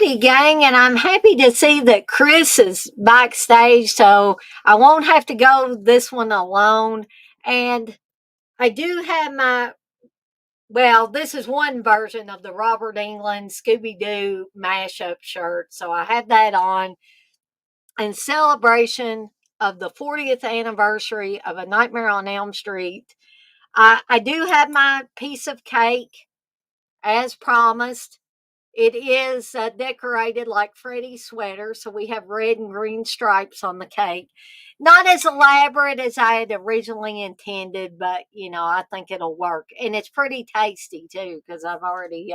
Howdy, gang, and I'm happy to see that Chris is backstage, so I won't have to go this one alone. And I do have this is one version of the Robert England Scooby Doo mashup shirt, so I have that on in celebration of the 40th anniversary of A Nightmare on Elm Street. I do have my piece of cake as promised. It is decorated like Freddy's sweater, so we have red and green stripes on the cake. Not as elaborate as I had originally intended, but I think it'll work, and it's pretty tasty too because I've already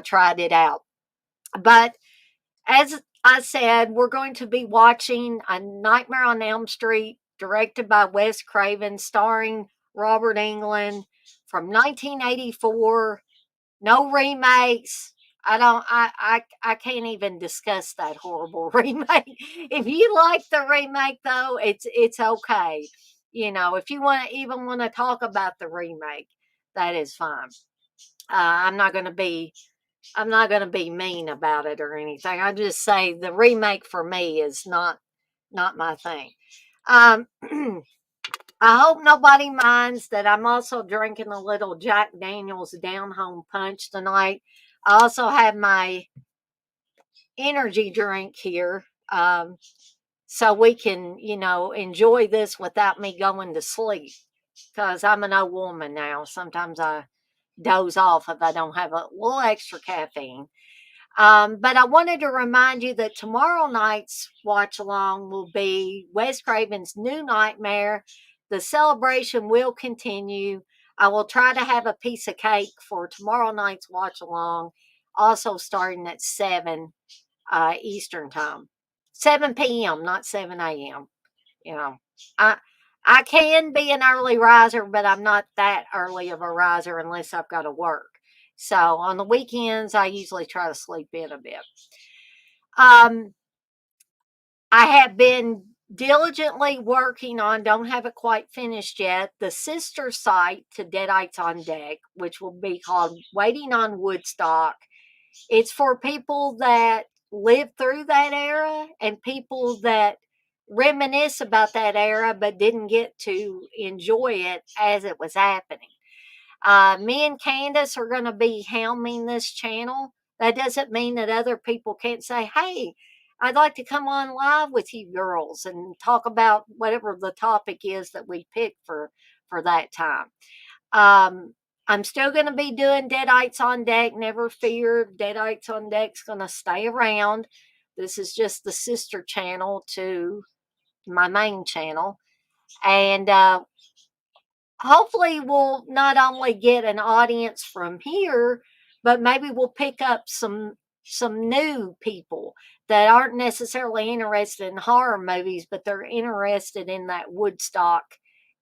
tried it out. But as I said, we're going to be watching A Nightmare on Elm Street, directed by Wes Craven, starring Robert Englund, from 1984. No remakes. I can't even discuss that horrible remake. If you like the remake though, it's okay. If you want to talk about the remake, that is fine. I'm not going to be mean about it or anything. I just say the remake for me is not my thing. Um I hope nobody minds that I'm also drinking a little Jack Daniels Down Home Punch tonight. I also have my energy drink here, so we can, enjoy this without me going to sleep. Because I'm an old woman now. Sometimes I doze off if I don't have a little extra caffeine. But I wanted to remind you that tomorrow night's watch along will be Wes Craven's New Nightmare. The celebration will continue. I will try to have a piece of cake for tomorrow night's watch along, also starting at 7 Eastern time. 7 p.m., not 7 a.m. You know, I I can be an early riser, but I'm not that early of a riser unless I've got to work. So on the weekends, I usually try to sleep in a bit. Um, I have been diligently working on, don't have it quite finished yet, the sister site to Deadites on Deck, which will be called Waiting on Woodstock. It's for people that lived through that era and people that reminisce about that era but didn't get to enjoy it as it was happening. Me and Candace are going to be helming this channel. That doesn't mean that other people can't say, hey, I'd like to come on live with you girls and talk about whatever the topic is that we pick for that time. I'm still going to be doing Deadites on Deck. Never fear. Deadites on Deck's going to stay around. This is just the sister channel to my main channel. And hopefully we'll not only get an audience from here, but maybe we'll pick up some new people that aren't necessarily interested in horror movies, but they're interested in that Woodstock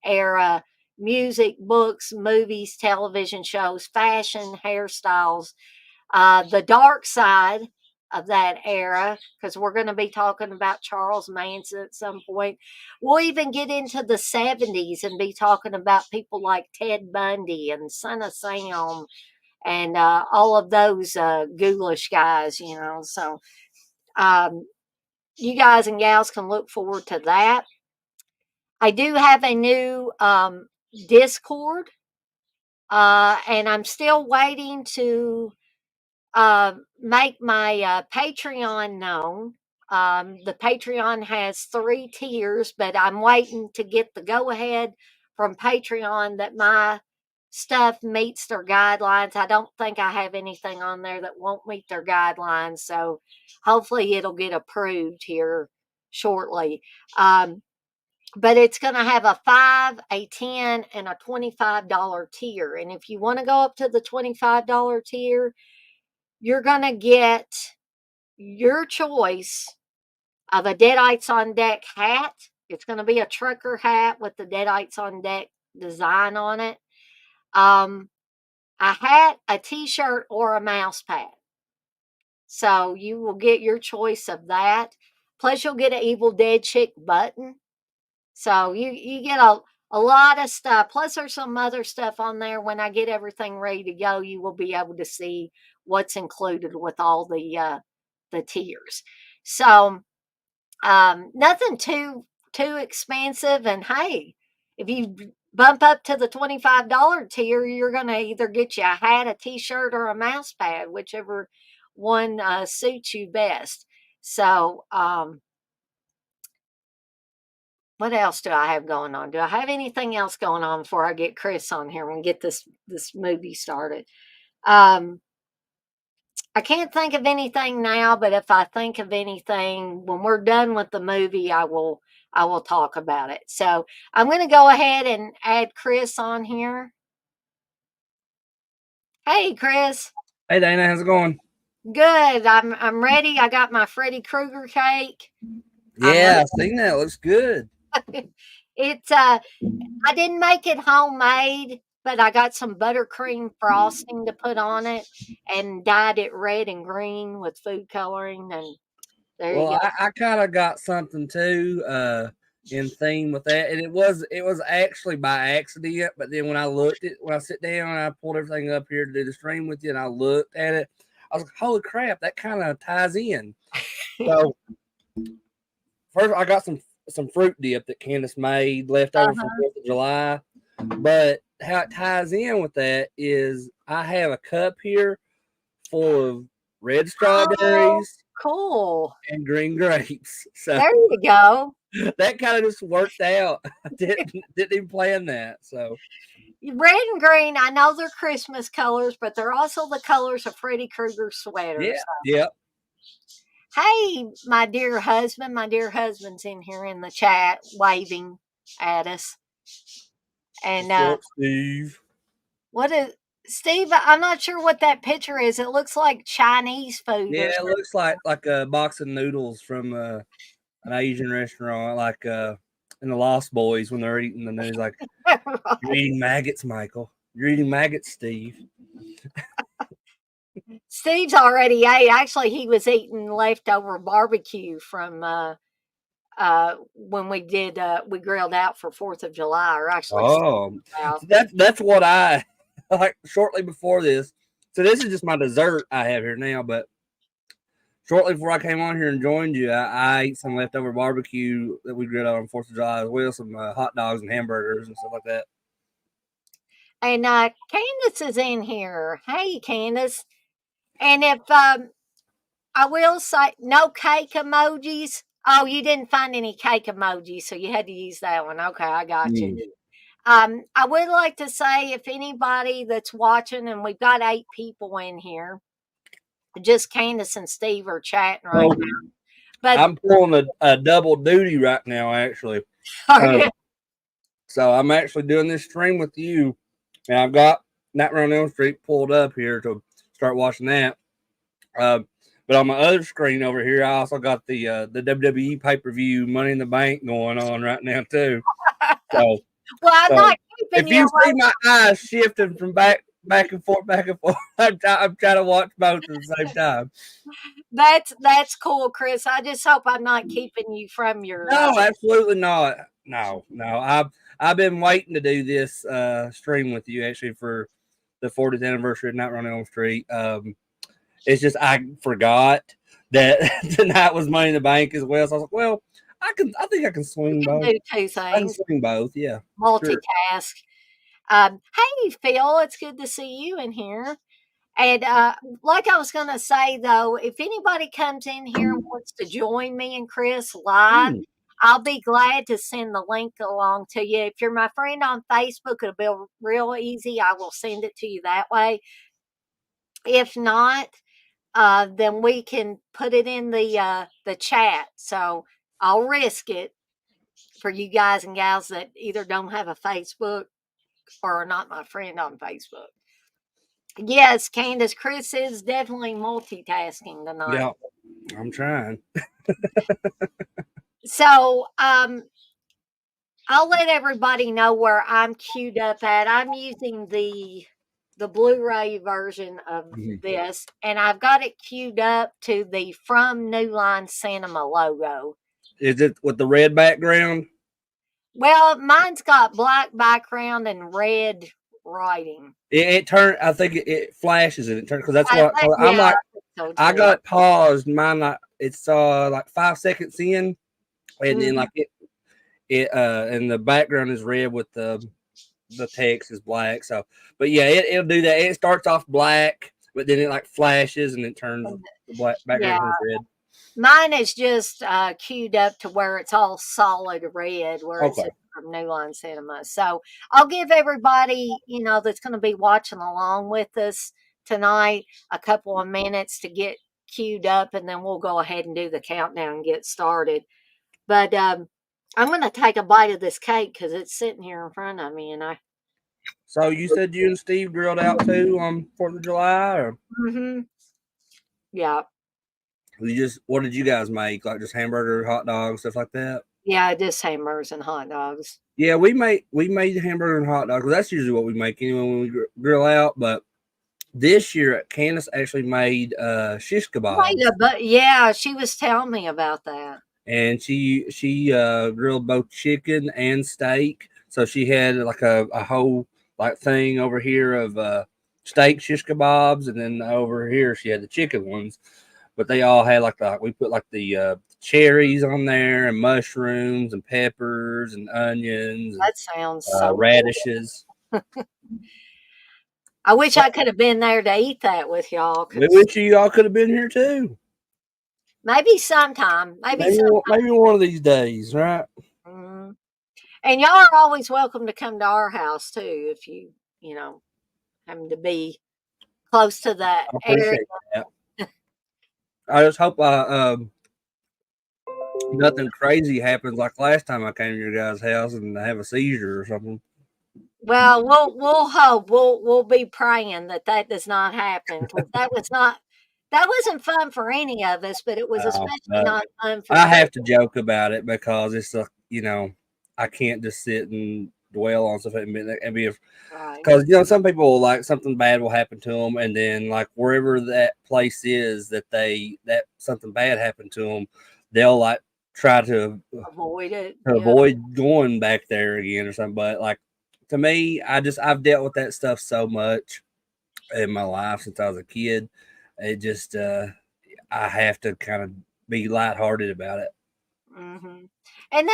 era music, books, movies, television shows, fashion, hairstyles, the dark side of that era, because we're going to be talking about Charles Manson at some point. We'll even get into the 70s and be talking about people like Ted Bundy and Son of Sam and all of those ghoulish guys. So um, you guys and gals can look forward to that. I do have a new Discord, and I'm still waiting to make my Patreon known. The Patreon has 3 tiers, but I'm waiting to get the go ahead from Patreon that my stuff meets their guidelines. I don't think I have anything on there that won't meet their guidelines, so hopefully it'll get approved here shortly. But it's going to have a 5, a 10, and a $25 tier. And if you want to go up to the $25 tier, you're going to get your choice of a Deadites on Deck hat. It's going to be a trucker hat with the Deadites on Deck design on it. A hat, a t-shirt, or a mouse pad. So you will get your choice of that. Plus you'll get an Evil Dead Chick button. So you get a lot of stuff. Plus there's some other stuff on there. When I get everything ready to go, you will be able to see what's included with all the the tiers. So nothing too expensive. And hey, if you bump up to the $25 tier, you're going to either get you a hat, a t-shirt, or a mouse pad, whichever one suits you best. So what else do I have going on? Do I have anything else going on before I get Chris on here and get this movie started? Um, I can't think of anything now, but if I think of anything when we're done with the movie, I will talk about it. So I'm going to go ahead and add Chris on here. Hey, Chris. Hey Dana, how's it going? Good. I'm ready. I got my Freddy Krueger cake. I'm Yeah, I've seen that. It looks good. ready. It's I didn't make it homemade, but I got some buttercream frosting to put on it and dyed it red and green with food coloring, and there you Well, go. I kind of got something too, in theme with that, and it was actually by accident. But then when I sit down and I pulled everything up here to do the stream with you, and I looked at it, I was like, "Holy crap, that kind of ties in." So first, I got some fruit dip that Candace made left over from Uh-huh. 4th of July. But how it ties in with that is I have a cup here full of red Oh, strawberries cool. and green grapes. So There you go. that kind of just worked out. I didn't even plan that. So Red and green, I know they're Christmas colors, but they're also the colors of Freddy Krueger's yeah, sweaters. yeah. Hey, my dear husband. My dear husband's in here in the chat waving at us. And What's up, Steve? what is Steve? I'm not sure what that picture is. It looks like Chinese food Yeah, or it looks like a box of noodles from an Asian restaurant, like in the Lost Boys when they're eating the noodles. Like, something. you're Right. eating maggots, Michael. You're eating maggots, Steve. Steve's already ate. Actually, he was eating leftover barbecue from when we grilled out for 4th of July, or actually Oh, out. that's what I like shortly before this. So this is just my dessert I have here now, but shortly before I came on here and joined you, I ate some leftover barbecue that we grilled out on 4th of July as well, some hot dogs and hamburgers and stuff like that. And Candace is in here. Hey, Candace. And if I will say no cake emojis. Oh, you didn't find any cake emojis, so you had to use that one. Okay, I got you. Mm. I would like to say if anybody that's watching, and we've got 8 people in here, just Candace and Steve are chatting right So now. But I'm pulling a double duty right now, actually. are Uh, you? so I'm actually doing this stream with you, and I've got Nightmare on Elmstreet pulled up here to start watching that. Uh, but on my other screen over here, I also got the WWE pay per view Money in the Bank going on right now too. So Well, I'm so not keeping if you you away. see my eyes shifting from back and forth, I'm trying to watch both at the same time. That's cool, Chris. I just hope I'm not keeping you from your. No, absolutely not. No, no. I've been waiting to do this stream with you actually for the 40th anniversary of Night on Elm Street. It's just I forgot that tonight was Money in the Bank as well. So I was like, well, I think I can You swing can both. do two I can things, swing both. Yeah, sure. multitask. Hey, Phil, it's good to see you in here. And like I was going to say, though, if anybody comes in here and wants to join me and Chris live, Mm. I'll be glad to send the link along to you. If you're my friend on Facebook, it'll be real easy. I will send it to you that way. If not, then we can put it in the chat. So I'll risk it for you guys and gals that either don't have a Facebook or are not my friend on Facebook. Yes, Candace, Chris is definitely multitasking tonight. Yeah, I'm trying. So I'll let everybody know where I'm queued up at. I'm using the Blu-ray version of Mhm. this, and I've got it queued up to the From New Line Cinema logo. Is it with the red background? Well, mine's got black background and red writing. It turned. I think it flashes and it turns because that's I what think, I'm yeah, like. I think So I true. got paused. Mine, it's like 5 seconds in, and then Mhm. like it and the background is red with the text is black. So, but yeah, it'll do that. It starts off black, but then it like flashes and it turns the black Yeah. background turns red. Mine is just queued up to where it's all solid red, where it Okay. says from New Line Cinema. So I'll give everybody, that's going to be watching along with us tonight a couple of minutes to get queued up, and then we'll go ahead and do the countdown and get started. But I'm going to take a bite of this cake because it's sitting here in front of me, and So you said you and Steve grilled out too on 4th of July, or hmm yeah, what did you guys make? Like just hamburger, hot dogs, stuff like that? yeah, just hamburgers and hot dogs. Yeah, we made hamburger and hot dogs. That's usually what we make anyway when we grill out. But this year, Candace actually made shish Wait kebabs, a but yeah, she was telling me about that. and she grilled both chicken and steak. So she had like a whole like thing over here of steak shish kebabs, and then over here she had the chicken ones. But they all had we put like the cherries on there, and mushrooms and peppers and onions and That sounds so radishes. I wish I could have been there to eat that with y'all, We 'cause wish you all could have been here too. maybe sometime, maybe some Maybe one of these days, right? mhm. And y'all are always welcome to come to our house too if you know, happen to be close to that I area. appreciate that. I just hope nothing crazy happens like last time I came to your guys' house and I have a seizure or something. Well, we'll hope. We'll be praying that that does not happen, because that wasn't fun for any of us, but it was especially But not fun for I Steve. have to joke about it because it's I can't just sit and dwell on stuff and be Right. because some people like something bad will happen to them, and then like wherever that place is that something bad happened to them, they'll like try Avoid it. to Yeah. avoid going back there again or something. But like to me, I've dealt with that stuff so much in my life since I was a kid. It just I have to kind of be lighthearted about it. hmm And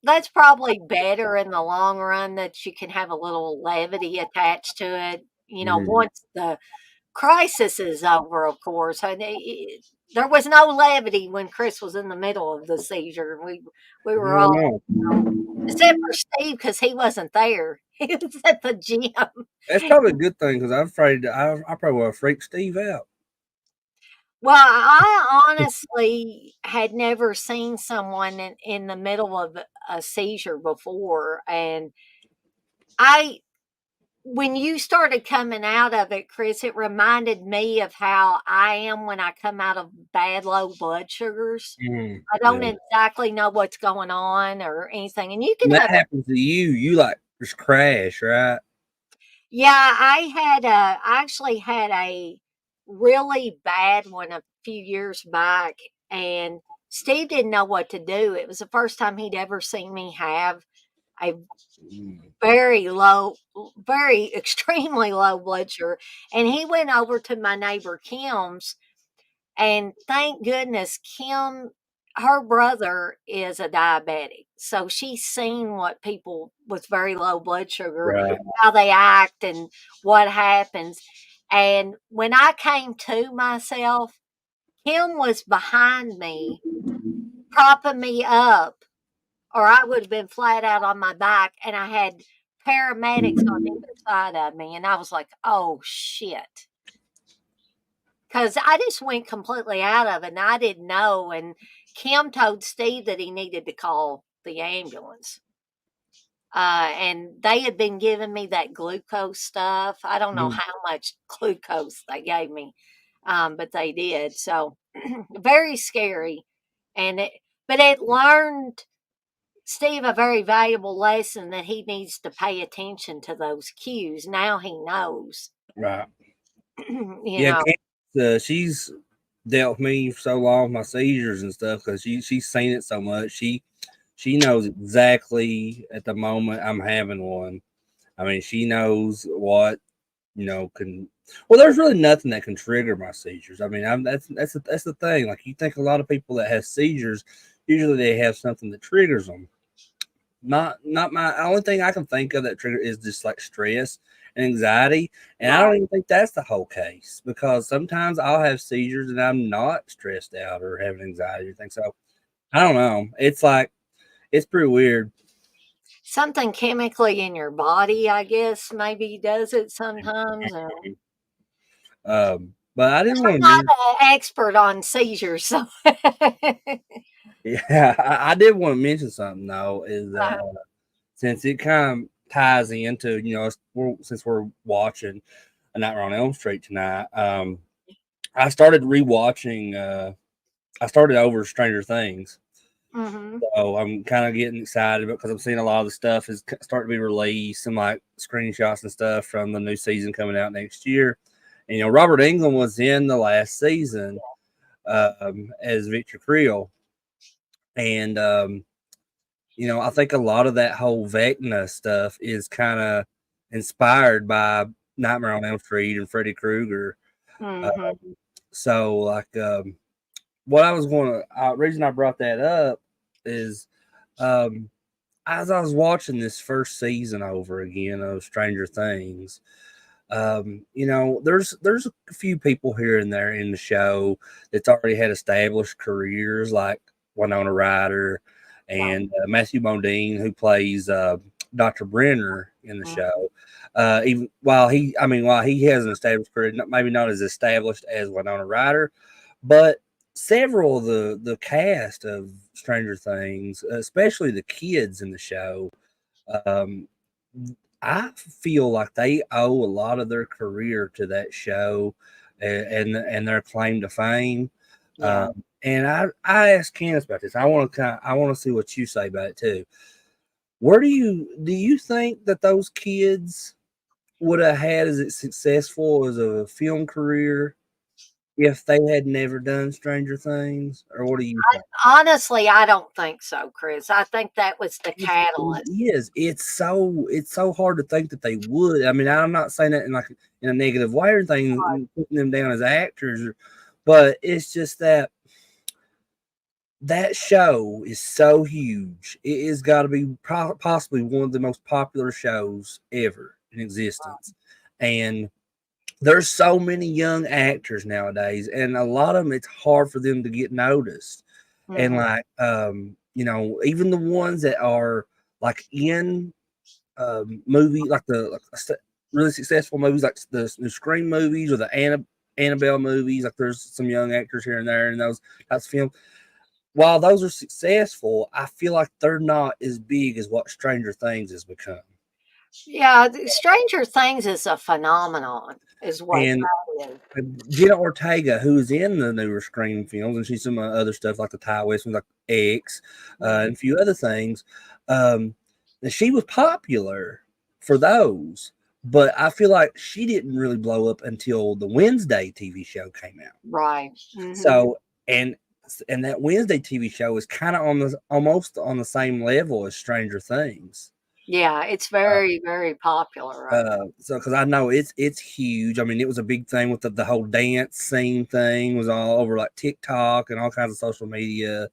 that's probably better in the long run, that you can have a little levity attached to it. Mhm. Once the crisis is over, of course. There was no levity when Chris was in the middle of the seizure. We were I all, know. except for Steve, because he wasn't there. He was at the gym. That's probably a good thing because I'm afraid I probably would have freaked Steve out. Well, I honestly had never seen someone in the middle of a seizure before, and I when you started coming out of it, Chris, it reminded me of how I am when I come out of bad low blood sugars. I don't Yeah. exactly know what's going on or anything. And you When can that have, happens to you like just crash, right? yeah, I actually had a really bad one a few years back, and Steve didn't know what to do. It was the first time he'd ever seen me have a Mm. very low, very extremely low blood sugar. And he went over to my neighbor Kim's, and thank goodness her brother is a diabetic. So she's seen what people with very low blood sugar, Right. how they act and what happens. And when I came to myself, Kim was behind me, propping me up, or I would have been flat out on my back, and I had paramedics on either side of me, and I was like, "Oh, shit," because I just went completely out of it, and I didn't know, and Kim told Steve that he needed to call the ambulance, and they had been giving me that glucose stuff. I don't know Mhm. how much glucose they gave me, but they did, so very scary, and it learned Steve a very valuable lesson, that he needs to pay attention to those cues. Now he knows, Right. you Yeah, know. she's dealt with me for so long with my seizures and stuff because she's seen it so much. She knows exactly at the moment I'm having one. I mean, she knows what can Well, there's really nothing that can trigger my seizures. I mean, that's the thing. Like you think a lot of people that have seizures, usually they have something that triggers them. Not my only thing I can think of that trigger is just like stress and anxiety, and I Right. don't even think that's the whole case because sometimes I'll have seizures and I'm not stressed out or having anxiety or things. So I don't know. It's like it's pretty weird. Something chemically in your body, I guess, maybe does it sometimes. But I didn't I'm want to not mention. an expert on seizures, so Yeah, I did want to mention something though. Is that since it kind of ties into since we're watching A Nightmare on Elm Street tonight, I started rewatching. I started over Stranger Things, hmm so I'm kind of getting excited because I'm seeing a lot of the stuff is starting to be released and like screenshots and stuff from the new season coming out next year. And Robert Englund was in the last season as Victor Creel, and I think a lot of that whole Vecna stuff is kind of inspired by Nightmare on Elm Street and Freddy Krueger. Uh, hmm so, like, what I was going to, reason I brought that up is um, as I was watching this first season over again of Stranger Things, there's a few people here and there in the show that's already had established careers, like Winona Ryder right. and Matthew Modine, who plays Dr. Brenner in the Mhm. show. Even while he has an established career, maybe not as established as Winona Ryder, but several of the cast of Stranger Things, especially the kids in the show, um, I feel like they owe a lot of their career to that show and their claim to fame. Yeah. And I asked Candace about this. I want to see what you say about it too. Where do you think that those kids would have had as successful as a film career if they had never done Stranger Things, or what do you think? Honestly, I don't think so, Chris. I think that was the It catalyst. is. It's so hard to think that they would. I mean, I'm not saying that in a negative way or anything, putting them down as actors, but it's just that that show is so huge. It has got to be possibly one of the most popular shows ever in existence, and there's so many young actors nowadays, and a lot of them it's hard for them to get noticed. And Mhm. like even the ones that are like in movie like really successful movies like the Scream movies or the Annabelle movies. Like there's some young actors here and there in those types of films. While those are successful, I feel like they're not as big as what Stranger Things has become. Yeah, Stranger Things is a phenomenon, is what And that is. Jenna Ortega, who is in the newer Scream films, and she's some other stuff like the Ty West ones, like X, Mhm. and a few other things. Um, and she was popular for those, but I feel like she didn't really blow up until the Wednesday TV show came out. Right. Mhm. So, and and that Wednesday TV show is kind of on the almost on the same level as Stranger Things. Yeah, it's Uh, very, very popular right now. so because I know it's huge. I mean, it was a big thing with the whole dance scene thing was all over like TikTok and all kinds of social media.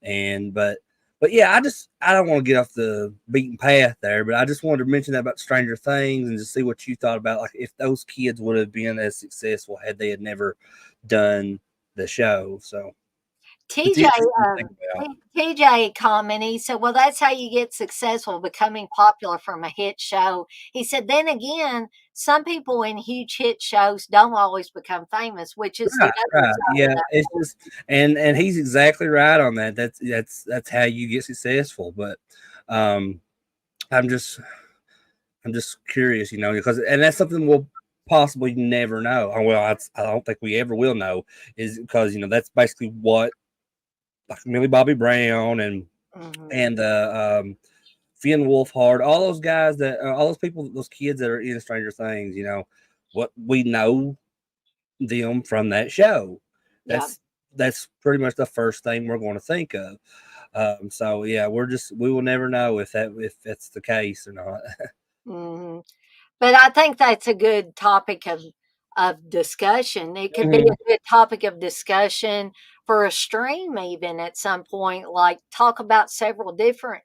And but yeah, I don't want to get off the beaten path there, but I just wanted to mention that about Stranger Things and just see what you thought about like if those kids would have been as successful had they had never done the show. So it's TJ, interesting to think about. TJ commented, he said, well, that's how you get successful, becoming popular from a hit show. He said, then again, some people in huge hit shows don't always become famous, which is the Right, other right. side of Yeah, it's just and he's exactly right on that. That's how you get successful. But um I'm just I'm just curious, because and that's something we'll possibly never know. Well, I don't think we ever will know is because that's basically what like Millie Bobby Brown that. Mhm. and Finn Wolfhard, all those guys all those people, those kids that are in Stranger Things, what we know them from that show. Yeah. That's pretty much the first thing we're going to think of. So yeah, we will never know if that's the case or not. hmm But I think that's a good topic of discussion. It could be Mhm. a good topic of discussion for a stream, even at some point, like talk about several different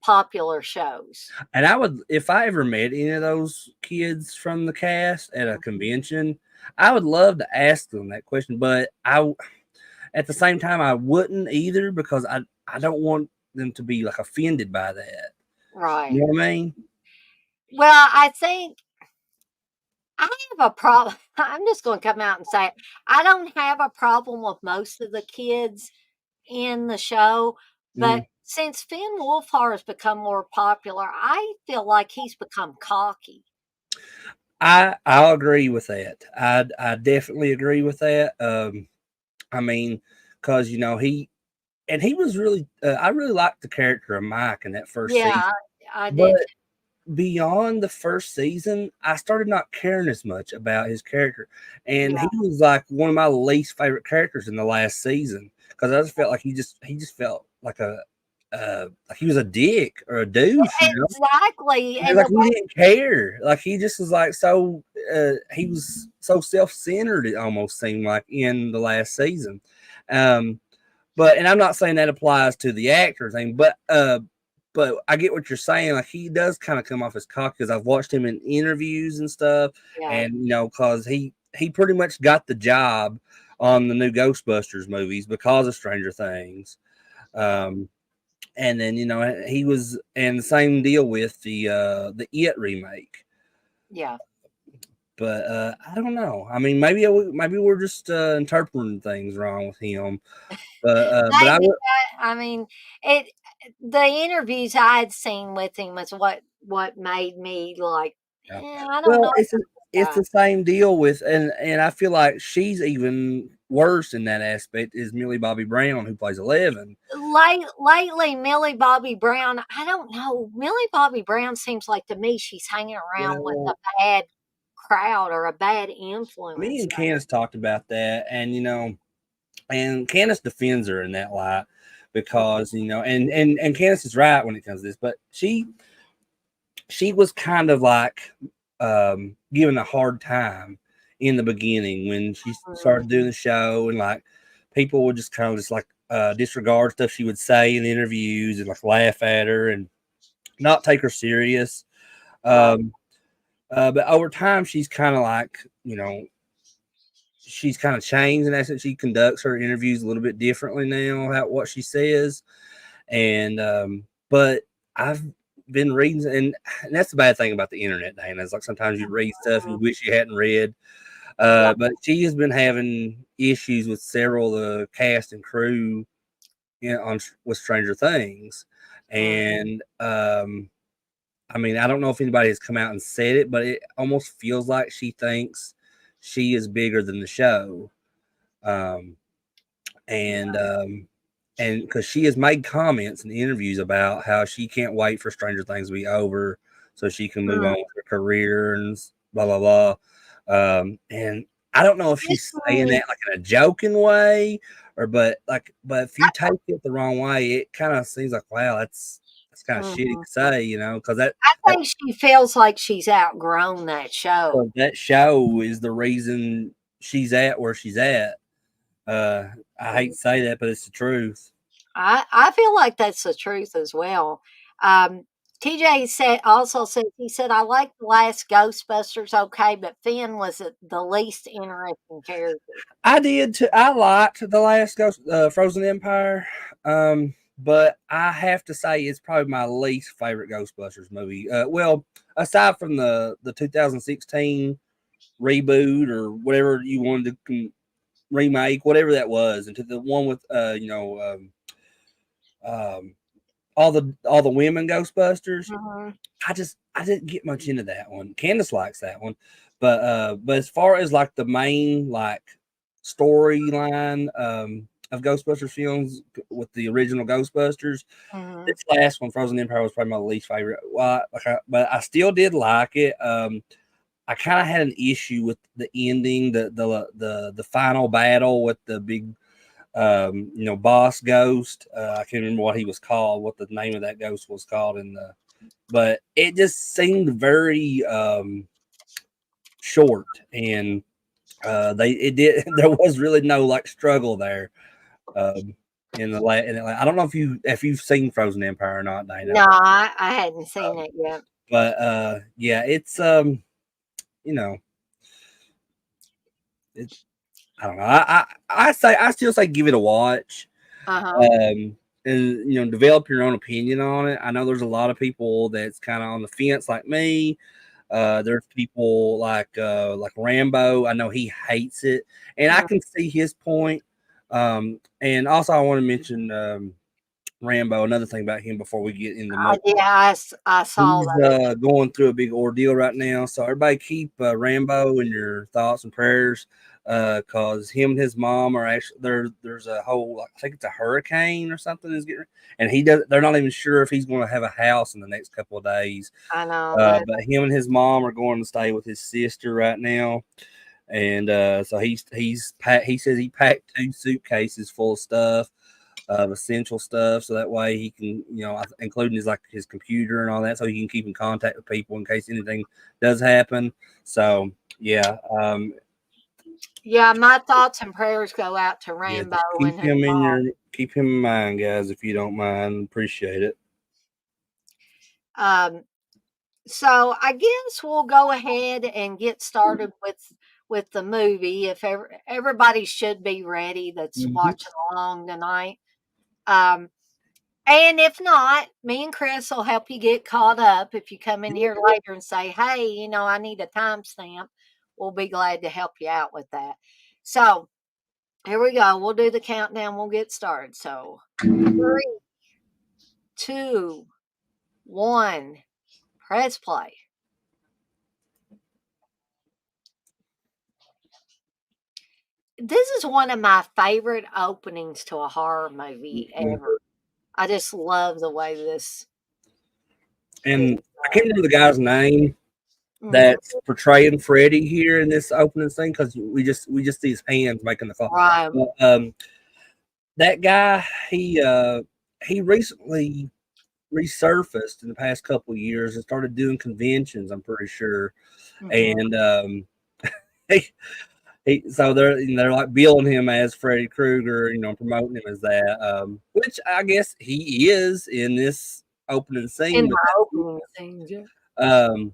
popular shows. And I would, if I ever met any of those kids from the cast at a convention, I would love to ask them that question. But at the same time, I wouldn't either because I don't want them to be like offended by that. You Right. know what I mean? Well, I think I have a problem. I'm just going to come out and say it. I don't have a problem with most of the kids in the show, Mm. but since Finn Wolfhard has become more popular, I feel like he's become cocky. I'll agree with that. I definitely agree with that. I mean, because he was really I really liked the character of Mike in that first season, Yeah, I but did. beyond the first season, I started not caring as much about his character, and Yeah, he was like one of my least favorite characters in the last season because I just felt like he just felt like he was a dick or a douche. exactly. It's And like the he didn't care. Like he just was like so. He was so self-centered. It almost seemed like in the last season. Um, and I'm not saying that applies to the actor thing, but I get what you're saying. Like he does kind of come off as cocky because I've watched him in interviews and stuff, yeah, and because he pretty much got the job on the new Ghostbusters movies because of Stranger Things. Um, and then he was, and the same deal with the It remake. yeah. But I don't know. I mean, maybe we're just interpreting things wrong with him. But I Maybe would. I mean it. The interviews I had seen with him was what made me like. Yeah. I don't know Well, about this it's guy. the same deal with, and I feel like she's even worse in that aspect is Millie Bobby Brown who plays 11. Lately, Millie Bobby Brown, I don't know. Millie Bobby Brown seems like to me she's hanging around with a Well, bad crowd or a bad me influence. and Candace talked about that, and and Candace defends her in that light because and Candace is right when it comes to this, but she was kind of like given a hard time in the beginning when she started doing the show, and like people would just kind of just like disregard stuff she would say in interviews and like laugh at her and not take her serious. Right. Um, but over time, she's kind of like, she's kind of changed, and that's that she conducts her interviews a little bit differently now about what she says. And but I've been reading, and that's the bad thing about the internet, Dana. Is like sometimes you read stuff you Mhm. wish you hadn't read. Yeah. But she has been having issues with several of the cast and crew, with Stranger Things, Mm. and I mean, I don't know if anybody has come out and said it, but it almost feels like she thinks she is bigger than the show. Um, and because she has made comments and interviews about how she can't wait for Stranger Things to be over so she can move Mm. on with her career and blah blah blah. And I don't know if Makes she's saying me that like in a joking way but if you take it the wrong way, it kind of seems like, wow, that's kind of shitty Mhm. to say, because that, I that think she feels like she's outgrown that show. that show is the reason she's at where she's at. Uh, I hate to say that, but it's the truth. I feel like that's the truth as well. Um, TJ said he said I like the last Ghostbusters okay, but Finn was the least interesting character. I did too. I liked the last Ghost, Frozen Empire, but I have to say it's probably my least favorite Ghostbusters movie. Well, aside from the 2016 reboot or whatever you wanted to remake, whatever that was, and to the one with um, all the women Ghostbusters. Mhm. I didn't get much into that one. Candace likes that one, but as far as like the main like storyline of Ghostbusters films with the original Ghostbusters, Mhm. this last one, Frozen Empire, was probably my least favorite. Well, but I still did like it. I kind of had an issue with the ending, the final battle with the big boss ghost. I can't remember what he was called, what the name of that ghost was called in the, but it just seemed very short, and there was really no like struggle there. Um, I don't know if you've seen Frozen Empire or not, Dana. No, I hadn't seen it yet. But yeah, it's you know, it, I don't know. I still say give it a watch. Uh-huh. And develop your own opinion on it. I know there's a lot of people that's kind of on the fence like me. There's people like Rambo. I know he hates it, and I Mm. can see his point. And also, I want to mention Rambo. Another thing about him before we get into the movie. I saw He's that. going through a big ordeal right now. So everybody keep Rambo in your thoughts and prayers, because him and his mom are actually there's a whole I think it's a hurricane or something is getting, and they're not even sure if he's going to have a house in the next couple of days. I know that. But him and his mom are going to stay with his sister right now, and so he says he packed 2 suitcases full of stuff, of essential stuff, so that way he can, including his computer and all that, so he can keep in contact with people in case anything does happen. So yeah, Yeah, my thoughts and prayers go out to yeah, Rambo just and his mom. keep him in mind, guys, if you don't mind. Appreciate it. Um, so I guess we'll go ahead and get started with the movie. If everybody should be ready that's Mhm. watching along tonight. Um, and if not, me and Chris will help you get caught up. If you come in here later and say, "Hey, I need a timestamp," we'll be glad to help you out with that. So here we go. We'll do the countdown. We'll get started. So 3, 2, 1, press play. This is one of my favorite openings to a horror movie Mhm. ever. I just love the way this is And I can't remember the guy's name mhm, that's portraying Freddy here in this opening scene, because we just see his hands making the call. right. But, that guy, he recently resurfaced in the past couple of years and started doing conventions. I'm pretty sure, Mhm. and he, so they're like billing him as Freddy Krueger, promoting him as that, which I guess he is in this opening In scene with the that. opening scenes, yeah. Um,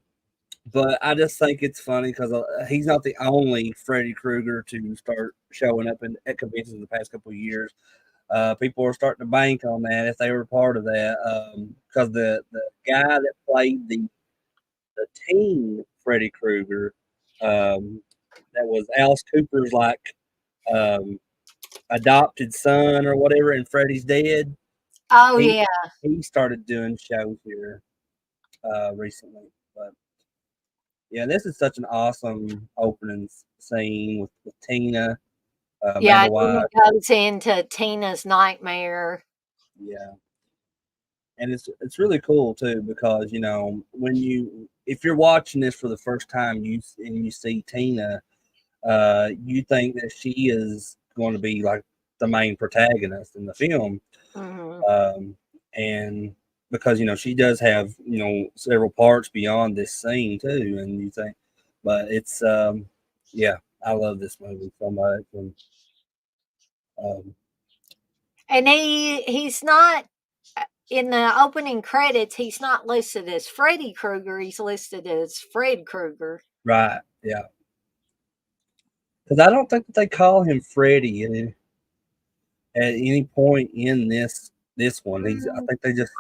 but I just think it's funny because he's not the only Freddy Krueger to start showing up at conventions in the past couple of years. People are starting to bank on that if they were part of that, because the guy that played the teen Freddy Krueger, that was Alice Cooper's um, adopted son or whatever, and Freddy's dead. Oh, He yeah. he started doing shows here recently, but yeah, this is such an awesome opening scene with Tina, Yeah, Amanda and then White. it goes into Tina's nightmare. Yeah, and it's really cool too, because if you're watching this for the first time, you see Tina, you think that she is going to be like the main protagonist in the film, Mhm. um, and because she does have several parts beyond this scene too, and you think, but it's yeah, I love this movie so much, and um, And he's not in the opening credits, he's not listed as Freddy Krueger, he's listed as Fred Krueger. right, yeah, because I don't think that they call him Freddy at any point in this one. I Mm, think they just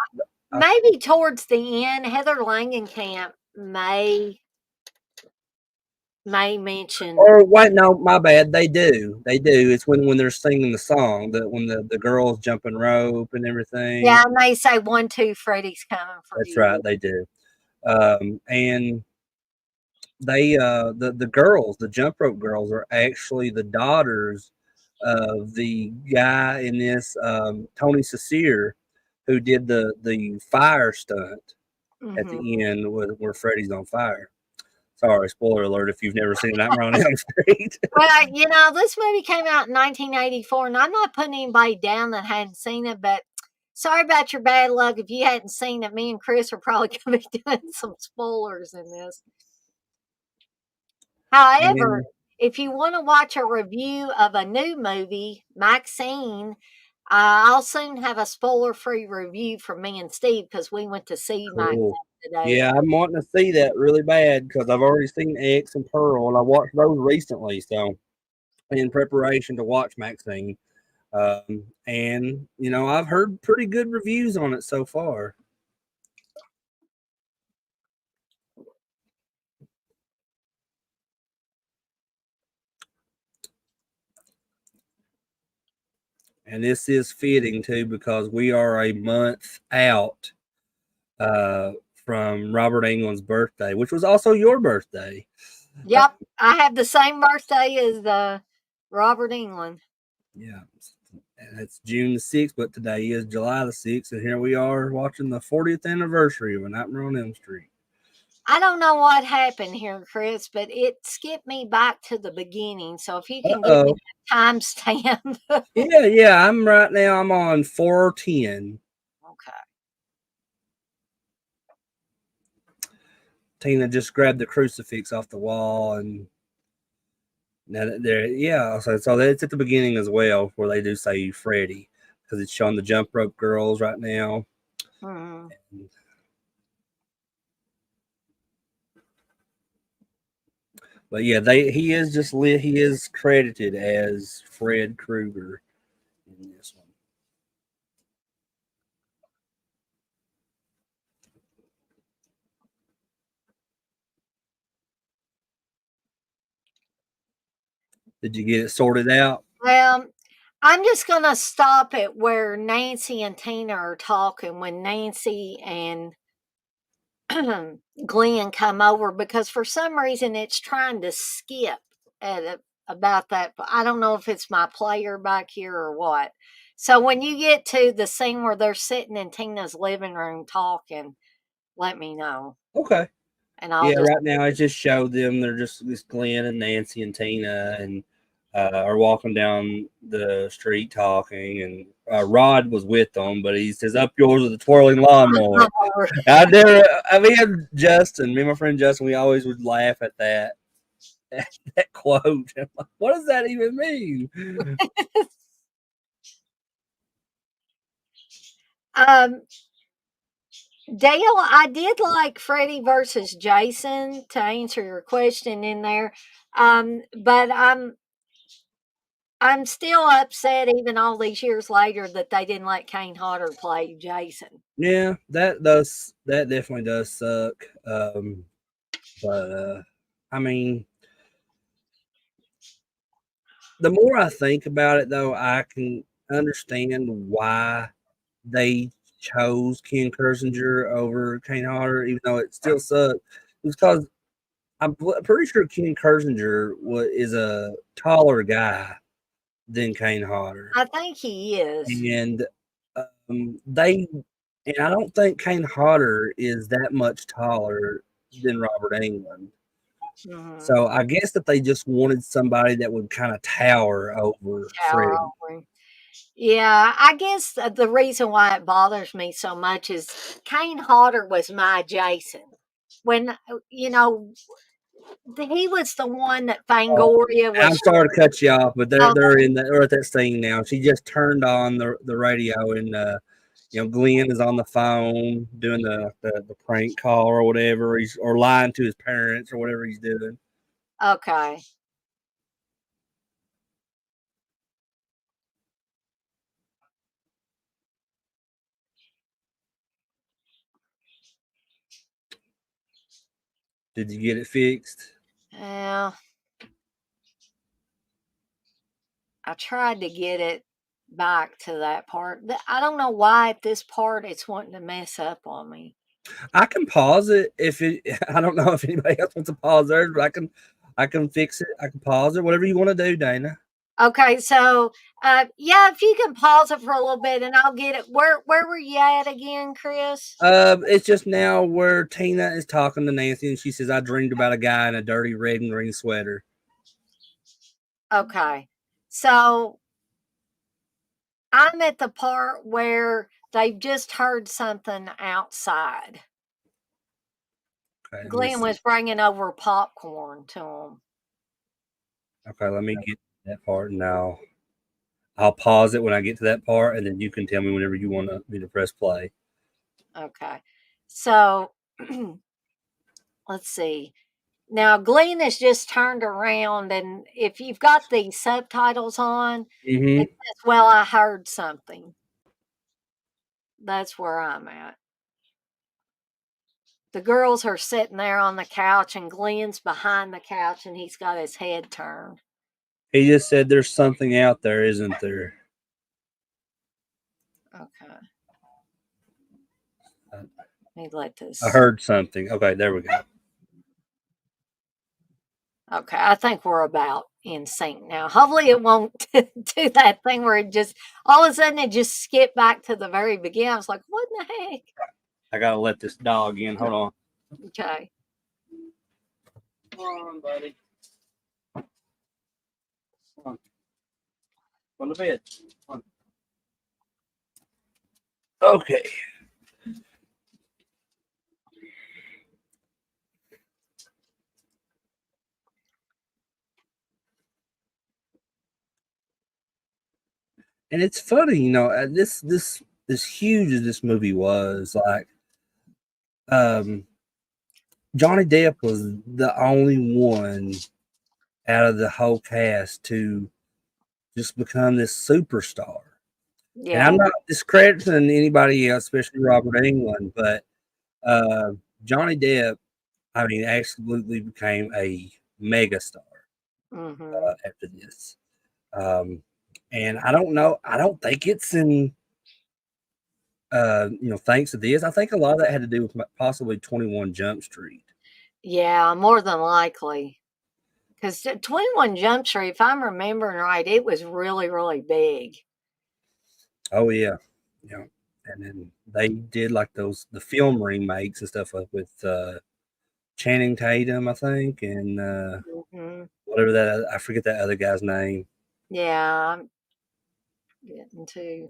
I, maybe towards the end, Heather Langenkamp may mention. or wait, no, my bad. They do. It's when they're singing the song, that when the girls jumping rope and everything. Yeah, and they say 1, 2, Freddy's coming for That's you. right, they do. And the girls, the jump rope girls, are actually the daughters of the guy in this, Tony Cecere, who did the fire stunt at Hmm. the end where Freddy's on fire. Sorry, spoiler alert if you've never seen Nightmare on Elm Street. Well, this movie came out in 1984, and I'm not putting anybody down that hadn't seen it, but sorry about your bad luck. If you hadn't seen it, me and Chris are probably going to be doing some spoilers in this. However, And if you want to watch a review of a new movie, Maxine, I'll soon have a spoiler-free review from me and Steve because we went to see Maxine Cool. today. Yeah, I'm wanting to see that really bad because I've already seen X and Pearl, and I watched those recently. So, in preparation to watch Maxine, and I've heard pretty good reviews on it so far. And this is fitting too because we are a month out uh, from Robert England's birthday, which was also your birthday. Yep, I have the same birthday as Robert England. Yeah, and it's June the 6th, but today is July the 6th, and here we are watching the 40th anniversary of A Nightmare on Elm Street. I don't know what happened here, Chris, but it skipped me back to the beginning. So if you can give me Uh-oh. a timestamp. Yeah, I'm on 410. Okay. Tina just grabbed the crucifix off the wall, and now there, yeah, so it's at the beginning as well where they do say Freddy because it's showing the jump rope girls right now. Hmm. But yeah, he is credited as Fred Krueger in this one. Did you get it sorted out? Well, I'm just going to stop it where Nancy and Tina are talking when Nancy and Glenn come over because for some reason it's trying to skip about that. I don't know if it's my player back here or what. So when you get to the scene where they're sitting in Tina's living room talking, let me know. Okay. And I'll Yeah, just. right now I just showed them. They're just Glenn and Nancy and Tina, and are walking down the street talking. And Rod was with them, but he says, "Up yours with the twirling lawnmower." I never. I mean, Justin, me and my friend Justin, we always would laugh at that that quote. I'm like, what does that even mean? um, Dale, I did like Freddy versus Jason to answer your question in there. But I'm still upset even all these years later that they didn't let Kane Hodder play Jason. Yeah, that definitely does suck. But I mean, the more I think about it, though, I can understand why they chose Ken Kersinger over Kane Hodder, even though it still sucked. It's because pretty sure Ken Kersinger is a taller guy than Kane Hodder, I think he is. and they and I don't think Kane Hodder is that much taller than Robert England. Mhm. So I guess that they just wanted somebody that would kind of tower over Tower Freddy. over him. Yeah, I guess the reason why it bothers me so much is Kane Hodder was my Jason. When, he was the one that Uh, Fangoria I'm was. sorry to cut you off, but Oh, they're at that scene now. She just turned on the radio, and Glenn is on the phone doing the prank call or whatever. Or lying to his parents or whatever he's doing. okay. Did you get it fixed? Well, I tried to get it back to that part. I don't know why at this part it's wanting to mess up on me. I can pause it if it. I don't know if anybody else wants to pause theirs, but I can fix it. I can pause it. Whatever you want to do, Dana. Okay, so yeah, if you can pause it for a little bit and I'll get it. Where were you at again, Chris? It's just now where Tina is talking to Nancy, and she says, "I dreamed about a guy in a dirty red and green sweater." Okay. So I'm at the part where they've just heard something outside. Okay, let me Glenn see. was bringing over popcorn to them. Okay, let me get to that part now. I'll pause it when I get to that part, and then you can tell me whenever you want me to press play. Okay. So let's see. Now Glenn has just turned around, and if you've got the subtitles on, it Mm-hmm. says, "Well, I heard something." That's where I'm at. The girls are sitting there on the couch, and Glenn's behind the couch, and he's got his head turned. He just said there's something out there, isn't there? Okay. Let me let I this. heard something. Okay, there we go. Okay, I think we're about in sync now. Hopefully, it won't do that thing where it just all of a sudden it just skipped back to the very beginning. I was like, "What in the heck?" I gotta let this dog in. Hold on. Okay. Come on, buddy. Come on. Go to bed. Come on. Okay. And it's funny, this huge as this movie was, like, um, Johnny Depp was the only one out of the whole cast to just become this superstar. And Yeah. I'm not discrediting anybody else, especially Robert England, but uh, Johnny Depp, I mean, absolutely became a megastar Mm-hmm. after this. Um, and I don't know, I don't think it's in, thanks to this. I think a lot of that had to do with possibly 21 Jump Street. Yeah, more than likely. Because 21 Jump Street, if I'm remembering right, it was really, really big. Oh, yeah. Yeah. And then they did like the film remakes and stuff like with Channing Tatum, I think, and Hmm. whatever I forget that other guy's name. Yeah, I'm getting to.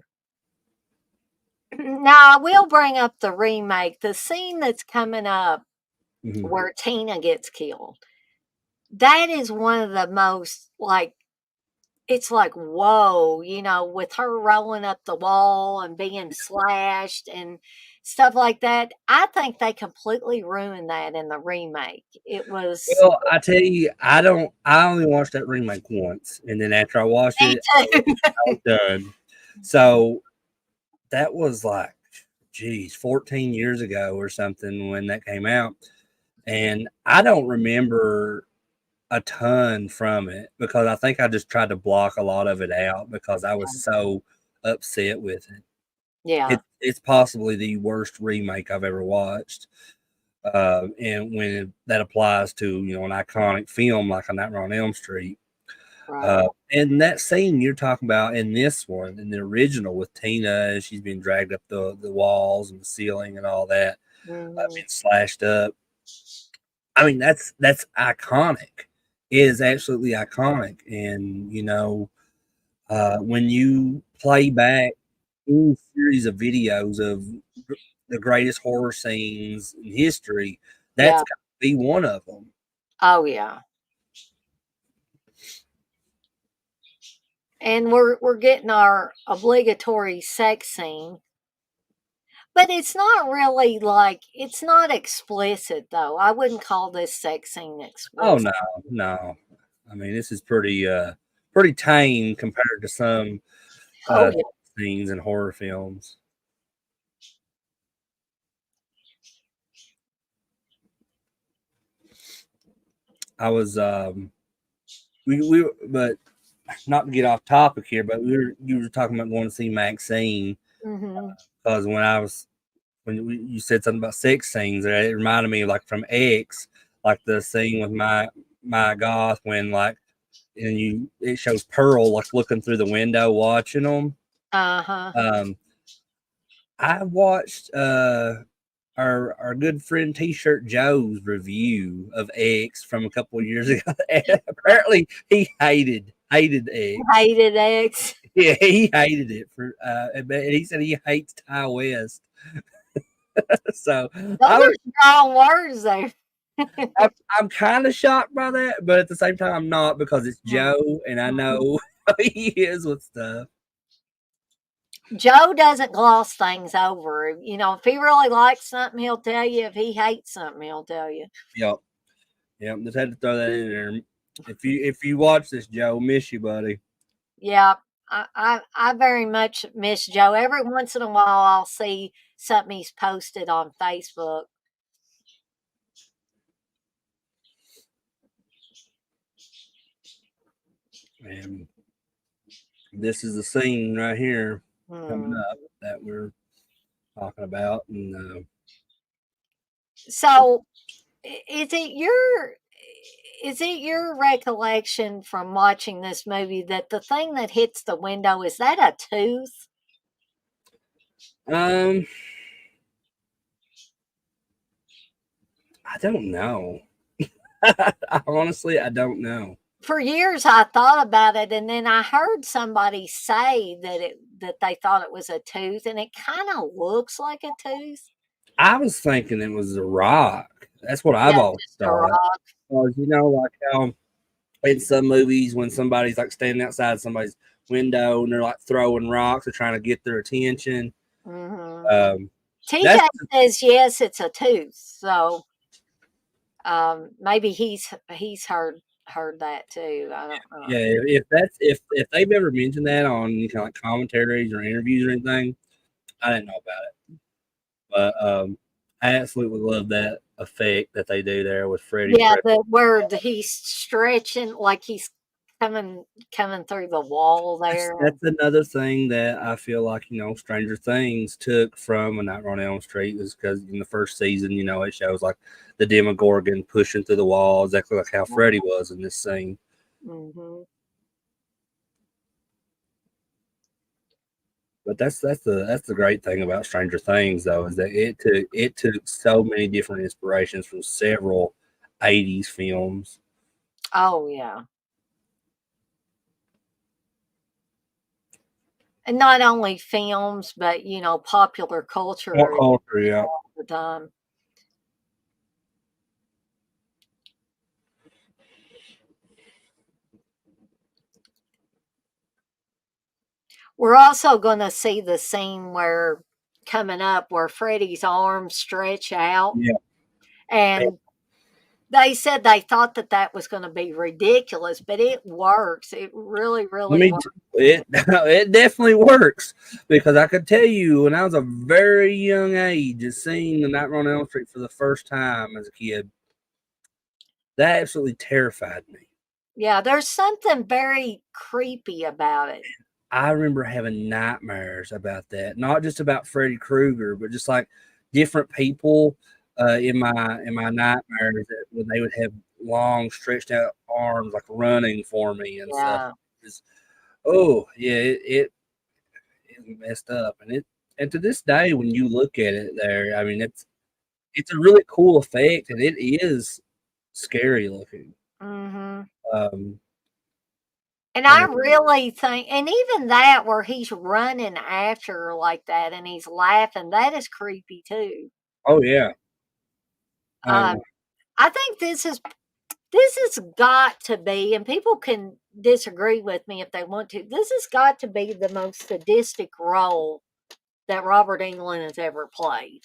Now, I will bring up the remake. The scene that's coming up Mhm. where Tina gets killed. That is one of the most, like, it's like, whoa, with her rolling up the wall and being slashed and stuff like that. I think they completely ruined that in the remake. It was Well, I tell you, I only watched that remake once, and then after I watched me it, too. I was done. So that was like, geez, 14 years ago or something when that came out. And I don't remember a ton from it because I think I just tried to block a lot of it out because I was so upset with it. Yeah, It's possibly the worst remake I've ever watched. And when that applies to an iconic film like A Nightmare on Elm Street, right. and that scene you're talking about in this one, in the original with Tina, she's being dragged up the walls and the ceiling and all that, Hmm. being slashed up. I mean, that's iconic. It is absolutely iconic, and when you play back any series of videos of the greatest horror scenes in history, that's Yeah. got to be one of them. Oh, yeah. And we're getting our obligatory sex scene. But it's not really like it's not explicit though. I wouldn't call this sex scene Oh explicit. no, no. I mean, this is pretty tame compared to some Oh uh, yeah. scenes in horror films. I was but not to get off topic here, but you were talking about going to see Maxine Hmm. because you said something about sex scenes, it reminded me of, like, from X, like the scene with my goth when, like, and it shows Pearl like looking through the window watching them. Uh-huh. Um, I watched our good friend T-shirt Joe's review of X from a couple of years ago. And apparently he hated X. Hated X. Yeah, he hated it but he said he hates Ty West. So Those I are was strong words there. I'm kind of shocked by that, but at the same time, I'm not because it's Mm. Joe, and I know how he is with stuff. Joe doesn't gloss things over. If he really likes something, he'll tell you. If he hates something, he'll tell you. Yep, yep. Just had to throw that in there. If you watch this, Joe, miss you, buddy. Yeah, I very much miss Joe. Every once in a while, I'll see something he's posted on Facebook. And this is the scene right here coming Hmm. up that we're talking about, and So, is it your recollection from watching this movie that the thing that hits the window is that a tooth? um, I don't know. Honestly, I don't know. For years I thought about it, and then I heard somebody say that they thought it was a tooth, and it kind of looks like a tooth. I was thinking it was The Rock. That's what I've Yeah, always just a thought. rock. Because like how in some movies when somebody's like standing outside somebody's window and they're like throwing rocks or trying to get their attention. Hmm. Um, TJ that's says yes, it's a tooth. So maybe he's heard that too. I don't know. yeah. If they've ever mentioned that on like commentaries or interviews or anything, I didn't know about it. But I absolutely love that effect that they do there with Freddy. Yeah, the where he's stretching like he's coming through the wall That's, there. that's another thing that I feel like Stranger Things took from A Nightmare on Elm Street is because in the first season, it shows like the Demogorgon pushing through the wall, exactly like how Freddy was in this scene. Mm-hmm. But that's the great thing about Stranger Things though is that it took so many different inspirations from several '80s films. Oh yeah, and not only films, but popular Pop culture culture, yeah. all the time. We're also going to see the scene where coming up where Freddy's arms stretch out, Yeah. and they said they thought that was going to be ridiculous, but it works. It really, really Me works. too. It definitely works because I could tell you when I was a very young age, just seeing the Nightmare on Elm Street for the first time as a kid, that absolutely terrified me. Yeah, there's something very creepy about it. I remember having nightmares about that, not just about Freddy Krueger, but just like different people in my nightmares that when they would have long stretched out arms, like running for me and stuff. Yeah. Just, oh yeah, it messed up, and to this day, when you look at it, there, I mean, it's a really cool effect, and it is scary looking. Hmm. Um, And I I mean, really think, and even that where he's running after her like that and he's laughing, that is creepy too. oh yeah, Um, um, I think this has got to be, and people can disagree with me if they want to. This has got to be the most sadistic role that Robert Englund has ever played.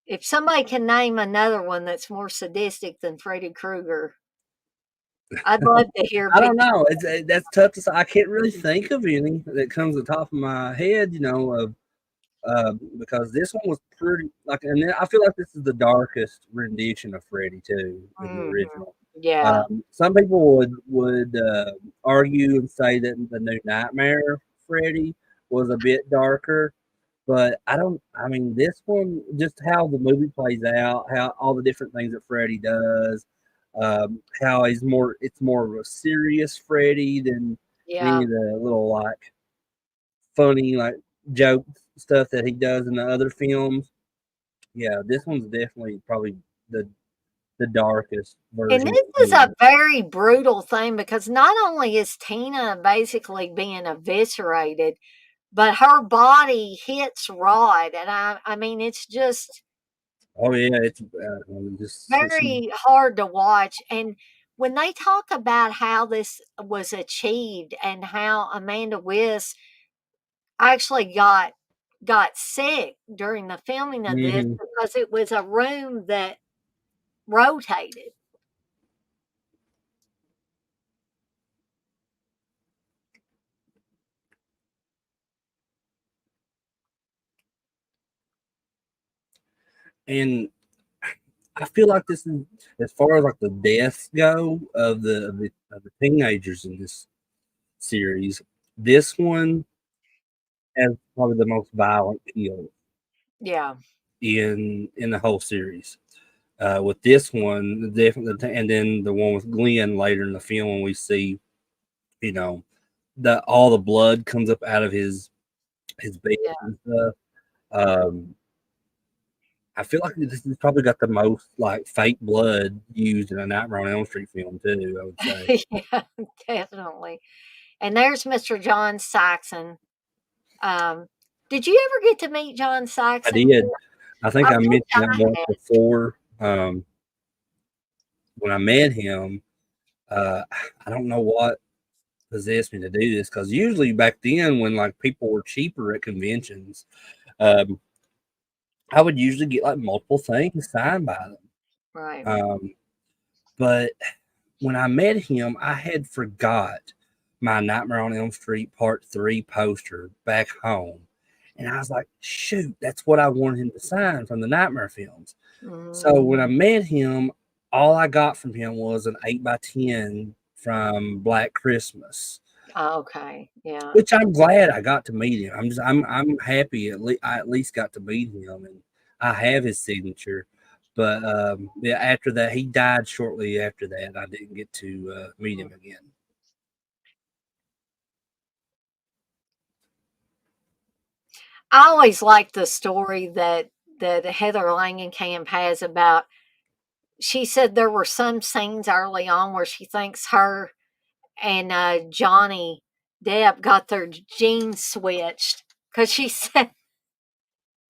If somebody can name another one that's more sadistic than Freddy Krueger, I'd love to hear I don't people. know. That's tough to say. I can't really think of any that comes to the top of my head, of because this one was pretty like, and then I feel like this is the darkest rendition of Freddy too in the Mhm. original. Yeah, Some people would argue and say that the new Nightmare Freddy was a bit darker, but I don't. I mean, this one, just how the movie plays out, how all the different things that Freddy does, how it's more of a serious Freddy than any yeah. of the little like funny like joke stuff that he does in the other films. Yeah, this one's definitely probably the the darkest And version. this is a very brutal thing because not only is Tina basically being eviscerated, but her body hits Rod, and I mean, it's just Oh yeah, it's just Very hard to watch. And when they talk about how this was achieved and how Amanda Wiss actually got sick during the filming of this mhm. because it was a room that rotated. And I feel like this is as far as like the deaths go of the teenagers in this series. This one has probably the most violent kill Yeah. in the whole series. With this one, definitely, and then the one with Glenn later in the film, when we see, you know, all the blood comes up out of his bed Yeah. and stuff. Um, I feel like this has probably got the most like fake blood used in a Nightmare on Elm Street film too. I would say Yeah, definitely. And there's Mr. John Saxon. Um, did you ever get to meet John I Saxon? did. I think I I wish mentioned that I once had. before. When I met him, uh, I don't know what possessed me to do this because usually back then, when like people were cheaper at conventions, um, I would usually get like multiple things signed by them. Right. Um, but when I met him, I had forgot my Nightmare on Elm Street Part 3 poster back home. And I was like, shoot, that's what I wanted him to sign from the Nightmare films. So Mhm. when I met him, all I got from him was an 8 by 10 from Black Christmas, Oh, okay. Yeah. which I'm glad I got to meet him. I'm happy I at least got to meet him and I have his signature. But yeah, after that, he died shortly after that. I didn't get to meet Mm. him again. I always like the story that Heather Langenkamp has about. She said there were some scenes early on where she thinks her and Johnny Depp got their genes switched because she said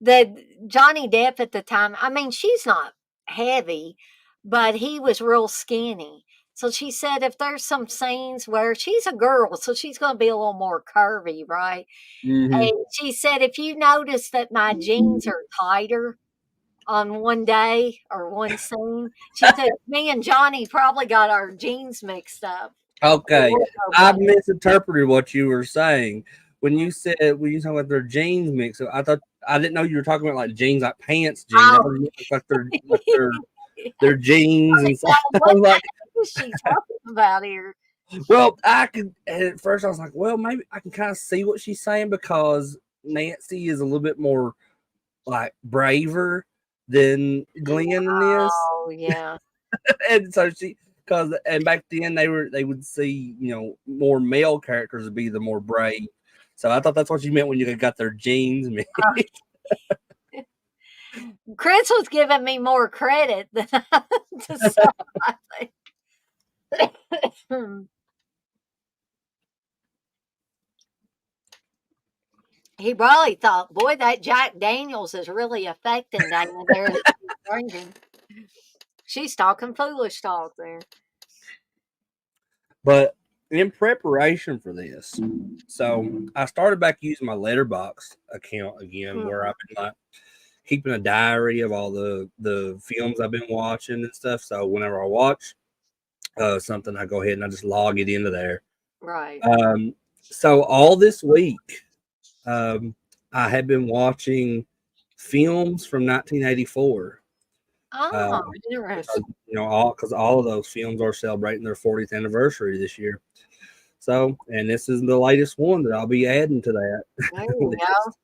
that Johnny Depp at the time, I mean, she's not heavy, but he was real skinny. So she said if there's some scenes where she's a girl, so she's going to be a little more curvy, right? Hmm. And she said, if you notice that my jeans are tighter on one day or one scene, she said, me and Johnny probably got our jeans mixed up. Okay, I But misinterpreted what you were saying when you talking about their jeans mix. So I didn't know you were talking about like jeans, like pants jeans. I oh, thought you meant like their jeans and stuff. I what was the like, heck is she talking about here? well, I could at first I was like, well, maybe I can kind of see what she's saying because Nancy is a little bit more like braver than Glenn in this. Oh, yeah. And so she because and back then they would see more male characters would be the more brave. So I thought that's what you meant when you got their genes. Chris was giving me more credit than I deserve, I think. He probably thought, boy, that Jack Daniels is really affecting Dana there that she's drinking. She's talking foolish talk there. But in preparation for this, so I started back using my Letterbox account again, where Mhm. I've been like keeping a diary of all the films I've been watching and stuff. So whenever I watch something, I go ahead and I just log it into there. Right. Um, so all this week, um, I have been watching films from 1984. Oh, Um, because interesting. all of those films are celebrating their 40th anniversary this year. So, and this is the latest one that I'll be adding to that There you go. list.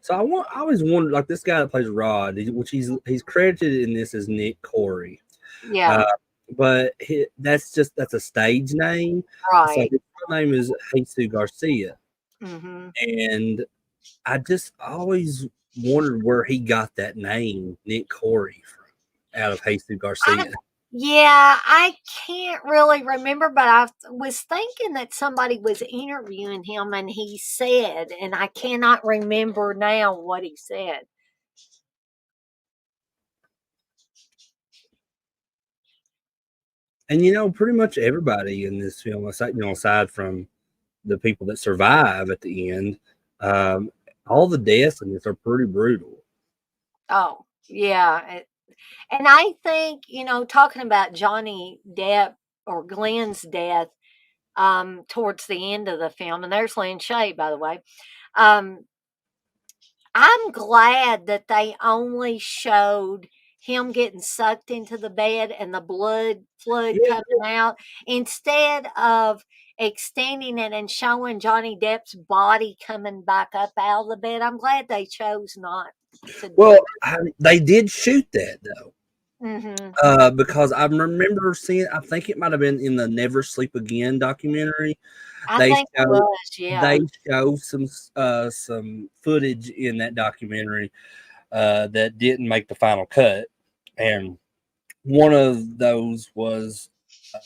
So I always wondered, like this guy that plays Rod, which he's credited in this as Nick Corey, uh, Yeah. but that's a stage name. So Right. his real name is Jesus Garcia, Hmm. and I just always wondered where he got that name, Nick Corey, from out of Jesus I Garcia. Yeah, I can't really remember, but I was thinking that somebody was interviewing him and he said, and I cannot remember now what he said. And pretty much everybody in this film, aside from the people that survive at the end, um, all the deaths in this are pretty brutal. Oh, yeah. And I think, talking about Johnny Depp or Glenn's death towards the end of the film, and there's Lynn Shay, by the way. Um, I'm glad that they only showed him getting sucked into the bed and the blood flood Yeah, coming out instead of extending it and showing Johnny Depp's body coming back up out of the bed. I'm glad they chose not to do well, they did shoot that though. that. Hmm. Because I remember seeing, I think it might have been in the Never Sleep Again documentary. I They think it show was, they yeah. show some footage in that documentary that didn't make the final cut, and one of those was uh,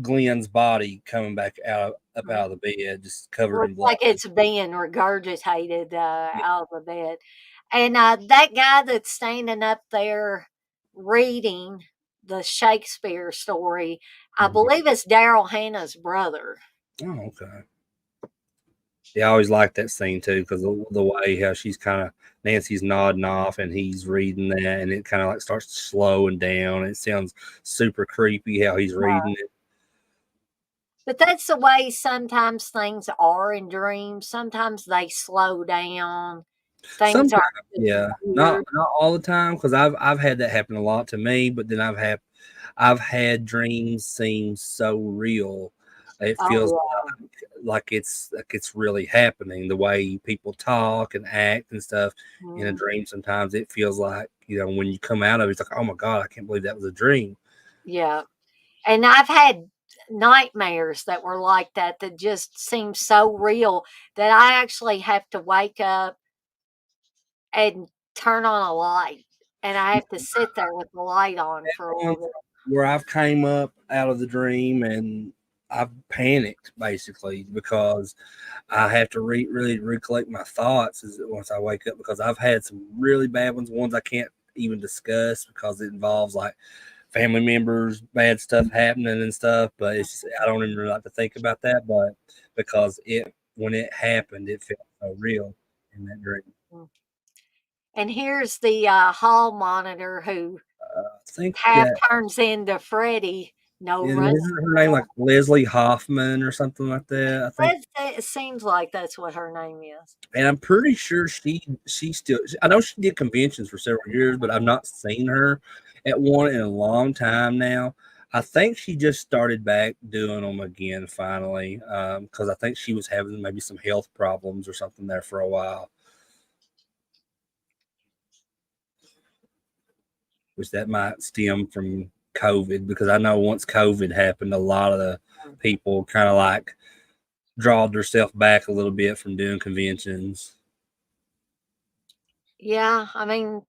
Glenn's body coming back up out of the bed, just covered in Looks blood. like it's being regurgitated out of the bed. And that guy that's standing up there reading the Shakespeare story, I Mhm. believe it's Daryl Hannah's brother. Oh, okay. Yeah, I always liked that scene too because the way how she's kind of Nancy's nodding off and he's reading that, and it kind of like starts slowing down. It sounds super creepy how he's reading it. But that's the way sometimes things are in dreams. Sometimes they slow down. Things Sometimes, are just yeah, not weird. not all the time because I've had that happen a lot to me. But then I've had dreams seem so real. It feels Oh, like it's really happening. The way people talk and act and stuff yeah. in a dream. Sometimes it feels like when you come out of it, it's like, oh my god, I can't believe that was a dream. Yeah. And I've had nightmares that were like that that just seem so real that I actually have to wake up and turn on a light, and I have to sit there with the light on for a little Ones bit. where I've came up out of the dream and I've panicked basically because I have to really recollect my thoughts once I wake up because I've had some really bad ones I can't even discuss because it involves like family members, bad stuff happening and stuff. But it's just I don't even really like to think about that. But because it when it happened, it felt so real in that dream. Mm. And here's the hall monitor who I think half that turns into Freddy. No and running. isn't her name like Leslie Hoffman or something like that? I think, It seems like that's what her name is. and I'm pretty sure she still. I know she did conventions for several years, but I've not seen her at one in a long time now. I think she just started back doing them again finally because I think she was having maybe some health problems or something there for a while, which that might stem from COVID because I know once COVID happened, a lot of the people kind of like drawed themselves back a little bit from doing conventions. Yeah, I mean,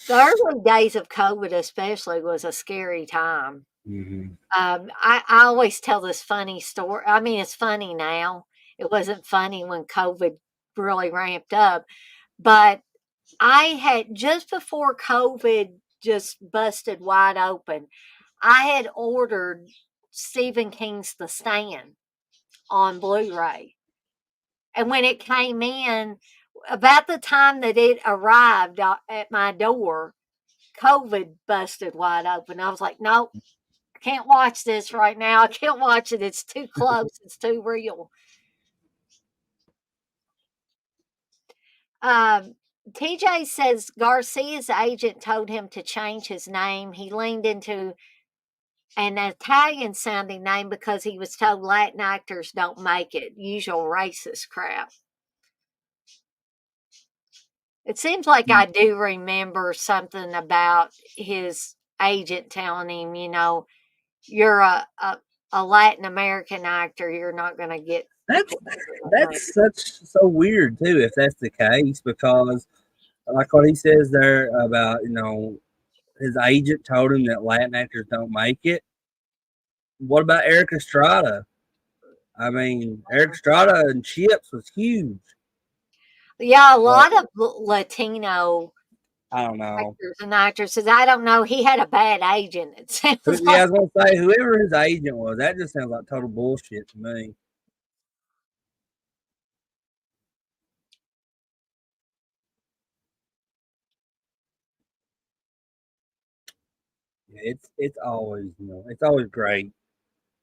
the early days of COVID, especially, was a scary time. Hmm. I always tell this funny story. I mean, it's funny now. It wasn't funny when COVID really ramped up, but I had just before COVID just busted wide open, I had ordered Stephen King's The Stand on Blu-ray. And when it came in, about the time that it arrived at my door, COVID busted wide open. I was like, nope, I can't watch this right now. I can't watch it. It's too close. It's too real. Um, TJ says Garcia's agent told him to change his name. He leaned into an Italian sounding name because he was told Latin actors don't make it. Usual racist crap. It seems like I do remember something about his agent telling him, you're a Latin American actor, you're not going to get That's right. that's such so weird too if that's the case because like what he says there about his agent told him that Latin actors don't make it. What about Eric Estrada? I mean, Eric Estrada and Chips was huge. Yeah, a But lot of Latino I don't know. actors and actresses. I don't know. He had a bad agent. It sounds Yeah, I like. was gonna say whoever his agent was, that just sounds like total bullshit to me. Yeah, it's always it's always great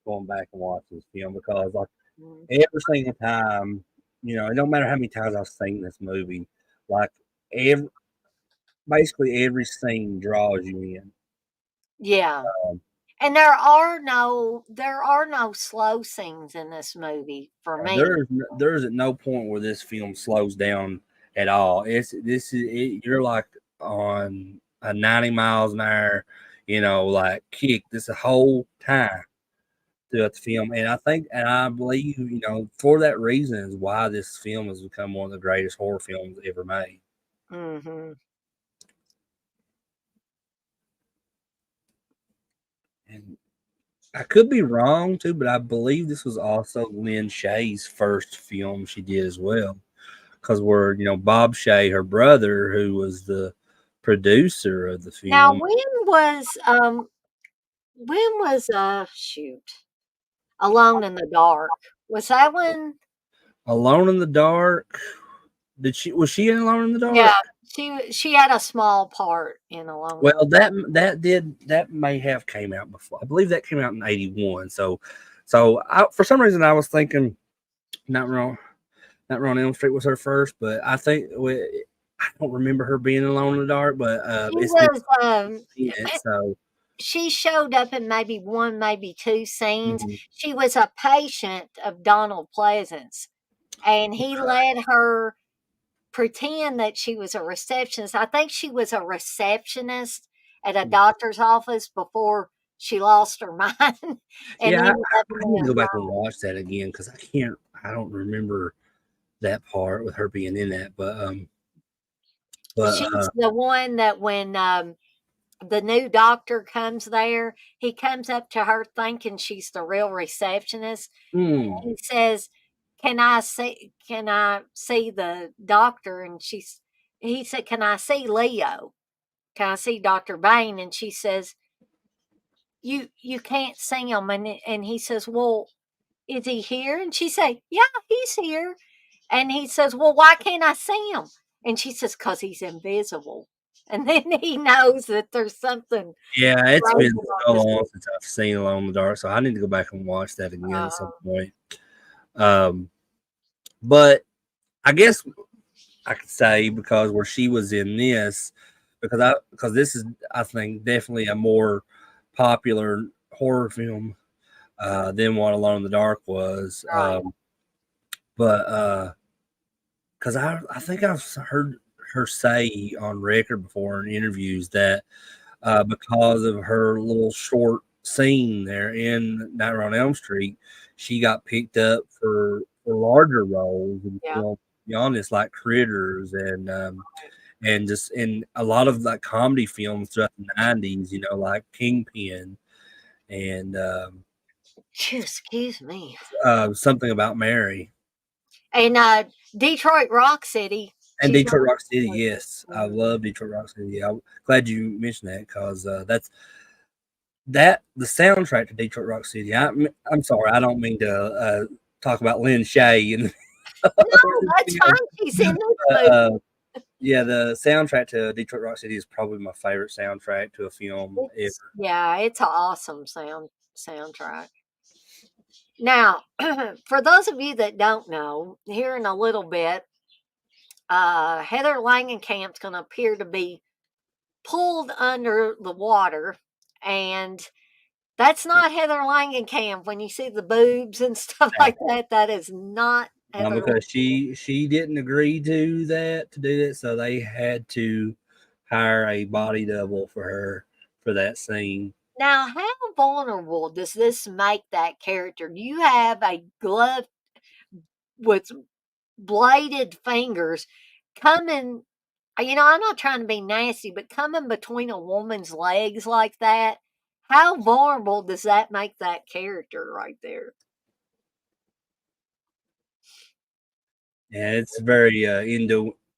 going back and watching this film because like Mm, every single time, it don't matter how many times I've seen this movie, like every basically every scene draws you in. yeah, Um, and there are no slow scenes in this movie for me. there's at no point where this film slows down at all. You're like on a 90 miles an hour, like kick this whole time throughout the film. And I believe, for that reason is why this film has become one of the greatest horror films ever made. Hmm. And I could be wrong too, but I believe this was also Lynn Shay's first film she did as well. Because we're, Bob Shay, her brother, who was the producer of the Now, film. when was shoot, Alone in the Dark? Was that when? Alone in the Dark. Was she in Alone in the Yeah, Dark? she had a small part in Alone in Well, the Dark. that may have came out before. I believe that came out in '81. So for some reason I was thinking not wrong, not wrong. Elm Street was her first, but I don't remember her being Alone in the Dark. But She it's been was in it, so she showed up in maybe one, maybe two scenes. mhm. She was a patient of Donald Pleasance, and he let her pretend that she was a receptionist. I think she was a receptionist at a doctor's office before she lost her mind and Yeah, ended up in I need to that go back and role. watch that again because I don't remember that part with her being in that. But She's the one that when the new doctor comes there, he comes up to her thinking she's the real receptionist. mm, He says, can I see the doctor?" And he said, "Can I see Leo? Can I see Dr. Bain?" And she says, "You can't see him." And he says, "Well, is he here?" And she say, "Yeah, he's here." And he says, "Well, why can't I see him?" And she says, "'Cause he's invisible." And then he knows that there's something yeah, it's crazy been about so this. long since I've seen Alone in the Dark, so I need to go back and watch that again at some Uh, point. Um, but I guess I could say because where she was in this, because this is I think definitely a more popular horror film than what Alone in the Dark was. right. But because I think I've heard her say on record before in interviews that because of her little short scene there in Nightmare on Elm Street, she got picked up for larger roles and Yeah. film beyond this, like Critters and just in a lot of like comedy films throughout the '90s, like Kingpin and Excuse me. something about Mary. And Detroit Rock City, And she's Detroit on. Rock City, yes, I Mhm. love Detroit Rock City. I'm glad you mentioned that because that the soundtrack to Detroit Rock City. I'm sorry, I don't mean to talk about Lynn Shay and No, that's fine. She's in this but, movie. yeah, the soundtrack to Detroit Rock City is probably my favorite soundtrack to a film ever. It's an awesome soundtrack. Now, for those of you that don't know, here in a little bit, Heather Langenkamp's going to appear to be pulled under the water, and that's not Heather Langenkamp. When you see the boobs and stuff like that, that is not Heather. Because she didn't agree to do that, so they had to hire a body double for her for that scene. Now, how vulnerable does this make that character? You have a glove with bladed fingers coming. I'm not trying to be nasty, but coming between a woman's legs like that, how vulnerable does that make that character right there? Yeah, it's very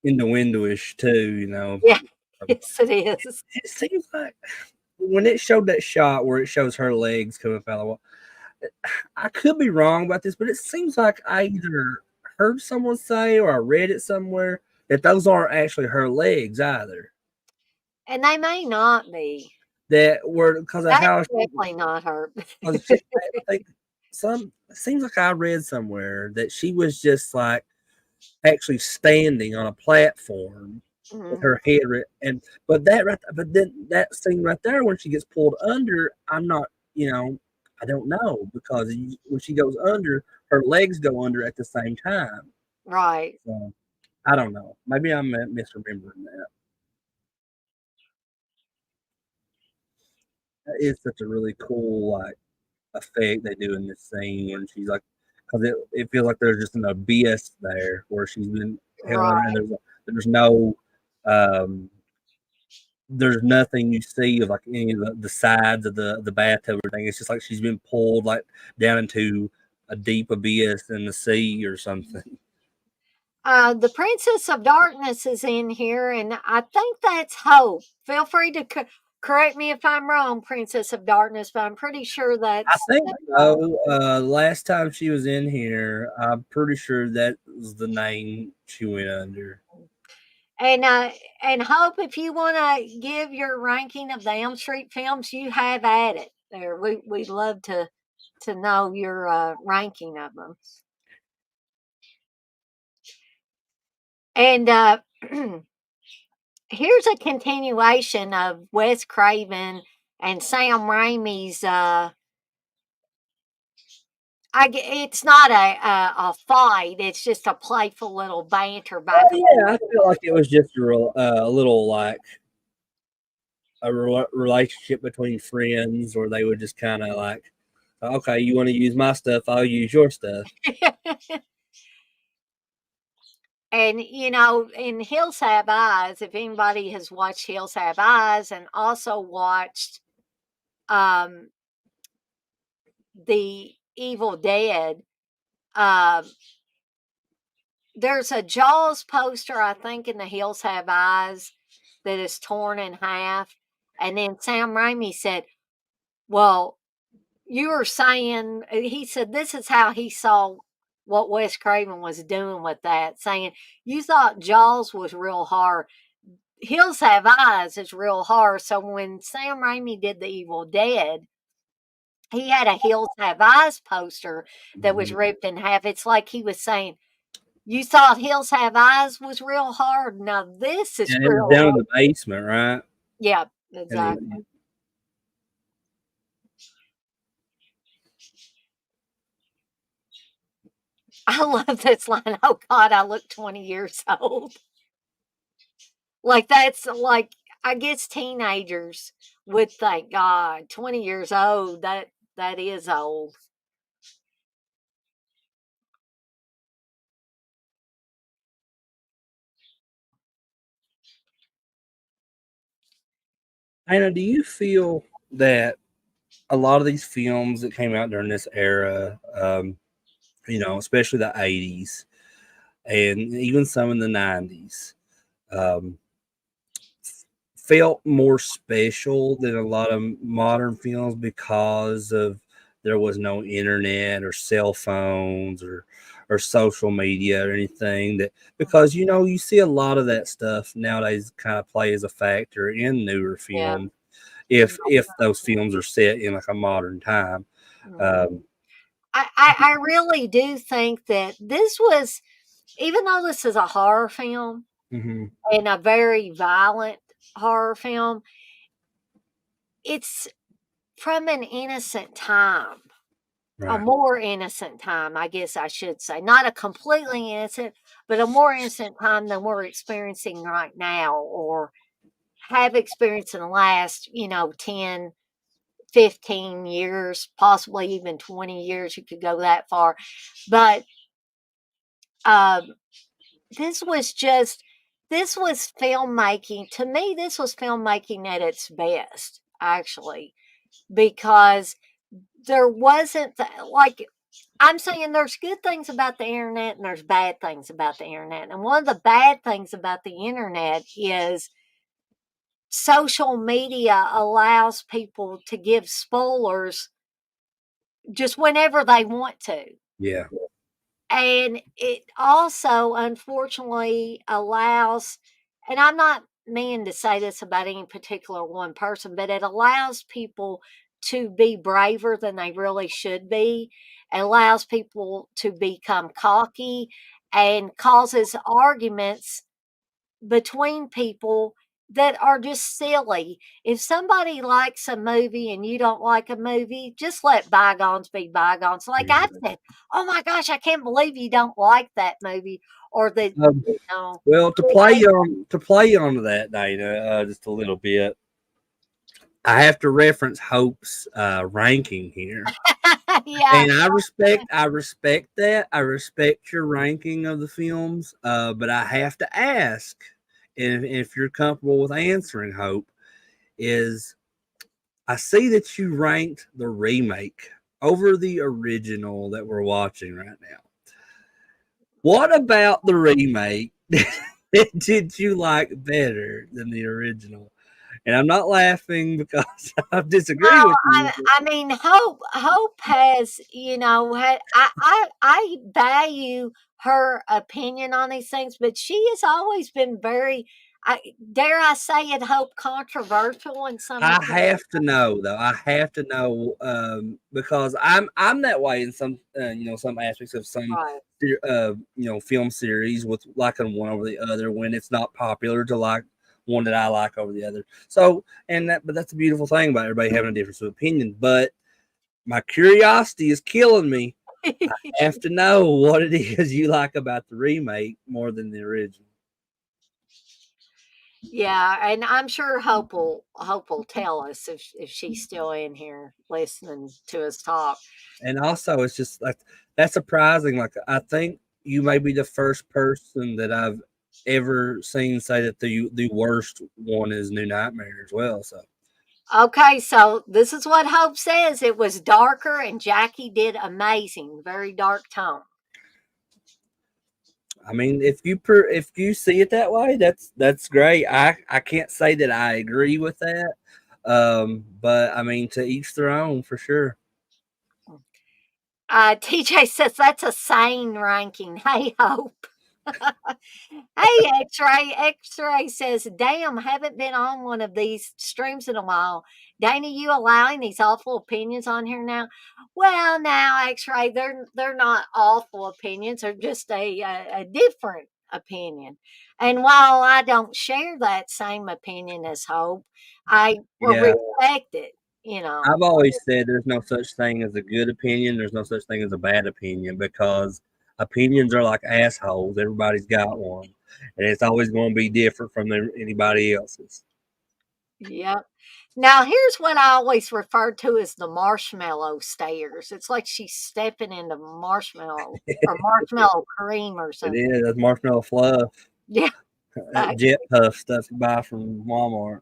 innuendo-ish too, you know. Yeah, Um, yes, it is. it seems like when it showed that shot where it shows her legs coming up out of the wall, I could be wrong about this, but it seems like I either heard someone say or I read it somewhere that those aren't actually her legs either. And they may not be. That were because of That's how definitely not her. 'cause she, I think some it seems like I read somewhere that she was just like actually standing on a platform with Mhm. her head and but then that scene right there when she gets pulled under, I'm not, you know, I don't know because when she goes under, her legs go under at the same time. Right. So I don't know. Maybe I'm misremembering that. That is such a really cool like effect they do in this scene when she's like, because it feels like there's just an abyss there where she's been held under, and Right. there's no um, there's nothing you see of like any of the sides of the bathtub or anything. It's just like she's been pulled like down into a deep abyss in the sea or something. The Princess of Darkness is in here, and I think that's Hope. Feel free to correct me if I'm wrong, Princess of Darkness, but I'm pretty sure I think that's Hope. so. Last time she was in here, I'm pretty sure that was the name she went under. And Hope, if you want to give your ranking of the Elm Street films, you have at it. There, we'd love to know your ranking of them. And here's a continuation of Wes Craven and Sam Raimi's. It's not a fight. It's just a playful little banter Oh back and yeah, I forth. feel like it was just a little like relationship between friends, or they would just kind of like, okay, you want to use my stuff, I'll use your stuff. And in Hills Have Eyes, if anybody has watched Hills Have Eyes and also watched um, the Evil Dead, um, there's a Jaws poster, I think, in the Hills Have Eyes that is torn in half. And then Sam Raimi said, "Well, you were saying," he said, this is how he saw what Wes Craven was doing with that, saying, "You thought Jaws was real hard. Hills Have Eyes is real hard." So when Sam Raimi did The Evil Dead, he had a Hills Have Eyes poster that was Mhm. ripped in half. It's like he was saying, "You thought Hills Have Eyes was real hard. Now this is And it was real down in hard." the basement, right? Yeah, And exactly. I love this line. "Oh God, I look 20 years old." Like that's like I guess teenagers would think, "God, 20 years old, that is old." Anna, do you feel that a lot of these films that came out during this era, especially the 80s and even some in the 90s, um, felt more special than a lot of modern films because of there was no internet or cell phones or social media or anything that because you see a lot of that stuff nowadays kind of play as a factor in newer Yeah. films if those films are set in like a modern time. Mhm. um I really do think that this was, even though this is a horror film mhm, and a very violent horror film, it's from an innocent time. A right. more innocent time, I guess I should say. Not a completely innocent, but a more innocent time than we're experiencing right now or have experienced in the last, 10, 15 years, possibly even 20 years. You could go that far. But um, this was just, this was filmmaking. To me, this was filmmaking at its best, actually, because there wasn't like I'm saying there's good things about the internet and there's bad things about the internet. And one of the bad things about the internet is social media allows people to give spoilers just whenever they want to. Yeah. And it also, unfortunately, allows, and I'm not meaning to say this about any particular one person, but it allows people to be braver than they really should be. It allows people to become cocky and causes arguments between people that are just silly. If somebody likes a movie and you don't like a movie, just let bygones be bygones. Like I said, oh my gosh, I can't believe you don't like that movie or that, Um, you know, well, to you play hate on to play onto that, Dana, just a little bit. I have to reference Hope's ranking here. yeah. And I respect that. I respect your ranking of the films, but I have to ask, and if you're comfortable with answering, Hope, is I see that you ranked the remake over the original that we're watching right now. What about the remake did you like better than the original? And I'm not laughing because I disagree Well, with you. I mean, Hope has, you know, I value her opinion on these things, but she has always been very, dare I say it, Hope, controversial in some of I her. have to know though. I have to know because I'm that way in some some aspects of some Right. film series with liking one over the other when it's not popular to like one that I like over the other. So but that's a beautiful thing about everybody having a difference of opinion. But my curiosity is killing me. I have to know what it is you like about the remake more than the original. Yeah, and I'm sure Hope will tell us if she's still in here listening to us talk. And also, it's just like that's surprising. Like I think you may be the first person that I've ever seen say that the worst one is New Nightmare as well. So Okay, so this is what Hope says. It was darker and Jackie did amazing. Very dark tone. I mean, if you see it that way, that's great. I can't say that I agree with that, but I mean to each their own for sure. TJ says that's a sane ranking. Hey, Hope. Hey, X-Ray. X-Ray says, damn, haven't been on one of these streams in a while. Dana, you allowing these awful opinions on here now? Well, now, X-Ray, they're not awful opinions. They're just a different opinion. And while I don't share that same opinion as Hope, I will Yeah, respect it, you know. I've always said there's no such thing as a good opinion. There's no such thing as a bad opinion because opinions are like assholes. Everybody's got one, and it's always going to be different from anybody else's. Yep. Now, here's what I always refer to as the marshmallow stairs. It's like she's stepping into marshmallow or marshmallow cream or It something. is that's marshmallow fluff, Yeah. that jet puff stuff you buy from Walmart.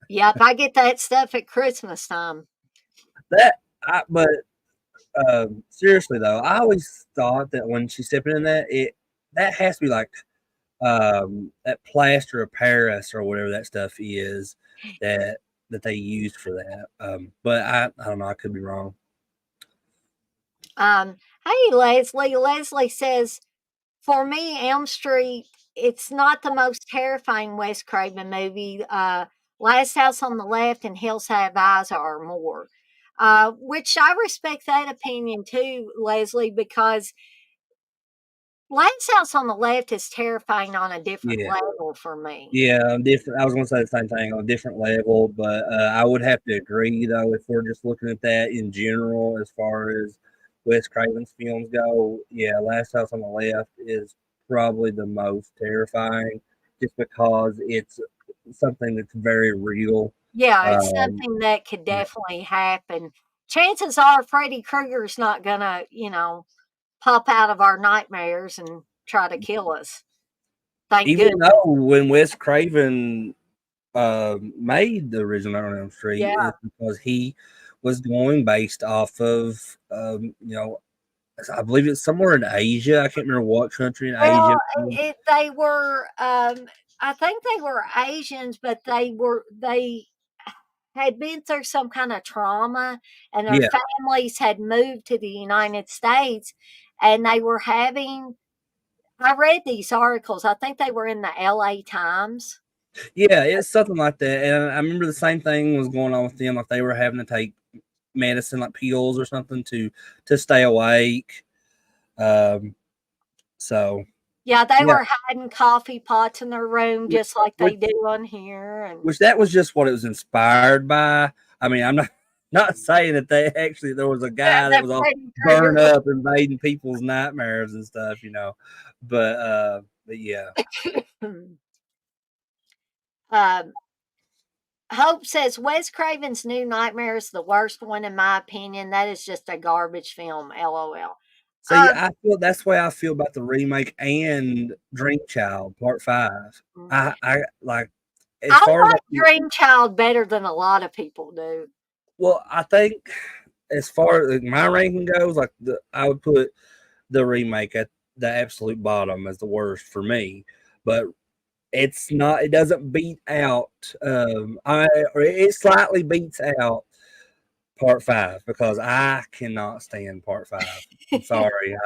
Yep. I get that stuff at Christmas time. But seriously though, I always thought that when she's sipping in that has to be like that plaster of Paris or whatever that stuff is that they used for that. But I don't know. I could be wrong. Hey, Leslie. Leslie says, for me, Elm Street, it's not the most terrifying Wes Craven movie. Last House on the Left and Hills Have Eyes are more. Which I respect that opinion too, Leslie, because Last House on the Left is terrifying on a different Yeah. level for me. Yeah, different. I was going to say the same thing on a different level, but I would have to agree though if we're just looking at that in general, as far as Wes Craven's films go. Yeah, Last House on the Left is probably the most terrifying, just because it's something that's very real. Yeah, it's Um, something that could definitely happen. Chances are Freddy Krueger's not gonna, pop out of our nightmares and try to kill us. Thank Even goodness. though when Wes Craven made the original Elm Street, Yeah. is because he was going based off of, I believe it's somewhere in Asia. I can't remember what country in Well, Asia. they were, I think they were Asians, but they had been through some kind of trauma, and their Yeah, families had moved to the United States, and they were having. I read these articles. I think they were in the LA Times. yeah, it's something like that. And I remember the same thing was going on with them. Like they were having to take medicine, like pills or something, to stay awake. Um, so Yeah, they yeah, were hiding coffee pots in their room which, just like which they do on here, and which that was just what it was inspired by. I mean, I'm not not saying that they actually there was a guy that that was all Freddy Krueger. burned up, invading people's nightmares and stuff, but yeah, um, Hope says Wes Craven's New Nightmare is the worst one in my opinion. That is just a garbage film. LOL. see, Um, I feel that's the way I feel about the remake and Dream Child Part 5. I like as I far as like like Dream Child better than a lot of people do. well, I think as far as like, my ranking goes, like I would put the remake at the absolute bottom as the worst for me. But it's not. It doesn't beat out. Or it slightly beats out Part 5 because I cannot stand Part 5. I'm sorry.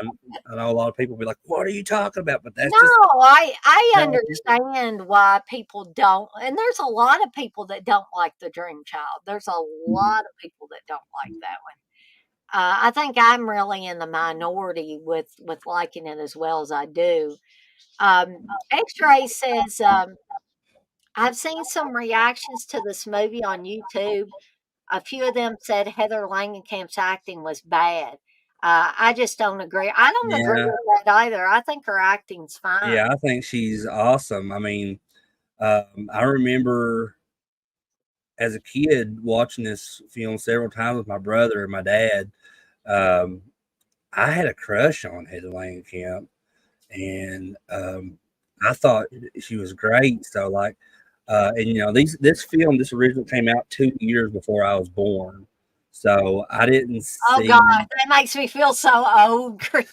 I know a lot of people be like, "What are you talking about?" But that's No, just I how it is. understand why people don't, and there's a lot of people that don't like the Dream Child. There's a lot of people that don't like that one. I think I'm really in the minority with liking it as well as I do. X-Ray says, I've seen some reactions to this movie on YouTube. A few of them said Heather Langenkamp's acting was bad. I just don't agree. I don't agree Yeah, with that either. I think her acting's fine. yeah. I think she's awesome. I mean, I remember as a kid watching this film several times with my brother and my dad. Um, I had a crush on Heather Langenkamp, and I thought she was great. So like, and this original came out 2 years before I was born, so I didn't Oh god, see that makes me feel so old, Chris.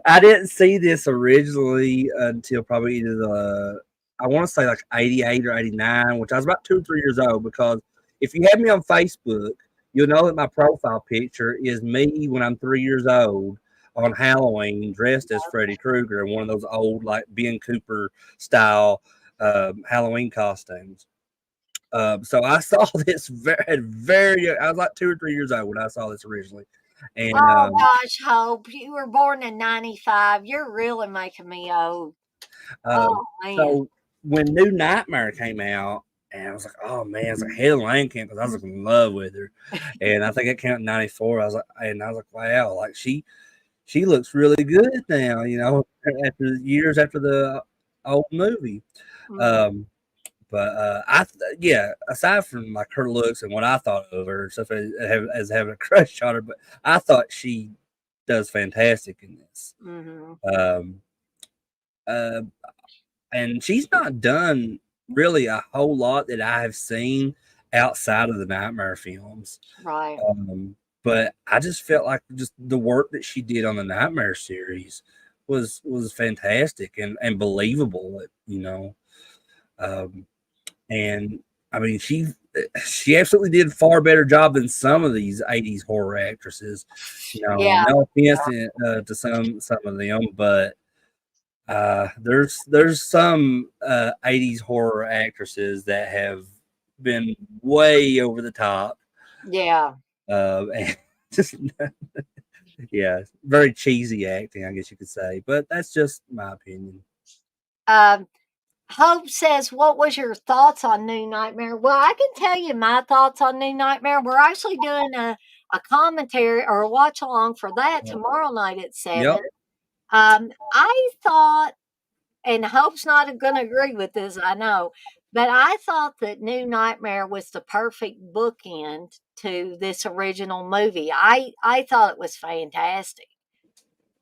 I didn't see this originally until probably either I want to say like 88 or 89, which I was about 2 or 3 years old. Because if you have me on Facebook, you'll know that my profile picture is me when I'm 3 years old on Halloween, dressed as Freddy Krueger in one of those old like Ben Cooper style Halloween costumes. So I saw this I was like 2 or 3 years old when I saw this originally, and Oh gosh, Hope, you were born in '95. You're really making me old. Um, Oh man. so when New Nightmare came out, and I was like, oh man, it's like Heather Langenkamp because I was like in love with her, and I think it came out in '94. I was like, wow, like she looks really good now, after years after the old movie. Mhm. Um, but yeah, aside from like her looks and what I thought of her and stuff as having a crush on her, but I thought she does fantastic in this. Mhm. Um, uh, and she's not done really a whole lot that I have seen outside of the Nightmare films. Right. But I just felt like just the work that she did on the Nightmare series was fantastic and believable. Um, and I mean she absolutely did a far better job than some of these '80s horror actresses. Yeah. No offense to some of them, but there's some '80s horror actresses that have been way over the top, Yeah. and just yeah, very cheesy acting, I guess you could say. But that's just my opinion. Um, Hope says, "What was your thoughts on New Nightmare?" Well, I can tell you my thoughts on New Nightmare. We're actually doing a commentary or a watch along for that tomorrow night at Yep. 7. I thought, and Hope's not going to agree with this, I know, but I thought that New Nightmare was the perfect bookend to this original movie. I thought it was fantastic.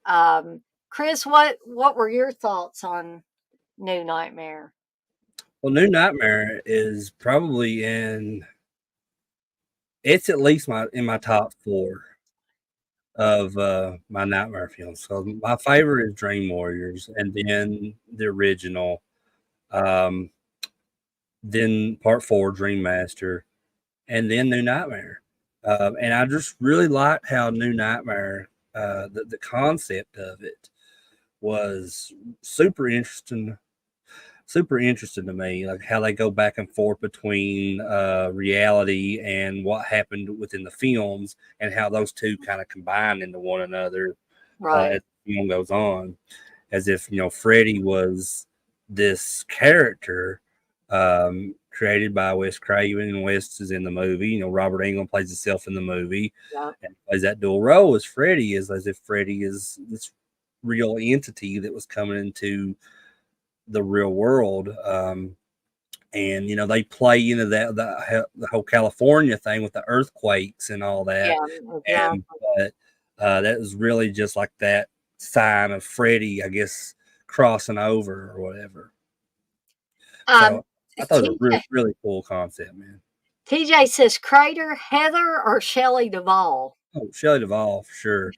Um, Chris, what were your thoughts on New Nightmare? Well, New Nightmare is probably it's at least my top four of my nightmare films. So my favorite is Dream Warriors, and then the original, um, then Part Four, Dream Master, and then New Nightmare. And I just really liked how New Nightmare, the concept of it was super interesting super interesting to me, like how they go back and forth between reality and what happened within the films, and how those two kind of combine into one another as Right. the film goes on. As if Freddy was this character created by Wes Craven, and Wes is in the movie. Robert Englund plays himself in the movie Yeah. and plays that dual role as Freddy, is as if Freddy is this real entity that was coming into the real world. And they play into the whole California thing with the earthquakes and all that. Yeah. And Exactly. but that was really just like that sign of Freddy, I guess, crossing over or whatever. Um, So I thought it was a really, really cool concept, man. TJ says Crater, Heather, or Shelley Duvall. Oh, Shelley Duvall for sure.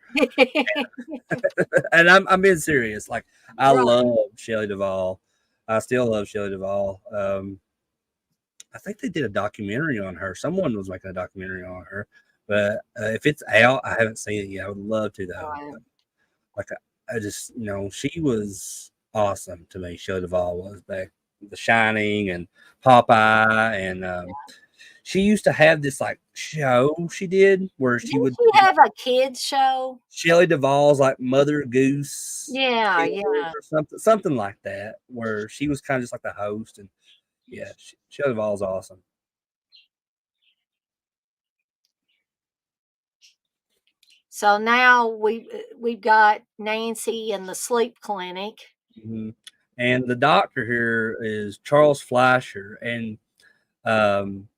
And I'm being serious. Like, I Right. love Shelley Duvall. I still love Shelley Duvall. I think they did a documentary on her. Someone was making a documentary on her, but if it's out, I haven't seen it yet. I would love to though. Right. Like I just, she was awesome to me. Shelley Duvall was back, The Shining and Popeye, and she used to have this like show she did where she Didn't would she do have like a kids show? Shelley Duvall's like Mother Goose Yeah, Tales yeah. or something like that, where she was kind of just like the host. And yeah, Shelley Duvall's awesome. So now we've got Nancy in the sleep clinic. Mhm. And the doctor here is Charles Fleischer, and um,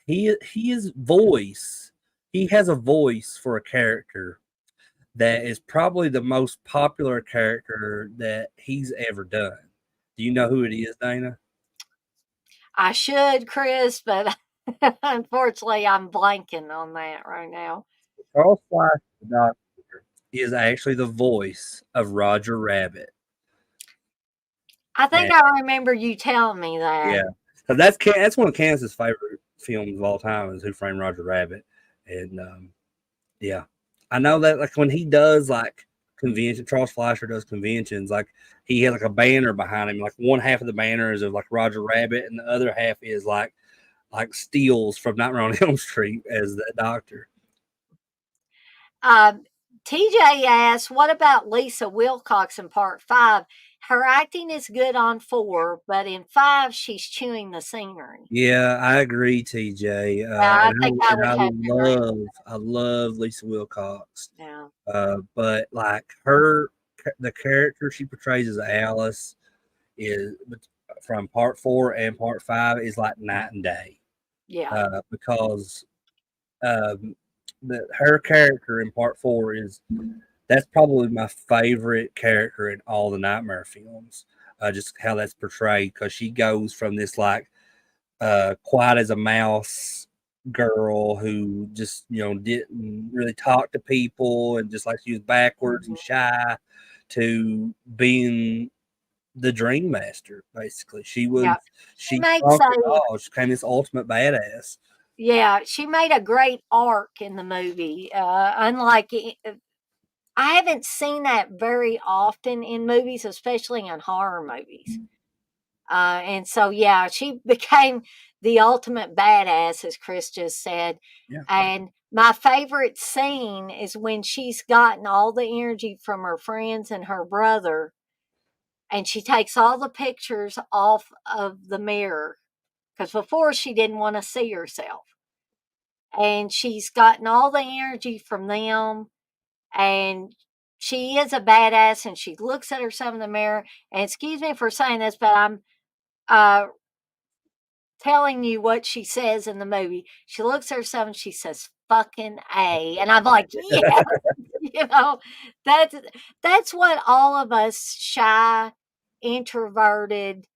his voice. He has a voice for a character that is probably the most popular character that he's ever done. Do you know who it is, Dana? I should, Chris, but unfortunately, I'm blanking on that right now. Charles Fleischer, the doctor, is actually the voice of Roger Rabbit. I think And I remember you telling me that. yeah, because that's one of Kansas' favorite films of all time is Who Framed Roger Rabbit. And yeah. I know that like when he does like convention, Charles Fleischer does conventions, like he has like a banner behind him. Like one half of the banner is of like Roger Rabbit, and the other half is like Steels from Nightmare on Elm Street as the doctor. Um, TJ asked, "What about Lisa Wilcox in Part Five? Her acting is good on four, but in five, she's chewing the scenery." Yeah, I agree, TJ. Yeah, I And think I I would have to agree. I love Lisa Wilcox. Yeah, But like the character she portrays as Alice is from part four and part five is like night and day. yeah, Because um, her character in part four is that's probably my favorite character in all the Nightmare films. Just how that's portrayed, because she goes from this like quiet as a mouse girl who just didn't really talk to people, and just like she was backwards and mhm, shy, to being the dream master. Basically, yeah. She she makes a conquered all. She became this ultimate badass. Yeah, she made a great arc in the movie. I haven't seen that very often in movies, especially in horror movies. And so, yeah, she became the ultimate badass, as Chris just said. Yeah. And my favorite scene is when she's gotten all the energy from her friends and her brother, and she takes all the pictures off of the mirror because before she didn't want to see herself. And she's gotten all the energy from them, and she is a badass, and she looks at herself in the mirror. And excuse me for saying this, but I'm uh, telling you what she says in the movie. She looks at herself and she says, "Fucking A." And I'm like, yeah. You know, that's that's what all of us shy, introverted,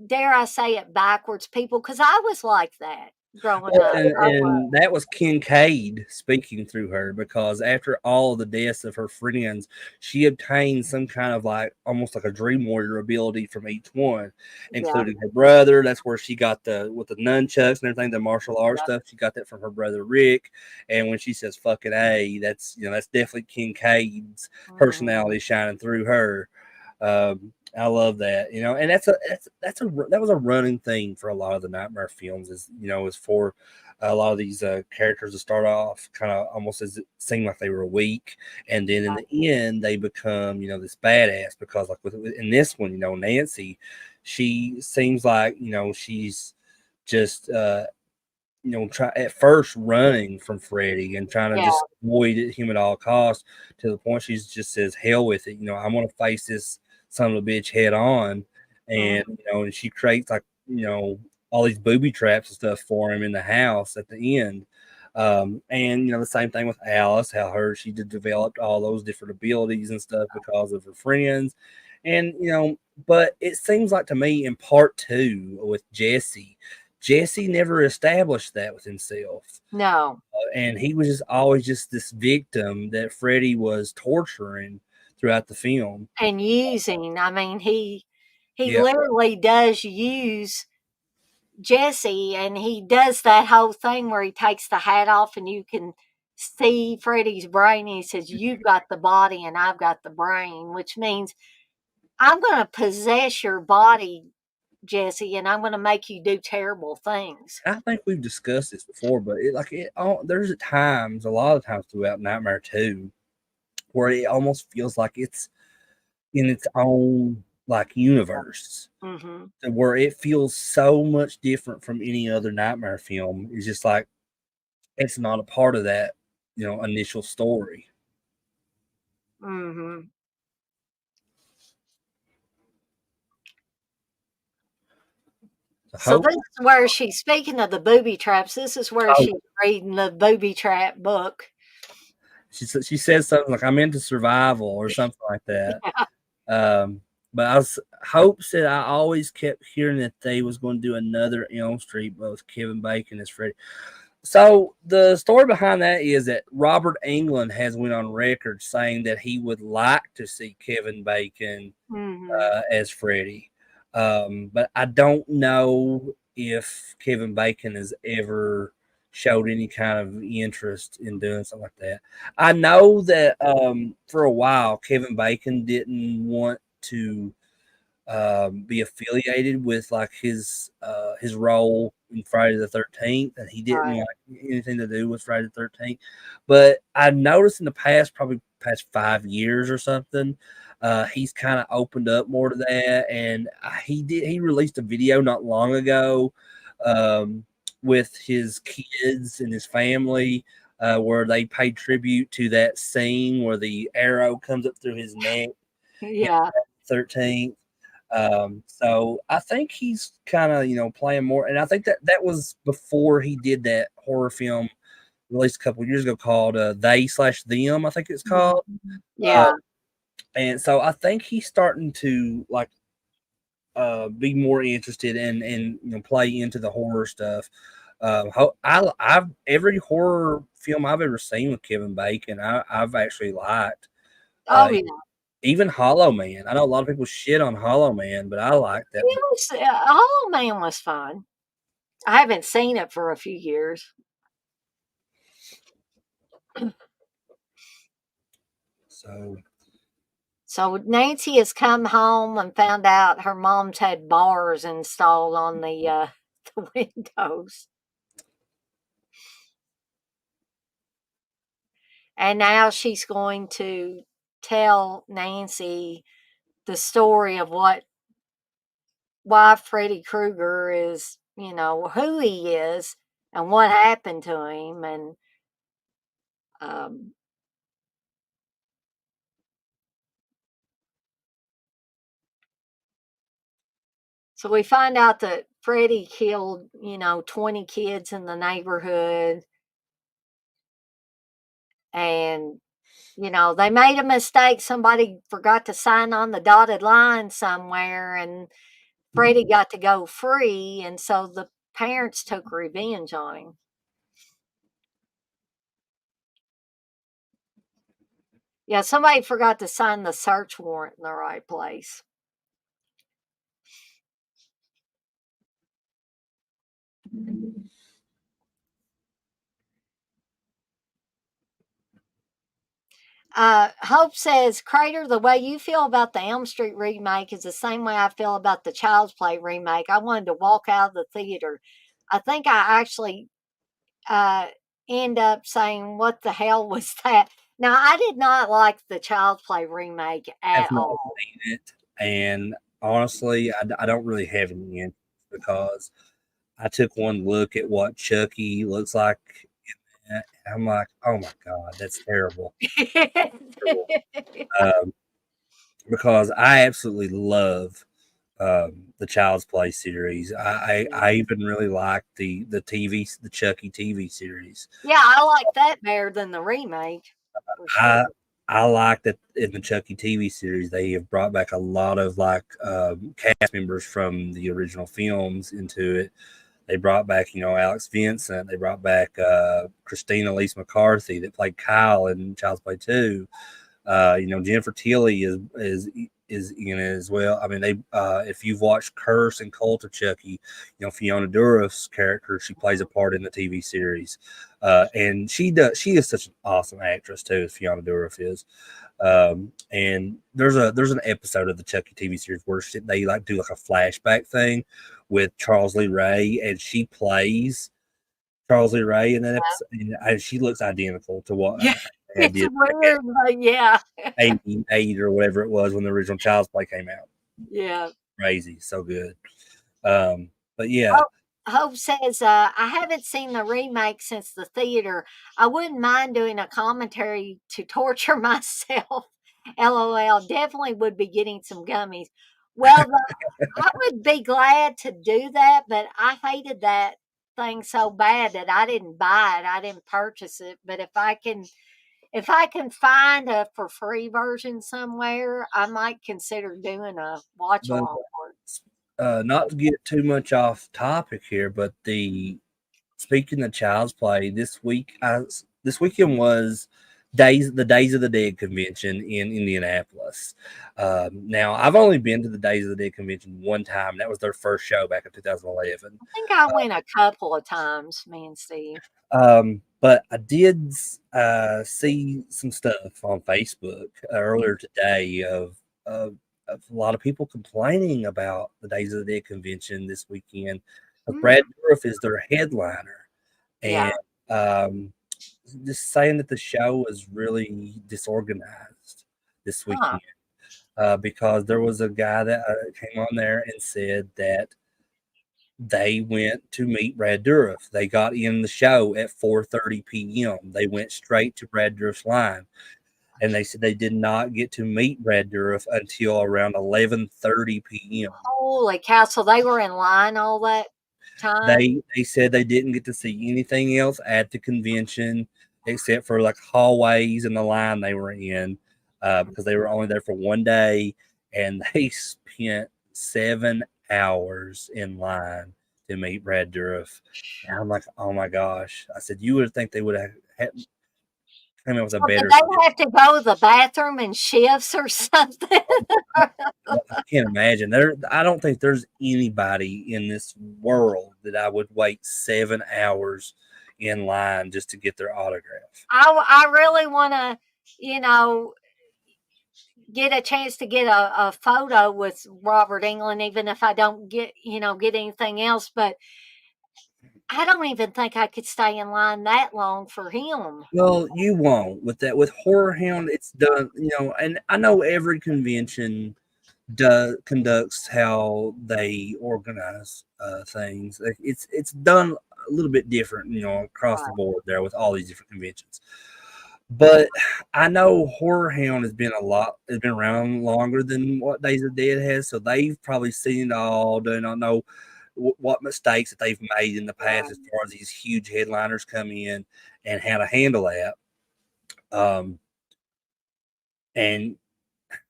dare I say it, backwards people, because I was like that growing Well, up. I was. and that was Kincaid speaking through her because after all the deaths of her friends, she obtained some kind of like almost like a dream warrior ability from each one, Yeah, including her brother. That's where she got the with the nunchucks and everything, the martial arts yeah. stuff. She got that from her brother Rick. And when she says "fucking a," that's that's definitely Kincaid's Mhm. personality shining through her. I love that, and that was a running thing for a lot of the nightmare films. Is for a lot of these characters to start off kind of almost as it seemed like they were weak, and then in the end they become this badass because like in this one, Nancy, she seems like she's just try at first running from Freddy and trying to Yeah. just avoid him at all costs to the point she's just says, hell with it. I'm gonna face this son of a bitch head on. And Mhm. and she creates like, all these booby traps and stuff for him in the house at the end. And the same thing with Alice, how she developed all those different abilities and stuff because of her friends. And but it seems like to me in part two with Jesse never established that with himself. No. And he was just always just this victim that Freddie was torturing throughout the film. And using, I mean, he Yeah. literally does use Jesse, and he does that whole thing where he takes the hat off and you can see Freddie's brain. And he says, "You've got the body and I've got the brain," which means I'm going to possess your body, Jesse, and I'm going to make you do terrible things. I think we've discussed this before, but there's times, a lot of times throughout Nightmare 2, where it almost feels like it's in its own like universe. Hmm. Where it feels so much different from any other Nightmare film. It's just like it's not a part of that, initial story. Hmm. I So hope. this is where she's speaking of the booby traps. This is where Oh, she's reading the booby trap book. she says something like I'm into survival or something like that. Um, but I was hopes that I always kept hearing that they was going to do another Elm Street, but with Kevin Bacon as Freddy. So the story behind that is that Robert Englund has went on record saying that he would like to see Kevin Bacon Hmm. as Freddy. But I don't know if Kevin Bacon has ever showed any kind of interest in doing something like that. I know that for a while Kevin Bacon didn't want to be affiliated with like his role in Friday the 13th, and he didn't Right. like anything to do with Friday the 13th. But I noticed in the past, probably past 5 years or something, he's kind of opened up more to that, and he released a video not long ago um, with his kids and his family. Where they paid tribute to that scene where the arrow comes up through his neck in Yeah. 13th. So I think he's kind of playing more, and I think that was before he did that horror film released a couple of years ago called They/Them. I think it's called, Mhm. uh, Yeah. and so I think he's starting to like be more interested in play into the horror stuff. I've every horror film I've ever seen with Kevin Bacon, I've actually liked. Uh, Oh, yeah. Even Hollow Man. I know a lot of people shit on Hollow Man, but I like that. It was, Hollow Man was fun. I haven't seen it for a few years. So So Nancy has come home and found out her mom's had bars installed on the the windows, and now she's going to tell Nancy the story of why Freddy Krueger is, who he is and what happened to him, and um, so we find out that Freddy killed, 20 kids in the neighborhood, and They made a mistake. Somebody forgot to sign on the dotted line somewhere, and Freddy got to go free. And so the parents took revenge on him. Yeah, somebody forgot to sign the search warrant in the right place. Hope says, Crater, the way you feel about the Elm Street remake is the same way I feel about the Child's Play remake. I wanted to walk out of the theater. I think I actually uh, end up saying, what the hell was that? Now, I did not like the Child's Play remake Have at not all. seen it, and honestly, I don't really have any interest because I took one look at what Chucky looks like in that, and I'm like, oh my god, that's terrible. Terrible. Um, because I absolutely love the Child's Play series. I even really like the Chucky TV series. Yeah, I like that better than the remake, for I sure. I like that in the Chucky TV series they have brought back a lot of cast members from the original films into it. They brought back, Alex Vincent. They brought back Christina Elise McCarthy that played Kyle in Child's Play 2. Jennifer Tilly is in it as well. I mean, they if you've watched Curse and Cult of Chucky, Fiona Dourif's character, she plays a part in the TV series, and she is such an awesome actress too, as Fiona Dourif is. And there's an episode of the Chucky TV series where they like do like a flashback thing with Charles Lee Ray, and she plays Charles Lee Ray in that episode. And she looks identical to what Yeah, Dad it's did weird, but yeah. 88 or whatever it was when the original Child's Play came out. Yeah. Crazy, so good. But yeah, Hope says, I haven't seen the remake since the theater. I wouldn't mind doing a commentary to torture myself. LOL. Definitely would be getting some gummies. Well, I would be glad to do that, but I hated that thing so bad that I didn't buy it. I didn't purchase it. But if I can find a for free version somewhere, I might consider doing a watch but along for it. not to get too much off topic here, but the speaking of Child's Play, this weekend was the Days of the Dead convention in Indianapolis. Now I've only been to the Days of the Dead convention one time. That was their first show back in 2011. I think I went a couple of times, me and Steve. But I did see some stuff on Facebook earlier today of a lot of people complaining about the Days of the Dead convention this weekend. Mm, Brad Dourif is their headliner, yeah. and um, just saying that the show was really disorganized this Huh. weekend because there was a guy that came on there and said that they went to meet Brad Dourif. They got in the show at 4:30 p.m. They went straight to Brad Dourif's line, and they said they did not get to meet Brad Dourif until around 11:30 p.m. Holy cow. So they were in line all that time? They said they didn't get to see anything else at the convention except for like hallways and the line they were in because they were only there for one day, and they spent 7 hours in line to meet Brad Dourif. And I'm like, oh my gosh! I said you would think they would have came up with a So did better. they have to go to the bathroom in shifts or something? I can't imagine. I don't think there's anybody in this world that I would wait 7 hours in line just to get their autograph. I really want to, you know, get a chance to get a photo with Robert England, even if I don't get anything else. But I don't even think I could stay in line that long for him. Well, you won't with that. With Horror Hound, it's done, and I know every convention conducts how they organize things. Like, it's done a little bit different, across the Right. board there with all these different conventions. But I know Horror Hound has been around longer than what Days of the Dead has, so they've probably seen it all. Do not know what mistakes that they've made in the past as far as these huge headliners come in and how to handle that. Um, and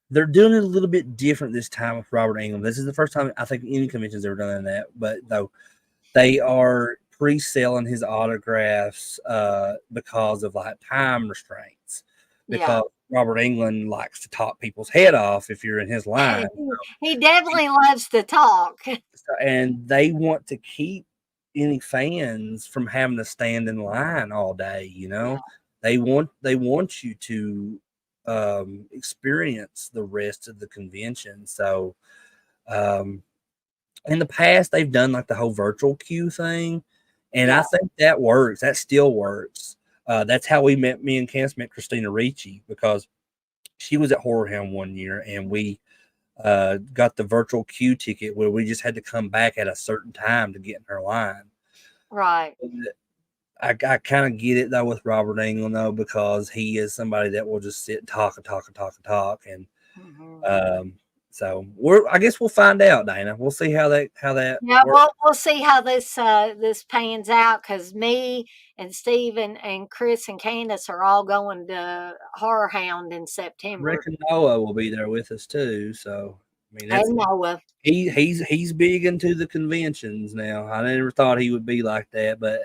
they're doing it a little bit different this time with Robert Englund. This is the first time I think any convention's ever done that, but though they are pre-selling his autographs because of like time restraints. Yeah. Because Robert Englund likes to talk people's head off if you're in his line, He definitely loves to talk. and they want to keep any fans from having to stand in line all day. You know, Yeah. they want you to experience the rest of the convention. So um, in the past, they've done like the whole virtual queue thing, and Yeah. I think that works. That still works. That's how we met. Me and Cass met Christina Ricci because she was at Horror Hound one year, and we got the virtual queue ticket where we just had to come back at a certain time to get in her line. Right. I kind of get it though with Robert Englund though, because he is somebody that will just sit and talk and talk and talk and talk, and Mhm. um, so I guess we'll find out, Dana. We'll see how that Yeah, works. we'll see how this pans out because me and Steve and Chris and Candace are all going to Horror Hound in September. Reckon Noah will be there with us too. So I mean that's And Noah. he's big into the conventions now. I never thought he would be like that, but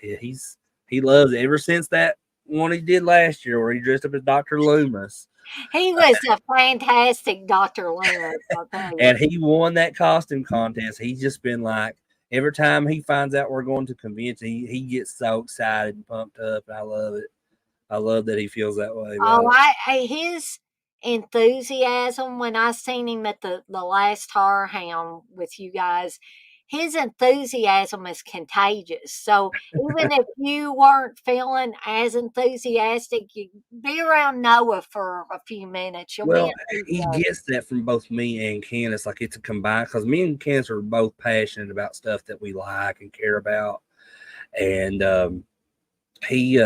yeah, he loves it ever since that one he did last year where he dressed up as Dr. Loomis. He was a fantastic Dr. Loomis, I'll tell you. And he won that costume contest. He's just been like every time he finds out we're going to convention, he gets so excited and pumped up, and I love it. I love that he feels that way about Oh, it. his enthusiasm when I seen him at the last Horror Hound with you guys, his enthusiasm is contagious. So even if you weren't feeling as enthusiastic, you be around Noah for a few minutes. You'll be Well, he enthusiastic. gets that from both me and Candace. Like it's a combined because me and Candace are both passionate about stuff that we like and care about, and he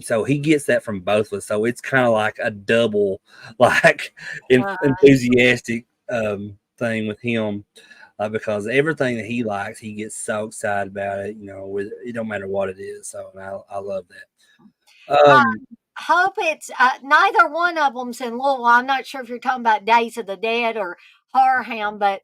so he gets that from both of us. So it's kind of like a double like Uh, enthusiastic thing with him. Because everything that he likes, he gets so excited about it. You know, with it don't matter what it is. So and I love that. I hope it's neither one of them's in Louisville. I'm not sure if you're talking about Days of the Dead or Horror Hound, but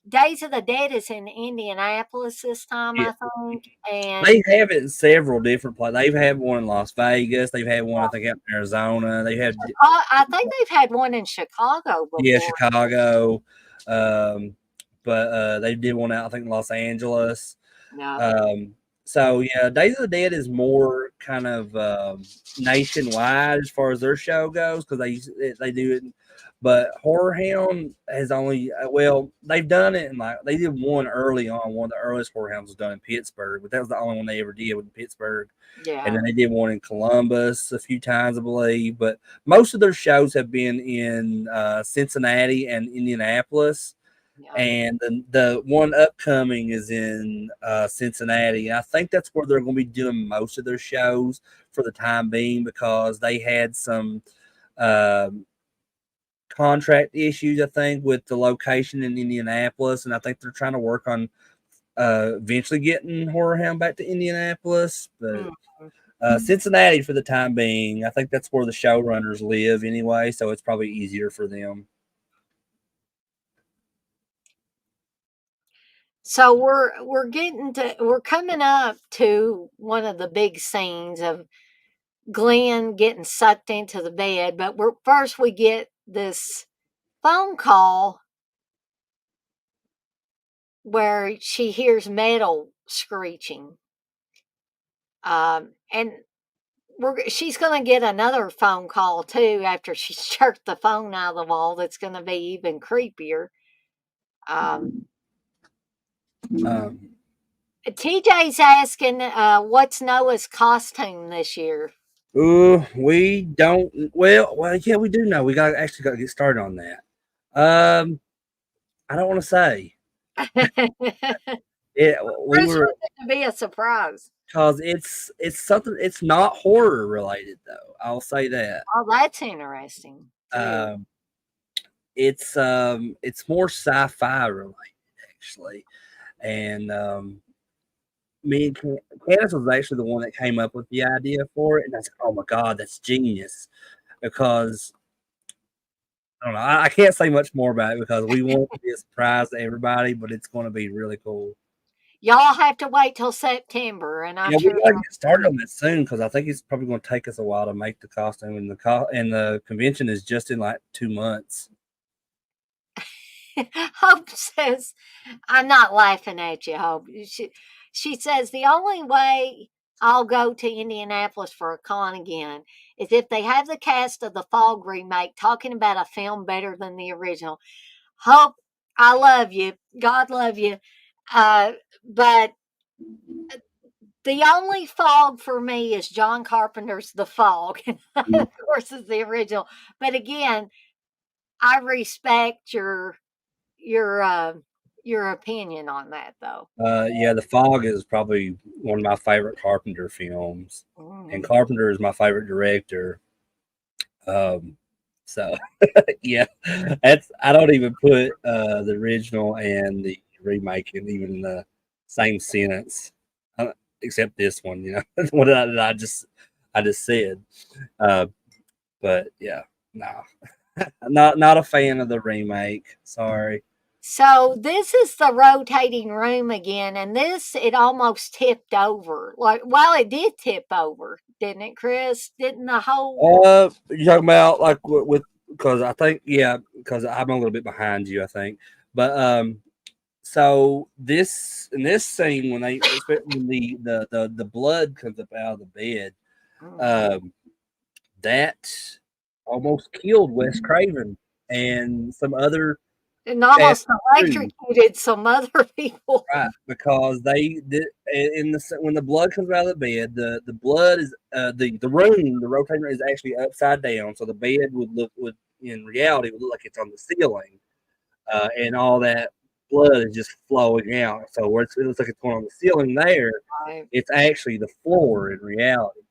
Days of the Dead is in Indianapolis this time, Yeah, I think. And they have it in several different places. They've had one in Las Vegas. They've had one, I think, out in Arizona. They had, I think they've had one in Chicago yeah, before. Chicago. Um, but they did one out, I think, in Los Angeles. Yeah, Um, so yeah, Days of the Dead is more kind of nationwide as far as their show goes because they do it. But Horror Hound has only well they've done it and like they did one early on. One of the earliest Horror Hounds was done in Pittsburgh, but that was the only one they ever did in Pittsburgh. And yeah, then they did one in Columbus a few times, I believe. But most of their shows have been in Cincinnati and Indianapolis, yeah. and the one upcoming is in Cincinnati. I think that's where they're going to be doing most of their shows for the time being because they had some um contract issues, I think, with the location in Indianapolis, and I think they're trying to work on eventually getting Horror Hound back to Indianapolis, but. Mm. Cincinnati for the time being. I think that's where the showrunners live anyway, so it's probably easier for them. So we're coming up to one of the big scenes of Glenn getting sucked into the bed, but we get this phone call where she hears metal screeching. And she's going to get another phone call too after she jerked the phone out of the wall. That's going to be even creepier. Um, Um, TJ's asking, what's Noah's costume this year? we don't. Well, yeah, we do know. We got to get started on that. Um, I don't want to say Chris it. We wants were it to be a surprise. because it's something. It's not horror related though. I'll say that. Oh, that's interesting too. Um, it's more sci-fi related actually, and me and Candace was actually the one that came up with the idea for it, and I said, "Oh my god, that's genius!" Because I don't know. I can't say much more about it because we want to be a surprise to everybody, but it's going to be really cool. Y'all have to wait till September, and I'm Yeah, we sure gotta get started on that soon because I think it's probably going to take us a while to make the costume, and the convention is just in like 2 months. Hope says, I'm not laughing at you, Hope. She says, the only way I'll go to Indianapolis for a con again is if they have the cast of the Fog remake talking about a film better than the original. Hope, I love you. God love you. Uh, but the only Fog for me is John Carpenter's The Fog. Mm. Of course, is the original. But again, I respect your uh, your opinion on that, though. Yeah, The Fog is probably one of my favorite Carpenter films, and Mhm. Carpenter is my favorite director. Um, so yeah, that's I don't even put the original and the remake in even the same sentence, uh, except this one. The one that I just said. Uh, but yeah, no, not a fan of the remake. Sorry. So this is the rotating room again, and this it almost tipped over. Like, well, it did tip over, didn't it, Chris? Didn't the whole? You talking about like with because I think because I'm a little bit behind you I think, but so this in this scene when when the blood comes up out of the bed, Mhm. um, that almost killed Wes Craven and some other And cast almost crew. electrocuted some other people. Right, because they did in the when the blood comes out of the bed, the blood is the room, the rotating room is actually upside down, so the bed would in reality would look like it's on the ceiling, and all that blood is just flowing out. So where it looks like it's going on the ceiling there, Right. it's actually the floor in reality.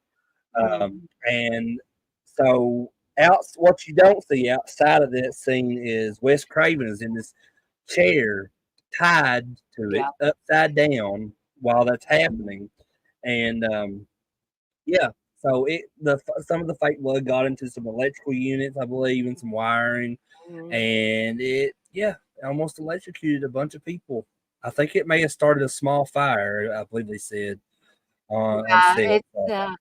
Mhm. And so out, what you don't see outside of that scene is Wes Craven is in this chair tied to it Yeah. upside down while that's happening. And yeah, so some of the fake blood got into some electrical units, I believe, and some wiring, Mhm. and it almost electrocuted a bunch of people. I think it may have started a small fire. I believe they said on Yeah, set. it's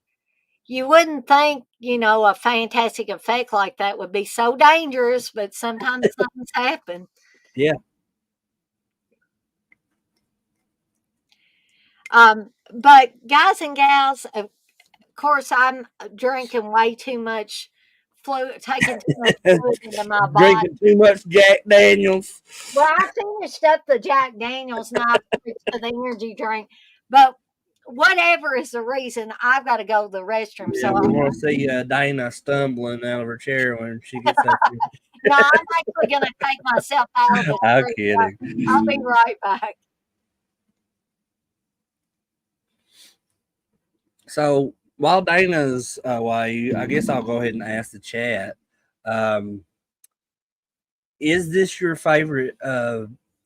you wouldn't think, a fantastic effect like that would be so dangerous, but sometimes things happen. Yeah. But guys and gals, of course, I'm drinking way too much fluid, taking too much fluid into my body. Drinking too much Jack Daniels. Well, I finished up the Jack Daniels, now I've switched to the energy drink. But whatever is the reason, I've got to go to the restroom. Yeah, So we want to see Dana stumbling out of her chair when she gets up here. no, I'm actually going to take myself out of the I'm street. kidding. I'll be right back. So while Dana's away, I guess I'll go ahead and ask the chat. Um, is this your favorite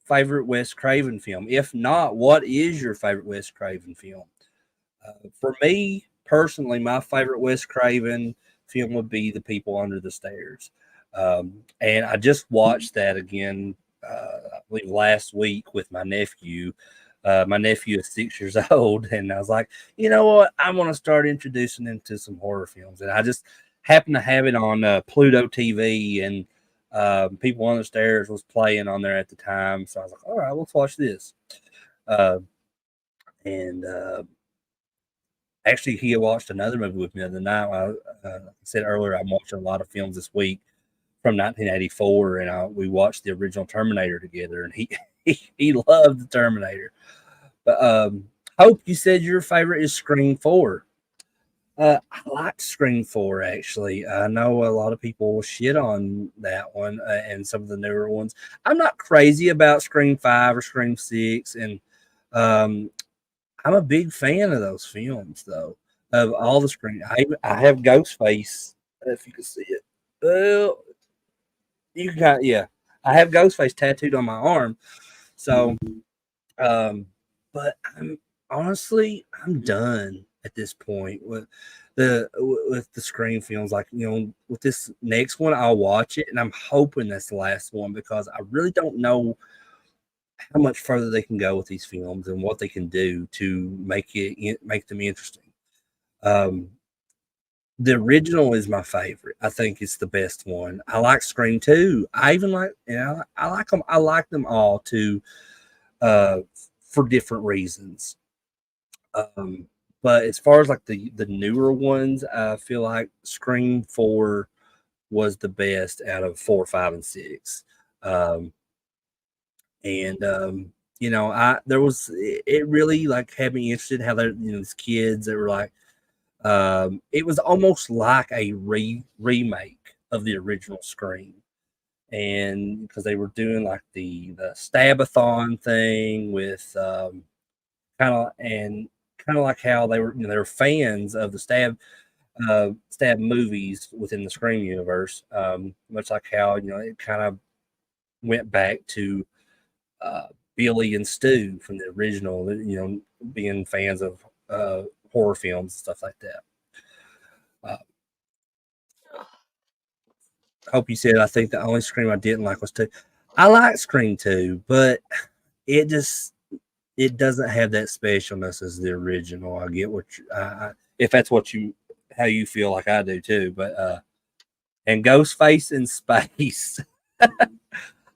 Wes Craven film? If not, what is your favorite Wes Craven film? For me personally, my favorite Wes Craven film would be The People Under the Stairs, and I just watched that again. I believe last week with my nephew. My nephew is 6 years old, and I was like, you know what? I want to start introducing him to some horror films, and I just happened to have it on Pluto TV, and People on the Stairs was playing on there at the time, so I was like, all right, let's watch this. Uh, and Actually, he watched another movie with me the other night. Like I said earlier, I'm watching a lot of films this week from 1984, and we watched the original Terminator together, and he loved the Terminator. But Hope, you said your favorite is Scream 4. I like Scream 4 actually. I know a lot of people shit on that one and some of the newer ones. I'm not crazy about Scream 5 or Scream 6, and um, I'm a big fan of those films, though. Of all the screen, I have Ghostface. If you can see it, well, you got yeah. I have Ghostface tattooed on my arm. So, um, but I'm honestly I'm done. at this point with the Scream films. Like, with this next one, I'll watch it, and I'm hoping that's the last one because I really don't know how much further they can go with these films and what they can do to make them interesting. Um, the original is my favorite. I think it's the best one. I like Scream 2. I even like, I like them. I like them all too, uh, for different reasons. Um, but as far as like the newer ones, I feel like Scream 4 was the best out of 4, 5, and 6. Um, and I there was it really like had me interested how they're these kids that were like it was almost like a remake of the original Scream, and because they were doing like the stabathon thing with kind of like how they were fans of the stab movies within the Scream universe, much like how it kind of went back to uh, Billy and Stu from the original, being fans of horror films and stuff like that. Uh, hope you said I think the only Scream I didn't like was 2. I like Scream 2, but it just it doesn't have that specialness as the original. I get what if that's what you how you feel like I do too, but and Ghostface in space.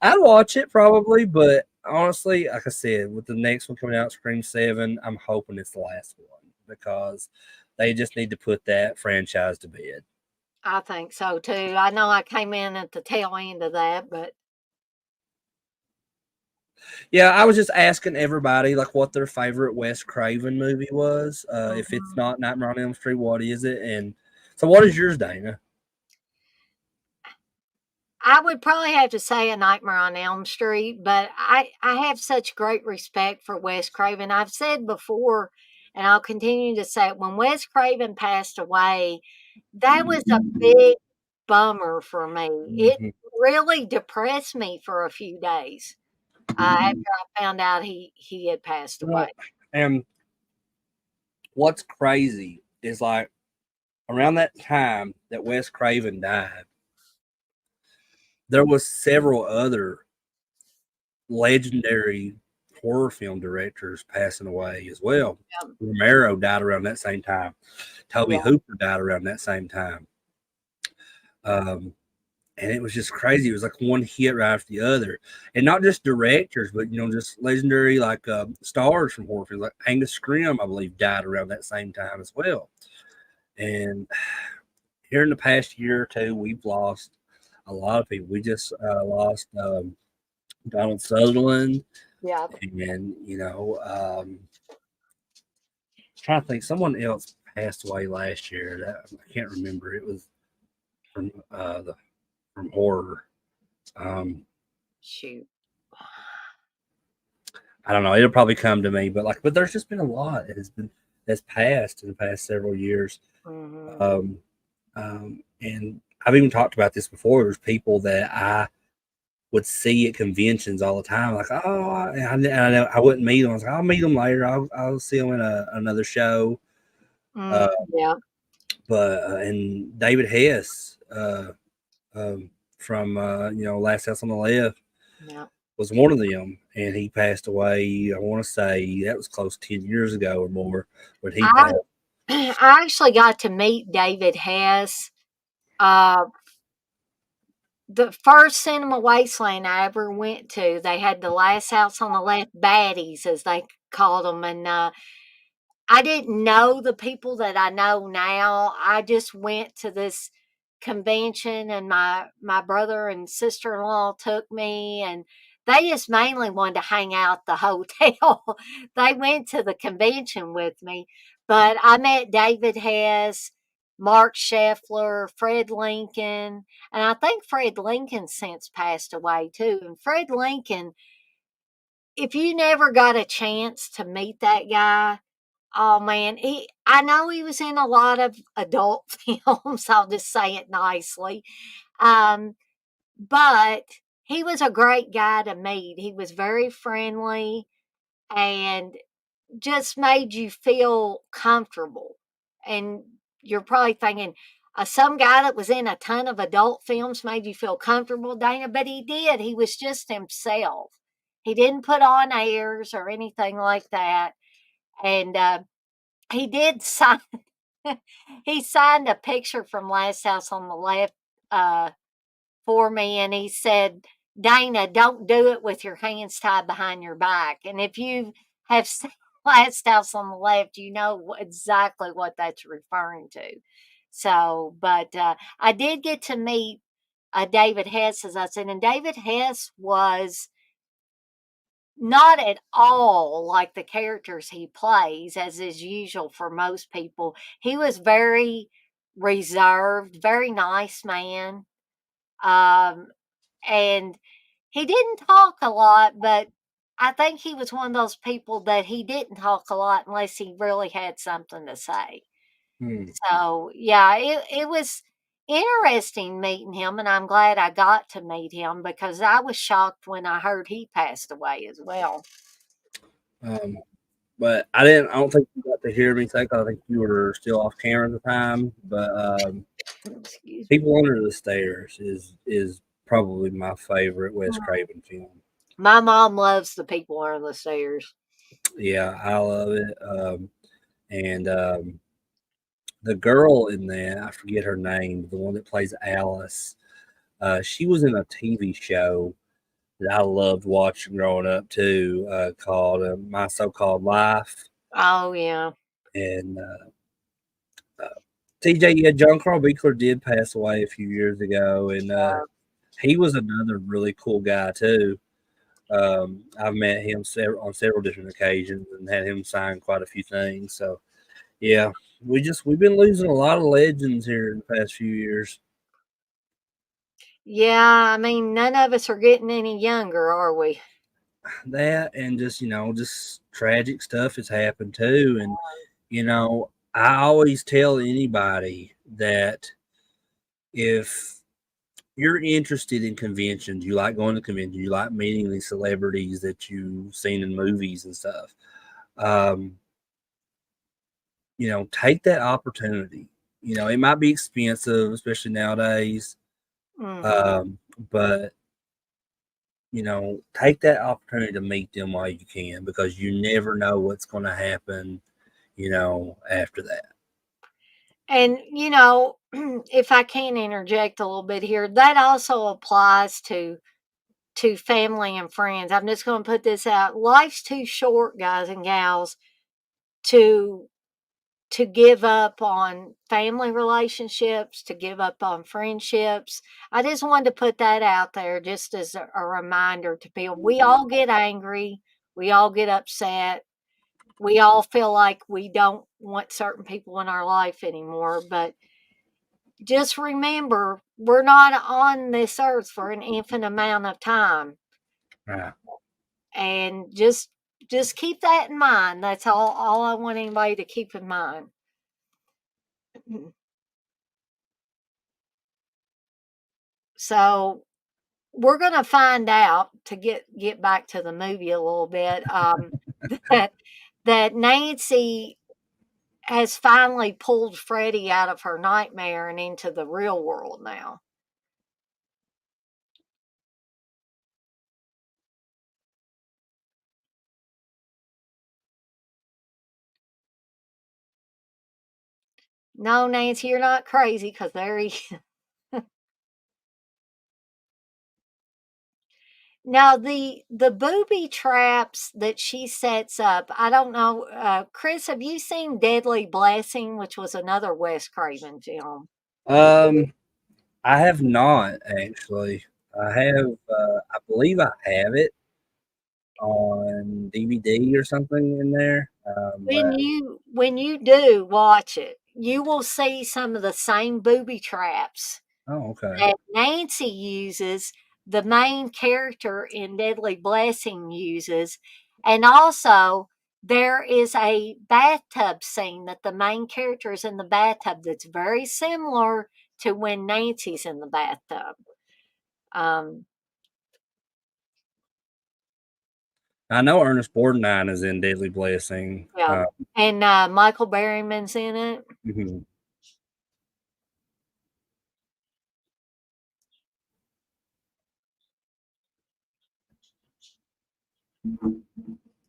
I'd watch it probably, but honestly, like I said, with the next one coming out, Scream 7, I'm hoping it's the last one because they just need to put that franchise to bed. I think so too. I know I came in at the tail end of that, but Yeah, I was just asking everybody like what their favorite Wes Craven movie was. If it's mhm. not Nightmare on Elm Street, what is it? And so, what is yours, Dana? I would probably have to say A Nightmare on Elm Street, but I have such great respect for Wes Craven. I've said before, and I'll continue to say it, when Wes Craven passed away, that was a big bummer for me. It Mhm. really depressed me for a few days after I found out he had passed away. Well, and what's crazy is like around that time that Wes Craven died, there was several other legendary horror film directors passing away as well. Yeah, Romero died around that same time. Toby yeah, Hooper died around that same time. Um, and it was just crazy. It was like one hit right after the other, and not just directors, but just legendary like stars from horror films. Like Angus Scrimm, I believe, died around that same time as well. And here in the past year or two, we've lost a lot of people. We just lost Donald Sutherland, yeah. and trying to think, someone else passed away last year. That I can't remember. It was from from horror. Um, Shoot. I don't know. It'll probably come to me, but there's just been a lot that's passed in the past several years. Hmm. Um, and I've even talked about this before. There's people that I would see at conventions all the time. Like, oh, I know I wouldn't meet them. I was like, I'll meet them later. I'll see them in another show. Mm, Uh, yeah, and David Hess um, from Last House on the Left yeah. was one of them, and he passed away. I want to say that was close to 10 years ago or more when he I passed. I actually got to meet David Hess. Uh, the first Cinema Wasteland I ever went to, they had the Last House on the Left baddies, as they called them, and I didn't know the people that I know now. I just went to this convention and my brother and sister-in-law took me and they just mainly wanted to hang out at the hotel. They went to the convention with me, but I met David Hess, Mark Scheffler, Fred Lincoln, and I think Fred Lincoln since passed away too. And Fred Lincoln, if you never got a chance to meet that guy, oh man, I know he was in a lot of adult films, I'll just say it nicely. Um, but he was a great guy to meet. He was very friendly and just made you feel comfortable. And you're probably thinking, some guy that was in a ton of adult films made you feel comfortable, Dana, but he did. He was just himself. He didn't put on airs or anything like that. And he did sign, he signed a picture from Last House on the Left uh, for me, and he said, Dana, don't do it with your hands tied behind your back. And if you have seen Last House on the Left, you know exactly what that's referring to. So, but I did get to meet David Hess, as I said, and David Hess was not at all like the characters he plays, as is usual for most people. He was very reserved, very nice man. Um, and he didn't talk a lot, but I think he was one of those people that he didn't talk a lot unless he really had something to say. Hmm. So, yeah, it was interesting meeting him, and I'm glad I got to meet him because I was shocked when I heard he passed away as well. Um, but I didn't. I don't think you got to hear me say 'cause I think you were still off camera at the time. But Excuse me. People Under the Stairs is probably my favorite Wes Craven film. My mom loves the people under the stairs. Yeah, I love it. And The girl in that, I forget her name, the one that plays Alice. She was in a TV show that I loved watching growing up too, called My So-Called Life. Oh, yeah. And TJ, yeah, John Carl Buechler did pass away a few years ago, and he was another really cool guy too. I've met him on several different occasions and had him sign quite a few things. So yeah, we've been losing a lot of legends here in the past few years. Yeah, I mean, none of us are getting any younger, are we? That and just just tragic stuff has happened too. And I always tell anybody that if you're interested in conventions, you like going to conventions, you like meeting these celebrities that you've seen in movies and stuff. Um, take that opportunity. It might be expensive, especially nowadays. Mhm. Um, but take that opportunity to meet them while you can because you never know what's going to happen, after that. And, if I can interject a little bit here, that also applies to family and friends. I'm just going to put this out. Life's too short, guys and gals, to to give up on family relationships, to give up on friendships. I just wanted to put that out there just as a reminder to people. We all get angry, we all get upset, we all feel like we don't want certain people in our life anymore, but just remember we're not on this earth for an infinite amount of time, Right. and just keep that in mind. That's all I want anybody to keep in mind. So we're going to find out, to get back to the movie a little bit, that that Nancy has finally pulled Freddie out of her nightmare and into the real world now. No, Nancy, you're not crazy, because there he. Now the booby traps that she sets up, I don't know, Chris, have you seen Deadly Blessing, which was another Wes Craven film? Um, I have not actually. I believe I have it on DVD or something in there. But When you do watch it, you will see some of the same booby traps oh, okay. that Nancy uses, the main character in Deadly Blessing uses, and also there is a bathtub scene that the main character is in the bathtub that's very similar to when Nancy's in the bathtub. Um, I know Ernest Borgnine is in Deadly Blessing. Yeah, and Michael Berryman's in it. Mhm.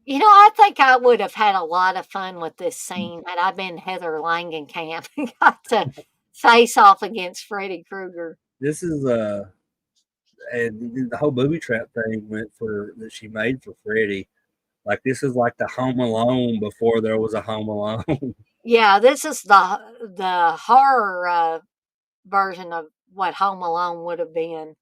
You know, I think I would have had a lot of fun with this scene had I been Heather Langenkamp and got to face off against Freddy Krueger. This is and the whole booby trap thing went for that she made for Freddy. Like this is like the Home Alone before there was a Home Alone. Yeah, this is the horror version of what Home Alone would have been.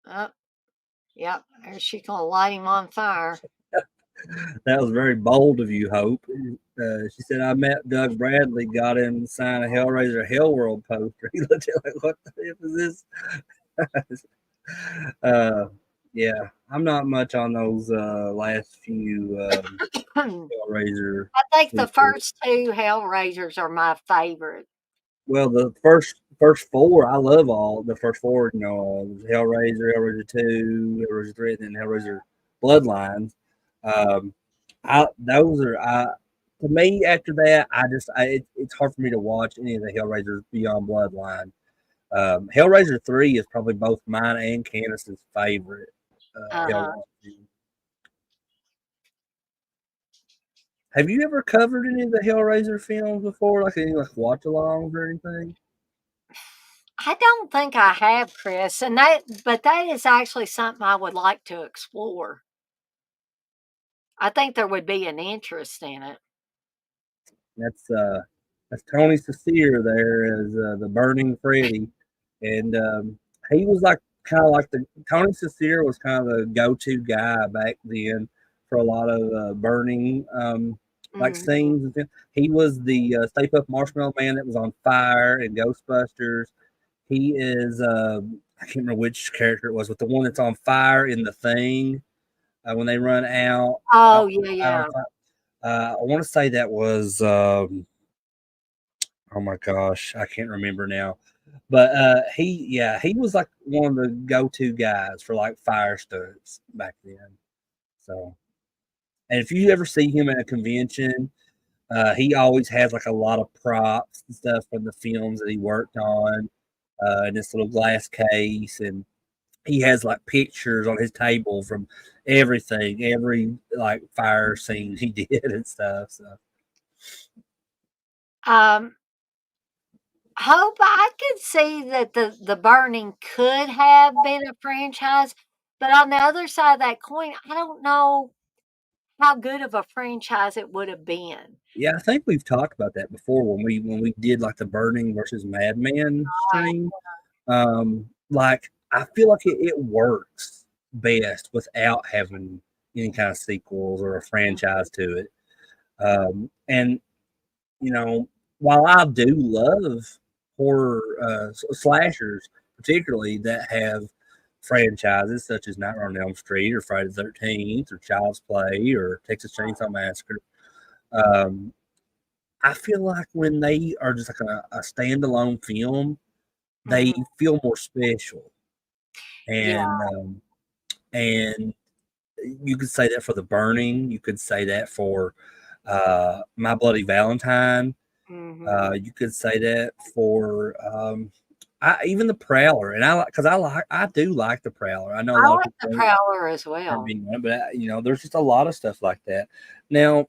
Oh, yep, there she gonna light him on fire. That was very bold of you, Hope. She said, I met Doug Bradley, got him to sign a Hellraiser Hellworld poster. He looked at it like, what the F is this? Yeah, I'm not much on those last few I Hellraiser think the sequels. first two Hellraisers are my favorite. Well, the first four, I love all the first four. You know, Hellraiser, Hellraiser 2, Hellraiser 3, and then Hellraiser Bloodlines. Um, I those are I to me after that. It's hard for me to watch any of the Hellraisers beyond Bloodline. Hellraiser 3 is probably both mine and Candace's favorite Uh-huh. Hellraiser film. Have you ever covered any of the Hellraiser films before, like any like watch-alongs or anything? I don't think I have, Chris, but that is actually something I would like to explore. I think there would be an interest in it. That's Tony Cecere there as the Burning Freddy, and he was like kind of like the Tony Cecere was kind of the go-to guy back then for a lot of burning like Mhm. scenes. He was the Stay Puft Marshmallow Man that was on fire in Ghostbusters. He is I can't remember which character it was, but the one that's on fire in the Thing when they run Oh, yeah, out on yeah. fire. I want to say that was oh my gosh, I can't remember now. But he was like one of the go-to guys for like fire stunts back then. So, and if you ever see him at a convention, he always has like a lot of props and stuff from the films that he worked on in this little glass case, and he has like pictures on his table from every like fire scene he did and stuff. So Um, Hope I could see that the Burning could have been a franchise, but on the other side of that coin, I don't know how good of a franchise it would have been. yeah, I think we've talked about that before when we did like the Burning versus Madman Right. stream. Like I feel like it works best without having any kind of sequels or a franchise to it. And you know, while I do love horror slashers, particularly that have franchises such as Nightmare on Elm Street or Friday the 13th or Child's Play or Texas Chainsaw Massacre, um, I feel like when they are just like a standalone film, they Mhm. feel more special. Yeah. And you could say that for The Burning. You could say that for My Bloody Valentine. Mhm. You could say that for even the Prowler, and I do like the Prowler. I know a I lot of like the people Prowler as aren't well. being on it, but you know, there's just a lot of stuff like that. Now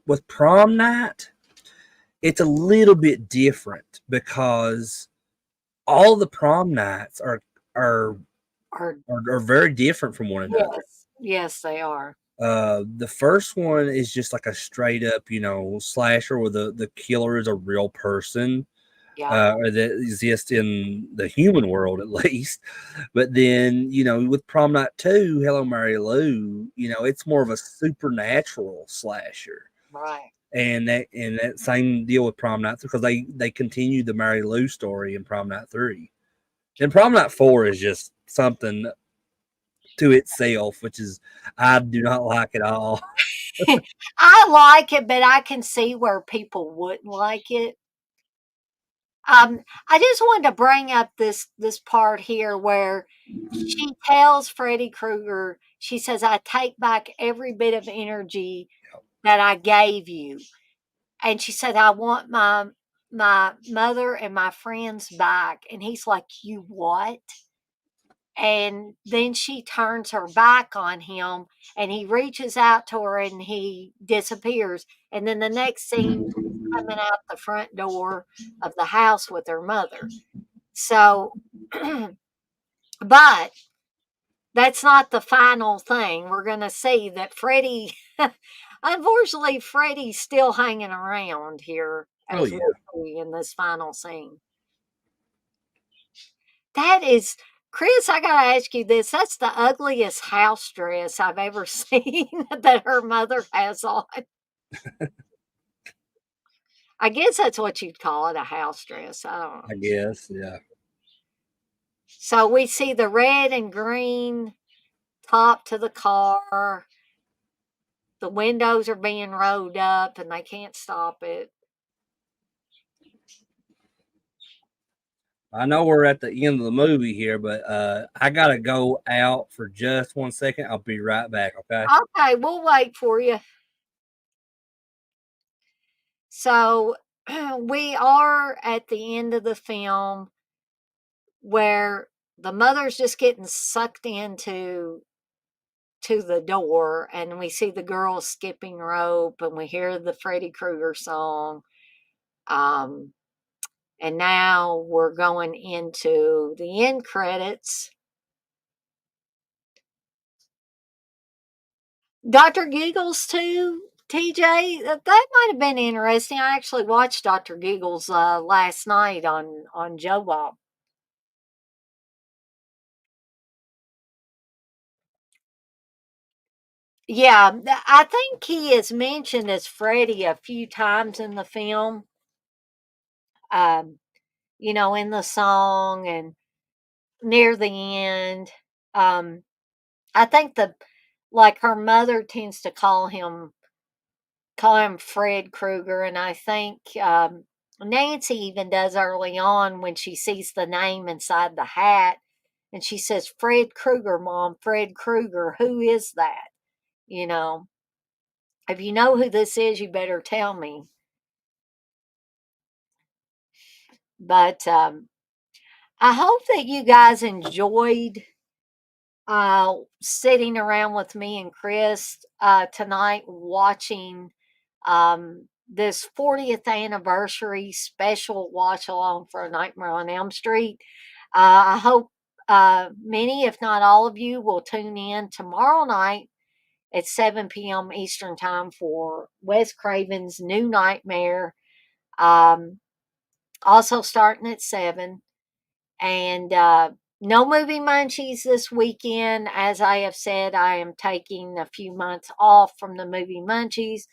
with Prom Night, it's a little bit different because all the prom nights are Or are very different from one another. yes. Yes, they are. The first one is just like a straight up, you know, slasher where the killer is a real person, Yeah. or that exists in the human world at least. But then, you know, with Prom Night 2, Hello Mary Lou, you know, it's more of a supernatural slasher. Right. And that same deal with Prom Night because they continue the Mary Lou story in Prom Night 3. And Prom Night 4 is just something to itself, which is I do not like at all. I like it, but I can see where people wouldn't like it. I just wanted to bring up this part here where she tells Freddy Krueger, she says, "I take back every bit of energy that I gave you," and she said, "I want my mother and my friends back," and he's like, "You what?" And then she turns her back on him and he reaches out to her and he disappears. And then the next scene, she's coming out the front door of the house with her mother. So, but that's not the final thing. We're going to see that Freddy, unfortunately, Freddy's still hanging around here Oh as yeah, we'll see in this final scene. That is, Chris, I gotta ask you this. That's the ugliest house dress I've ever seen that her mother has on. I guess that's what you'd call it, a house dress. I don't know. I guess yeah. So we see the red and green top to the car. The windows are being rolled up and they can't stop it. I know we're at the end of the movie here, but I gotta go out for just 1 second. I'll be right back. Okay. Okay, we'll wait for you. So we are at the end of the film where the mother's just getting sucked into to the door and we see the girls skipping rope and we hear the Freddy Krueger song. Um, and now we're going into the end credits. Dr. Giggles too, TJ. That might have been interesting. I actually watched Dr. Giggles last night on Joe Bob. Yeah, I think he is mentioned as Freddy a few times in the film. Um, in the song and near the end. Um, I think her mother tends to call him Fred Krueger, and I think Nancy even does early on when she sees the name inside the hat, and she says, "Fred Krueger, Mom, Fred Krueger. Who is that?" You know, if you know who this is, you better tell me. But I hope that you guys enjoyed sitting around with me and Chris tonight watching this 40th anniversary special watch along for A Nightmare on Elm Street. I hope many, if not all of you, will tune in tomorrow night at 7 p.m. Eastern Time for Wes Craven's New Nightmare. Um, Also starting at 7. And no movie munchies this weekend. As I have said, I am taking a few months off from the movie munchies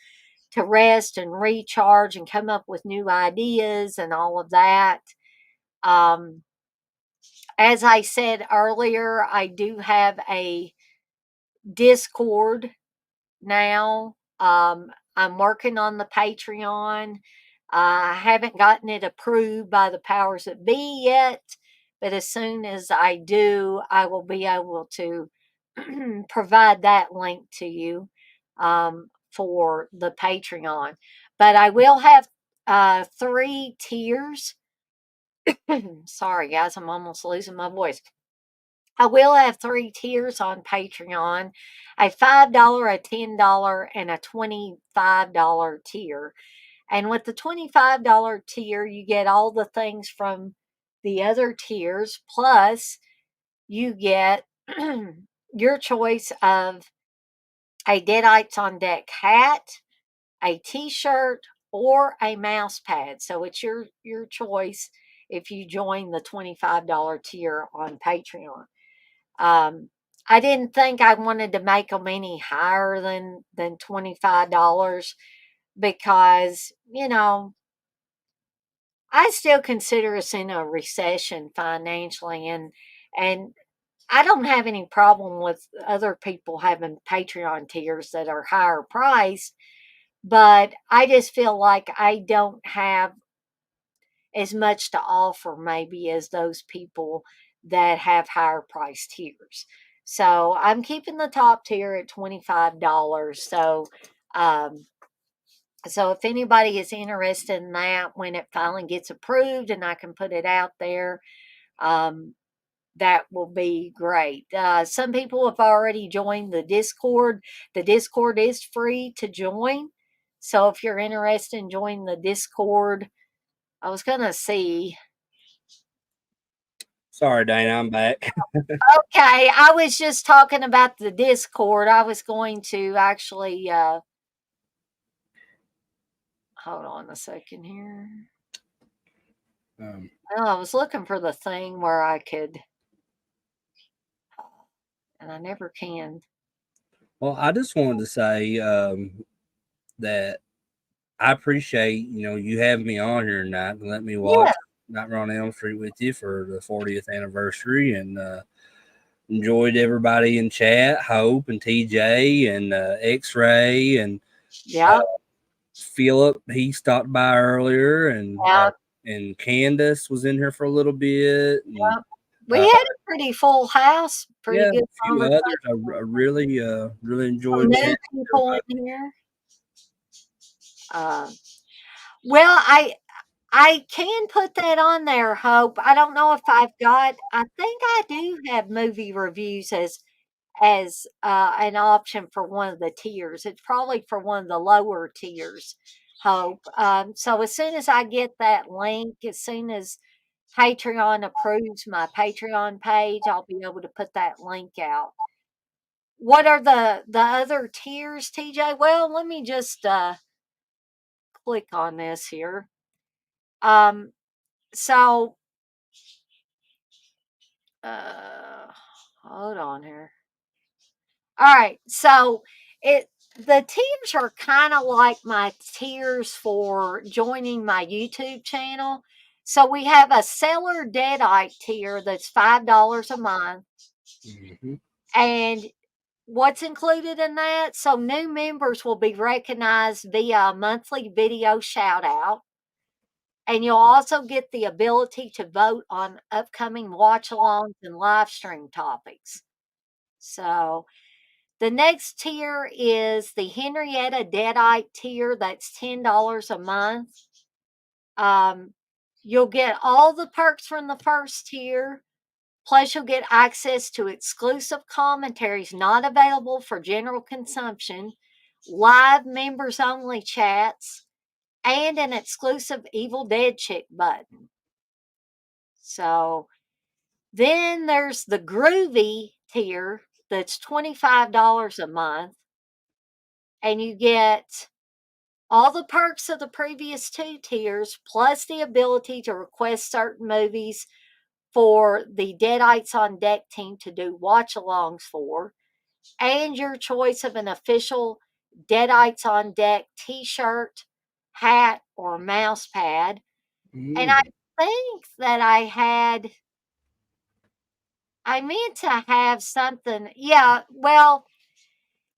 to rest and recharge and come up with new ideas and all of that. Um, as I said earlier, I do have a Discord now. I'm working on the Patreon. I haven't gotten it approved by the powers that be yet, but as soon as I do, I will be able to provide that link to you for the Patreon. But I will have 3 tiers. Sorry, guys, I'm almost losing my voice. I will have 3 tiers on Patreon, a $5, a $10, and a $25 tier. And with the $25 tier, you get all the things from the other tiers, plus you get your choice of a Deadites on Deck hat, a t-shirt, or a mouse pad. So it's your choice if you join the $25 tier on Patreon. Um, I didn't think I wanted to make them any higher than $25 because, I still consider us in a recession financially and I don't have any problem with other people having Patreon tiers that are higher priced, but I just feel like I don't have as much to offer maybe as those people that have higher price tiers. So I'm keeping the top tier at $25. Um, so if anybody is interested in that when it finally gets approved and I can put it out there, um, that will be great. Some people have already joined the Discord. The Discord is free to join. So if you're interested in joining the Discord, I was going to see. Sorry, Dana, I'm back. Okay, I was just talking about the Discord. I was going to actually hold on a second here. Um, Well, I was looking for the thing where I could, and I never can. well, I just wanted to say that I appreciate you having me on here tonight and let me Yeah, watch Nightmare on Elm Street with you for the 40th anniversary, and enjoyed everybody in chat, Hope and TJ and X-Ray and yeah, Philip. He stopped by earlier, yeah, and Candace was in here for a little bit, and yeah. We uh, had a pretty full house, pretty yeah, a good few conversation. others. I really Some enjoyed new chatting with people everybody. in here. Uh, well, I can put that on there, Hope. I don't know if I've got. I think I do have movie reviews as an option for one of the tiers. It's probably for one of the lower tiers, Hope. So as soon as I get that link, as soon as Patreon approves my Patreon page, I'll be able to put that link out. What are the other tiers, TJ? Well, let me just click on this here. Um, so uh, hold on here. All right, so it the tiers are kind of like my tiers for joining my YouTube channel. So we have a seller deadite tier that's $5 a month, Mm-hmm. and what's included in that? So new members will be recognized via a monthly video shout out. And you'll also get the ability to vote on upcoming watch alongs and live stream topics. So the next tier is the Henrietta Deadite tier. That's $10 a month. Um, you'll get all the perks from the first tier. Plus, you'll get access to exclusive commentaries not available for general consumption, live members only chats, and an exclusive Evil Dead chick button. So then there's the Groovy tier that's $25 a month, and you get all the perks of the previous two tiers, plus the ability to request certain movies for the Deadites on Deck team to do watch alongs for, and your choice of an official Deadites on Deck t shirt, hat, or mouse pad. And I Mm. think that I meant to have something. Yeah, well,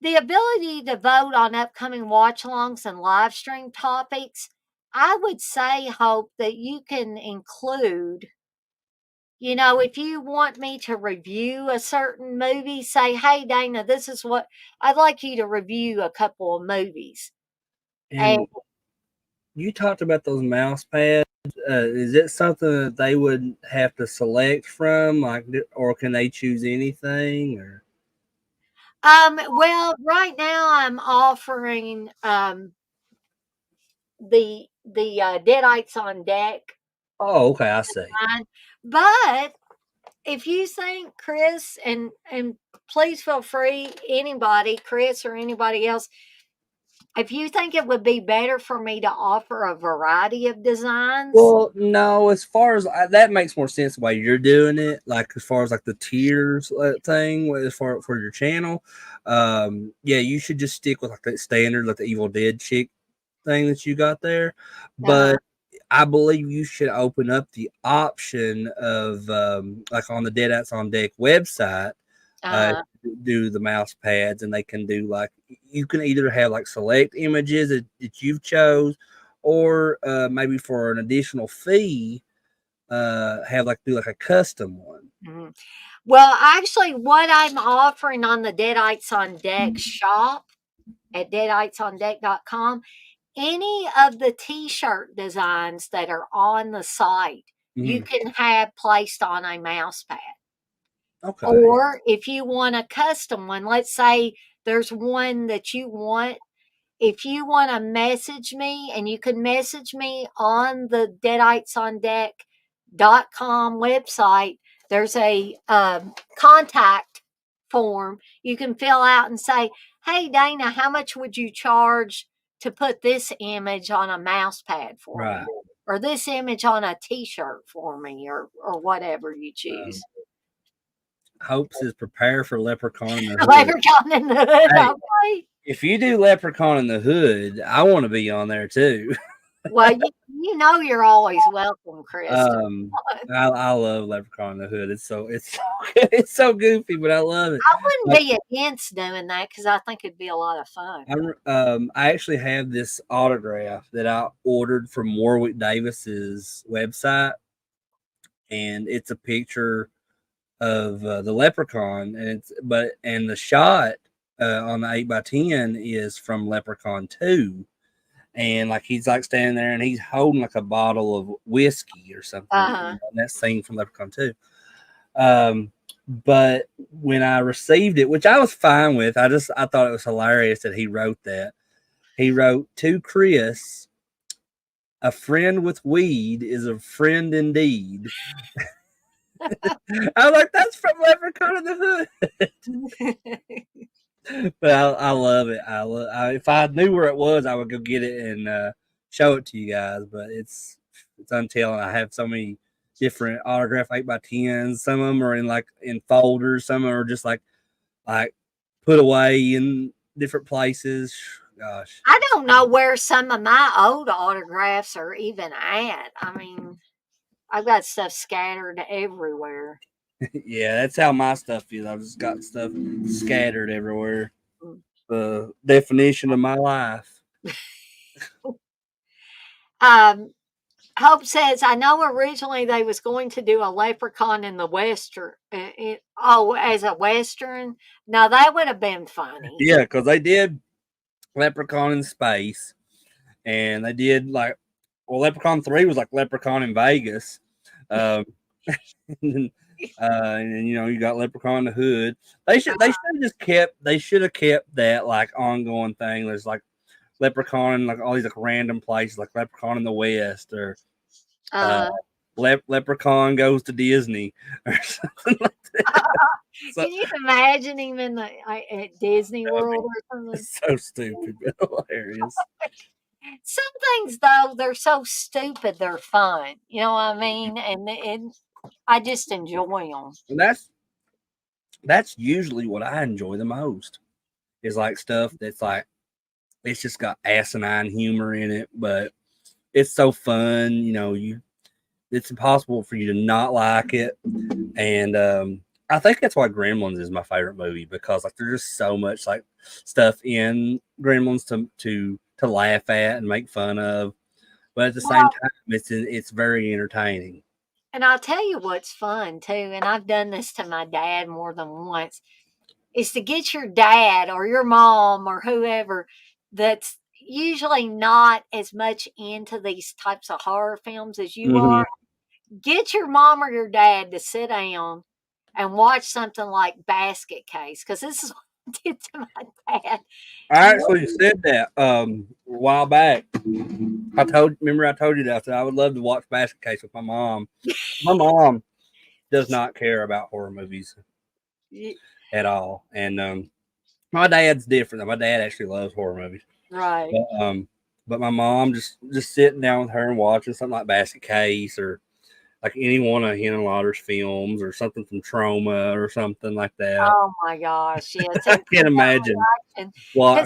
the ability to vote on upcoming watch alongs and live stream topics, I would say, Hope, that you can include, if you want me to review a certain movie, say, hey, Dana, this is what I'd like you to review a couple of movies. And And you talked about those mouse pads. Is it something that they would have to select from, like, or can they choose anything? Or well, right now I'm offering the Deadites on Deck oh, okay, I see. line. But if you think Chris and please feel free, anybody, Chris or anybody else, if you think it would be better for me to offer a variety of designs, Well, no, as far as that makes more sense the way you're doing it, like as far as like the tiers thing, as far for your channel, yeah, you should just stick with like that standard, like the Evil Dead chick thing that you got there. uh-huh. But I believe you should open up the option of like on the Deadites on Deck website, Uh, do the mouse pads, and they can do like you can either have like select images that you've chose, or maybe for an additional fee, have like do like a custom one. mhm. Well, actually, what I'm offering on the Deadites on Deck shop at deaditesondeck.com, any of the t-shirt designs that are on the site, you Mm-hmm. can have placed on a mouse pad. Okay. Or if you want a custom one, let's say there's one that you want, if you want to message me, and you can message me on the deaditesondeck.com website, there's a contact form you can fill out and say, hey, Dana, how much would you charge to put this image on a mouse pad for me? Right. Or this image on a t-shirt for me, or whatever you choose. Hope says prepare for Leprechaun in the Hood. Leprechaun in the Hood, Hey, okay. if you do Leprechaun in the Hood, I want to be on there too. Well, you know you're always welcome, Chris. I love Leprechaun in the Hood. It's so goofy, but I love it. I wouldn't Like, be against doing that because I think it'd be a lot of fun. I actually have this autograph that I ordered from Warwick Davis's website, and it's a picture of the Leprechaun, and the shot on the 8x10 is from Leprechaun 2. And like he's like standing there and he's holding like a bottle of whiskey or something. Uh-huh. And that scene from Leprechaun 2. But when I received it, which I was fine with, I thought it was hilarious that he wrote that. He wrote to Chris, a friend with weed is a friend indeed. I was like, that's from Leprechaun in the Hood. But I love it. If I knew where it was, I would go get it and show it to you guys. But it's untelling. I have so many different autograph 8x10s. Some of them are in folders. Some of them are just like put away in different places. Gosh, I don't know where some of my old autographs are even at. I mean, I've got stuff scattered everywhere. yeah, that's how my stuff is. I've just got stuff scattered everywhere. Mm. The definition of my life. Um, Hope says, I know originally they was going to do a Leprechaun in the Western. As a Western. Now that would have been funny. Yeah, because they did Leprechaun in space, and they did Leprechaun 3 was like Leprechaun in Vegas. And you got Leprechaun in the Hood. They should have kept that like ongoing thing. There's like Leprechaun in like all these like random places, like Leprechaun in the West, or Leprechaun goes to Disney or something like that. Can you imagine him in at Disney World or something? It's so stupid but hilarious. Some things though, they're so stupid, they're fun. You know what I mean? And I just enjoy them. And that's usually what I enjoy the most. Is like stuff that's like it's just got asinine humor in it, but it's so fun. It's impossible for you to not like it. And I think that's why Gremlins is my favorite movie, because like there's just so much like stuff in Gremlins to laugh at and make fun of, but at the same time it's very entertaining. And I'll tell you what's fun too, and I've done this to my dad more than once, is to get your dad or your mom or whoever that's usually not as much into these types of horror films as you are. Get your mom or your dad to sit down and watch something like Basket Case, because this is what I did to my dad. I actually said that a while back. I told you that I said I would love to watch Basket Case with my mom. My mom does not care about horror movies at all, and my dad's different. My dad actually loves horror movies, Right. but my mom just sitting down with her and watching something like Basket Case or like any one of Hannah Lauder's films or something from Trauma or something like that. Oh my gosh, yes. I can't imagine what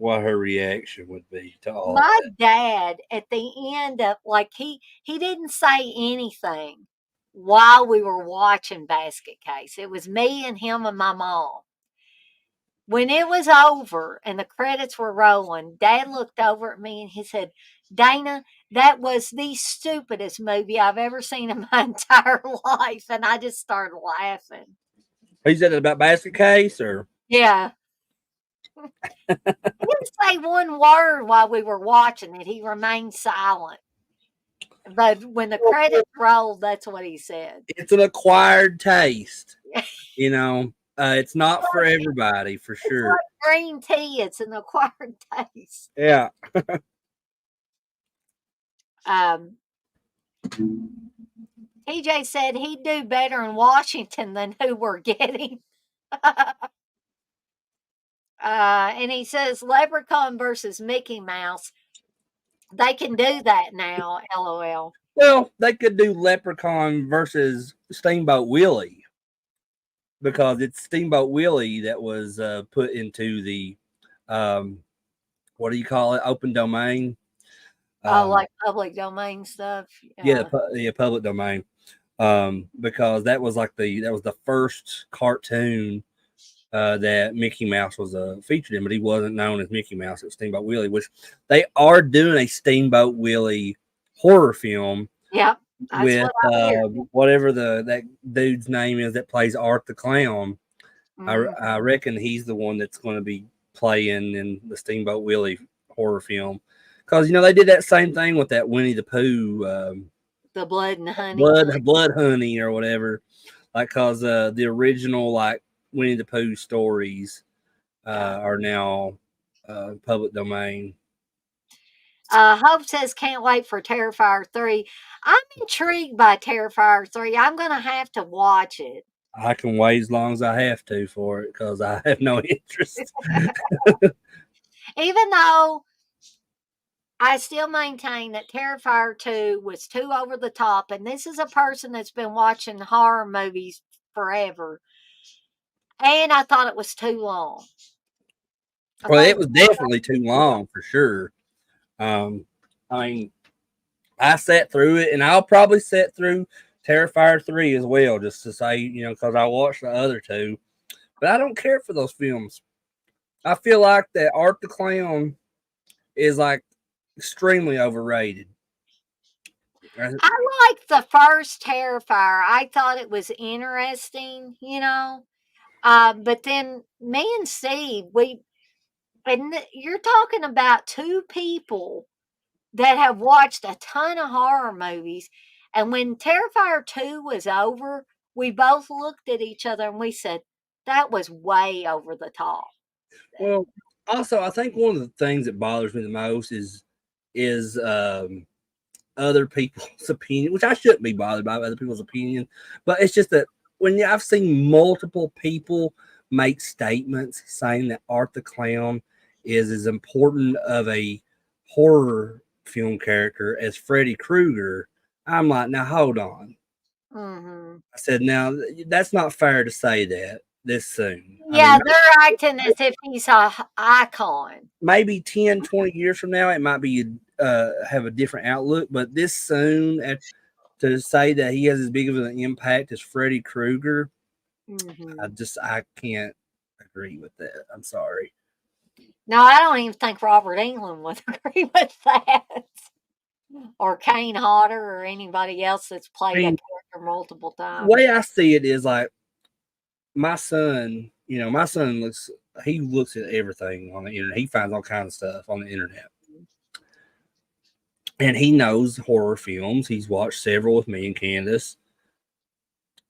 what her reaction would be to all My that. dad at the end of like he didn't say anything while we were watching Basket Case. It was me and him and my mom. When it was over and the credits were rolling, Dad looked over at me and he said, Dana, that was the stupidest movie I've ever seen in my entire life. And I just started laughing. He said it about Basket Case, or Yeah. He didn't say one word while we were watching it. He remained silent. But when the credits rolled, that's what he said. it's an acquired taste. You know, it's not for Like- everybody, for It's sure. like green tea. It's an acquired taste. Yeah. Um, TJ said he'd do better in Washington than who we're getting. And he says Leprechaun versus Mickey Mouse. They can do that now, LOL. Well, they could do Leprechaun versus Steamboat Willie, because it's Steamboat Willie that was put into the um, what do you call it? Open domain. Oh, like public domain stuff. Yeah, public domain. Because that was like the first cartoon that Mickey Mouse was featured in, but he wasn't known as Mickey Mouse. It was Steamboat Willie, which they are doing a Steamboat Willie horror film. Yep, that's With what I hear. whatever that dude's name is that plays Art the Clown. Mhm. I reckon he's the one that's going to be playing in the Steamboat Willie horror film, because they did that same thing with that Winnie the Pooh, The blood and honey. blood honey or whatever, like, because the original like Winnie the Pooh stories are now public domain. Hope says can't wait for Terrifier 3. I'm intrigued by Terrifier 3. I'm gonna have to watch it. I can wait as long as I have to for it, because I have no interest. Even though I still maintain that Terrifier 2 was too over the top, and this is a person that's been watching horror movies forever. And I thought it was too long. Well, it was definitely too long for sure. I mean, I sat through it, and I'll probably sit through Terrifier 3 as well, just to say, because I watched the other two. But I don't care for those films. I feel like that Art the Clown is like extremely overrated. I liked the first Terrifier. I thought it was interesting, but then me and Steve, you're talking about two people that have watched a ton of horror movies. And when Terrifier 2 was over, we both looked at each other and we said, that was way over the top. Well, also, I think one of the things that bothers me the most is other people's opinion, which I shouldn't be bothered by other people's opinion, but it's just that when I've seen multiple people make statements saying that Art the Clown is as important of a horror film character as Freddy Krueger, I'm like, now hold on. Mm-hmm. I said, now that's not fair to say that this soon. Yeah, they're acting as if he's an icon. Maybe 10, 20 years from now, it might be have a different outlook, but this soon, to say that he has as big of an impact as Freddy Krueger, I can't agree with that. I'm sorry. No, I don't even think Robert Englund would agree with that. Or Kane Hodder or anybody else that's played a character multiple times. The way I see it is like my son, looks at everything on the internet. He finds all kinds of stuff on the internet. And he knows horror films. He's watched several with me and Candace.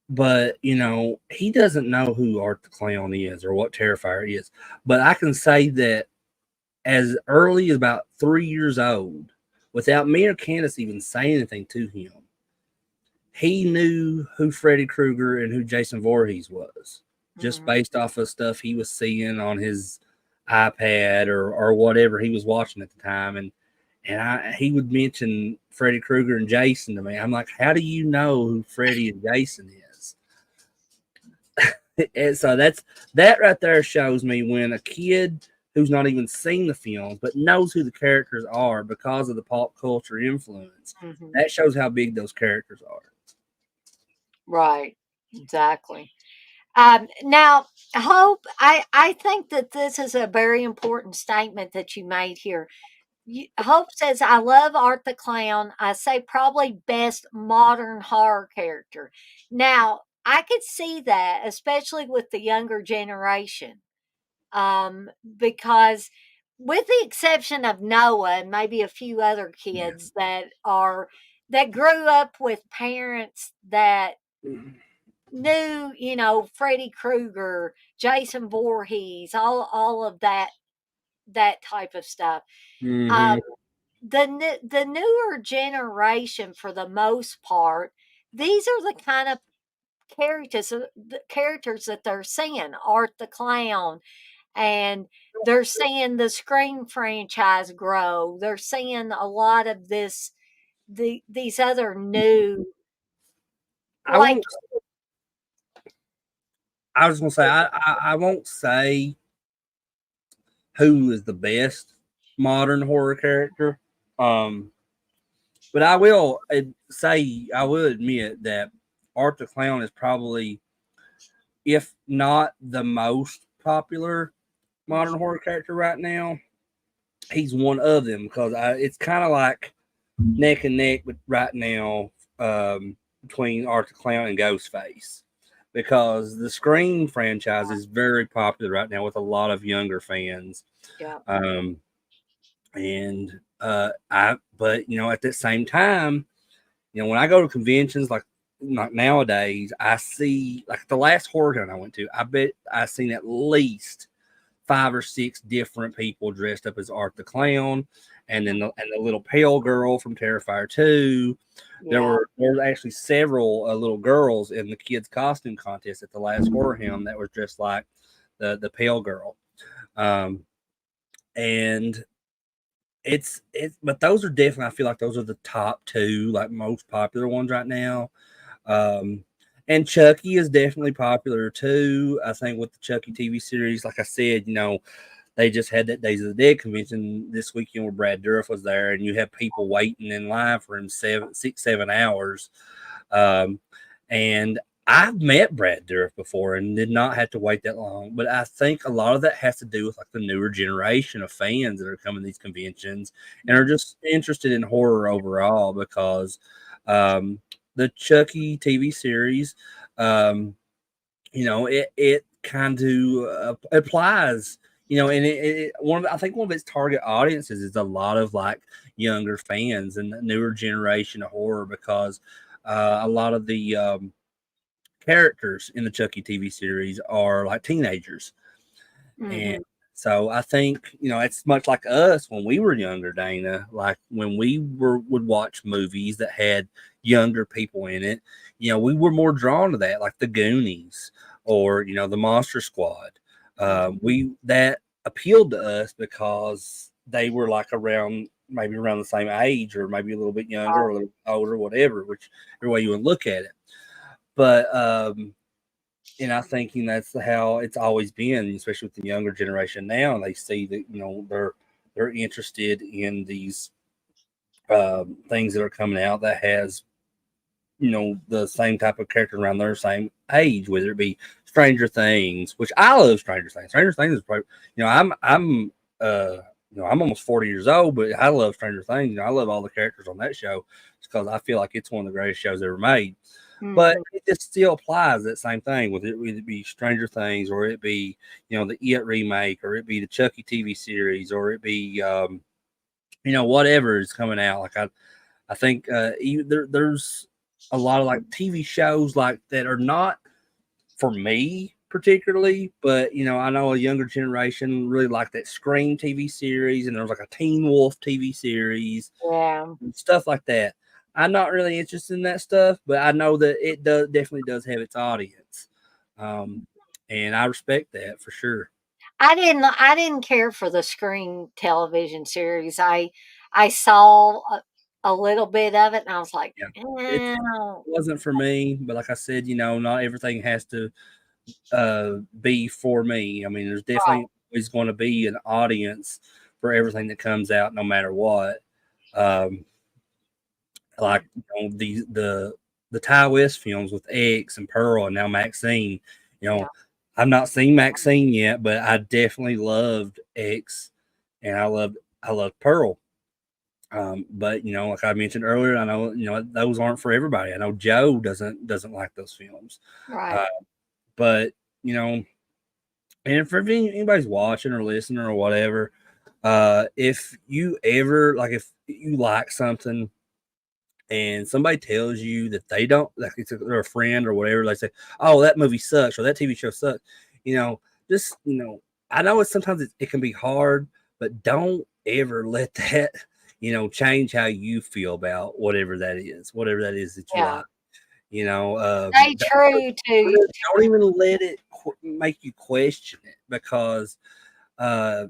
But, he doesn't know who Art the Clown is or what Terrifier is. But I can say that as early as about 3 years old, without me or Candace even saying anything to him, he knew who Freddy Krueger and who Jason Voorhees was, just based off of stuff he was seeing on his iPad or whatever he was watching at the time. And he would mention Freddy Krueger and Jason to me. I'm like, how do you know who Freddy and Jason is? And so that right there shows me when a kid who's not even seen the films but knows who the characters are because of the pop culture influence. Hmm. That shows how big those characters are. Right. Exactly. Now, Hope, I think that this is a very important statement that you made here. Hope says, I love Art the Clown. I say probably best modern horror character. Now, I could see that, especially with the younger generation, because with the exception of Noah and maybe a few other Yeah. kids that grew up with parents that knew, Freddy Krueger, Jason Voorhees, all of that type of stuff. Um, Mm-hmm. the newer generation, for the most part, these are the kind of characters that they're seeing. Art the Clown, and they're seeing the Scream franchise grow. They're seeing a lot of these other new, I like, won't. I was gonna say I won't say who is the best modern horror character. Um, but I will say I will admit that Art the Clown is probably, if not the most popular modern horror character right now, he's one of them because it's kind of like neck and neck with right now between Art the Clown and Ghostface because the Scream franchise is very popular right now with a lot of younger fans. yeah. Um, and but at the same time, when I go to conventions like nowadays, I see like the last horror con I went to, I bet I seen at least 5 or 6 different people dressed up as Art the Clown, and then the little pale girl from Terrifier 2. Yeah. There was actually several little girls in the kids costume contest at the last horror hound that was dressed like the pale girl. Um, and it's but those are definitely, I feel like those are the top two like most popular ones right now. Um, and Chucky is definitely popular too. I think with the Chucky TV series, like I said, they just had that Days of the Dead convention this weekend where Brad Dourif was there, and you have people waiting in line for him 7 6 7 hours. Um, and I've met Brad Dourif before and did not have to wait that long. But I think a lot of that has to do with like the newer generation of fans that are coming to these conventions and are just interested in horror overall because um, the Chucky TV series, um, it kind of applies. And I think one of its target audiences is a lot of like younger fans and the newer generation of horror because a lot of the characters in the Chucky TV series are like teenagers. And Hmm. so I think, it's much like us when we were younger, Dana, like when we would watch movies that had younger people in it, we were more drawn to that, like the Goonies or, the Monster Squad. We that appealed to us because they were like maybe around the same age or maybe a little bit younger or a little older, whatever, whichever way you would look at it. But and I think that's how it's always been, especially with the younger generation now. They see that they're interested in these things that are coming out that has the same type of character around their same age, whether it be Stranger Things, which I love Stranger Things. Stranger Things is probably uh I'm almost 40 years old, but I love Stranger Things. I love all the characters on that show because I feel like it's one of the greatest shows ever made. But Hmm. it just still applies that same thing with it, whether it be Stranger Things or it be, the It remake or it be the Chucky TV series or it be, whatever is coming out. Like I think there's a lot of like TV shows like that are not for me particularly, but I know a younger generation really like that Scream TV series, and there's like a Teen Wolf TV series Yeah. and stuff like that. I'm not really interested in that stuff, but I know that it definitely does have its audience, um, and I respect that for sure. I didn't care for the Screen television series. I saw a little bit of it and I was like, Yeah, it eh, wasn't for me, but like I said, not everything has to be for me. I mean, there's definitely always going to be an audience for everything that comes out, no matter what. Um, like the Ty West films with X and Pearl and now Maxine. You Yeah. know, I've not seen Maxine yet, but I definitely loved X, and I loved Pearl. But like I mentioned earlier, I know those aren't for everybody. I know Joe doesn't like those films, uh, Right. but you know, and for anybody's watching or listening or whatever, if you ever like if you like something and somebody tells you that they don't like they're a friend or whatever, they say, "Oh, that movie sucks" or "that TV show sucks," you know, just I know it's sometimes it can be hard, but don't ever let that change how you feel about whatever that is that you Yeah. like. Stay true to Don't even let it make you question it because uh,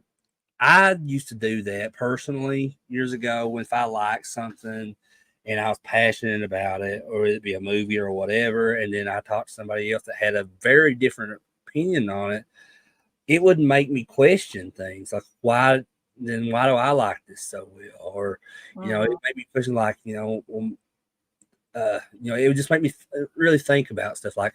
I used to do that personally years ago when if I liked something and I was passionate about it, or it'd be a movie or whatever, and then I talked to somebody else that had a very different opinion on it, it would make me question things like why do I like this so well? Or, it mhm. made me question like, it would just make me really think about stuff like,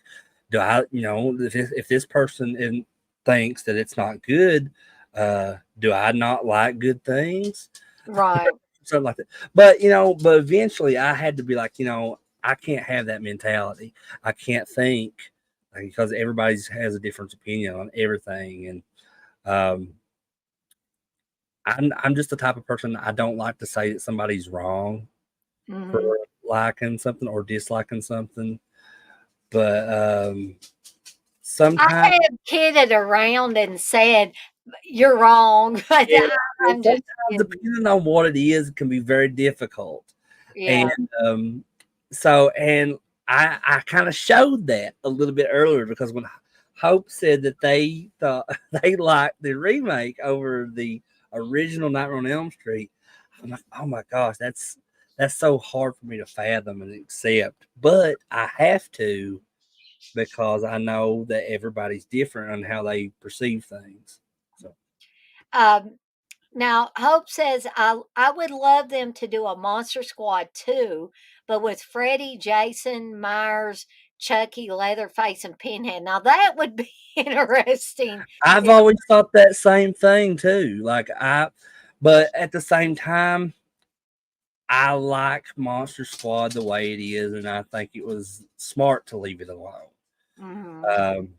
do I, if this person thinks that it's not good, do I not like good things? Right. Something like that. But eventually I had to be like, I can't have that mentality. I can't think like, because everybody has a different opinion on everything, and um, I'm just the type of person I don't like to say that somebody's wrong for Mhm. liking something or disliking something. But I sometimes, have kidded around and said, "You're wrong," but yeah, I'm just sometimes kidding. depending on what it is, it can be very difficult. Yeah. And and I kind of showed that a little bit earlier because when Hope said that they thought they liked the remake over the original Nightmare on Elm Street, I'm like, oh my gosh, that's so hard for me to fathom and accept. But I have to because I know that everybody's different on how they perceive things. So Um, Now, Hope says, I would love them to do a Monster Squad 2, but with Freddy, Jason, Myers, Chucky, Leatherface, and Pinhead. Now, that would be interesting. I've If, always thought that same thing too. But at the same time, I like Monster Squad the way it is, and I think it was smart to leave it alone. Mhm. Um,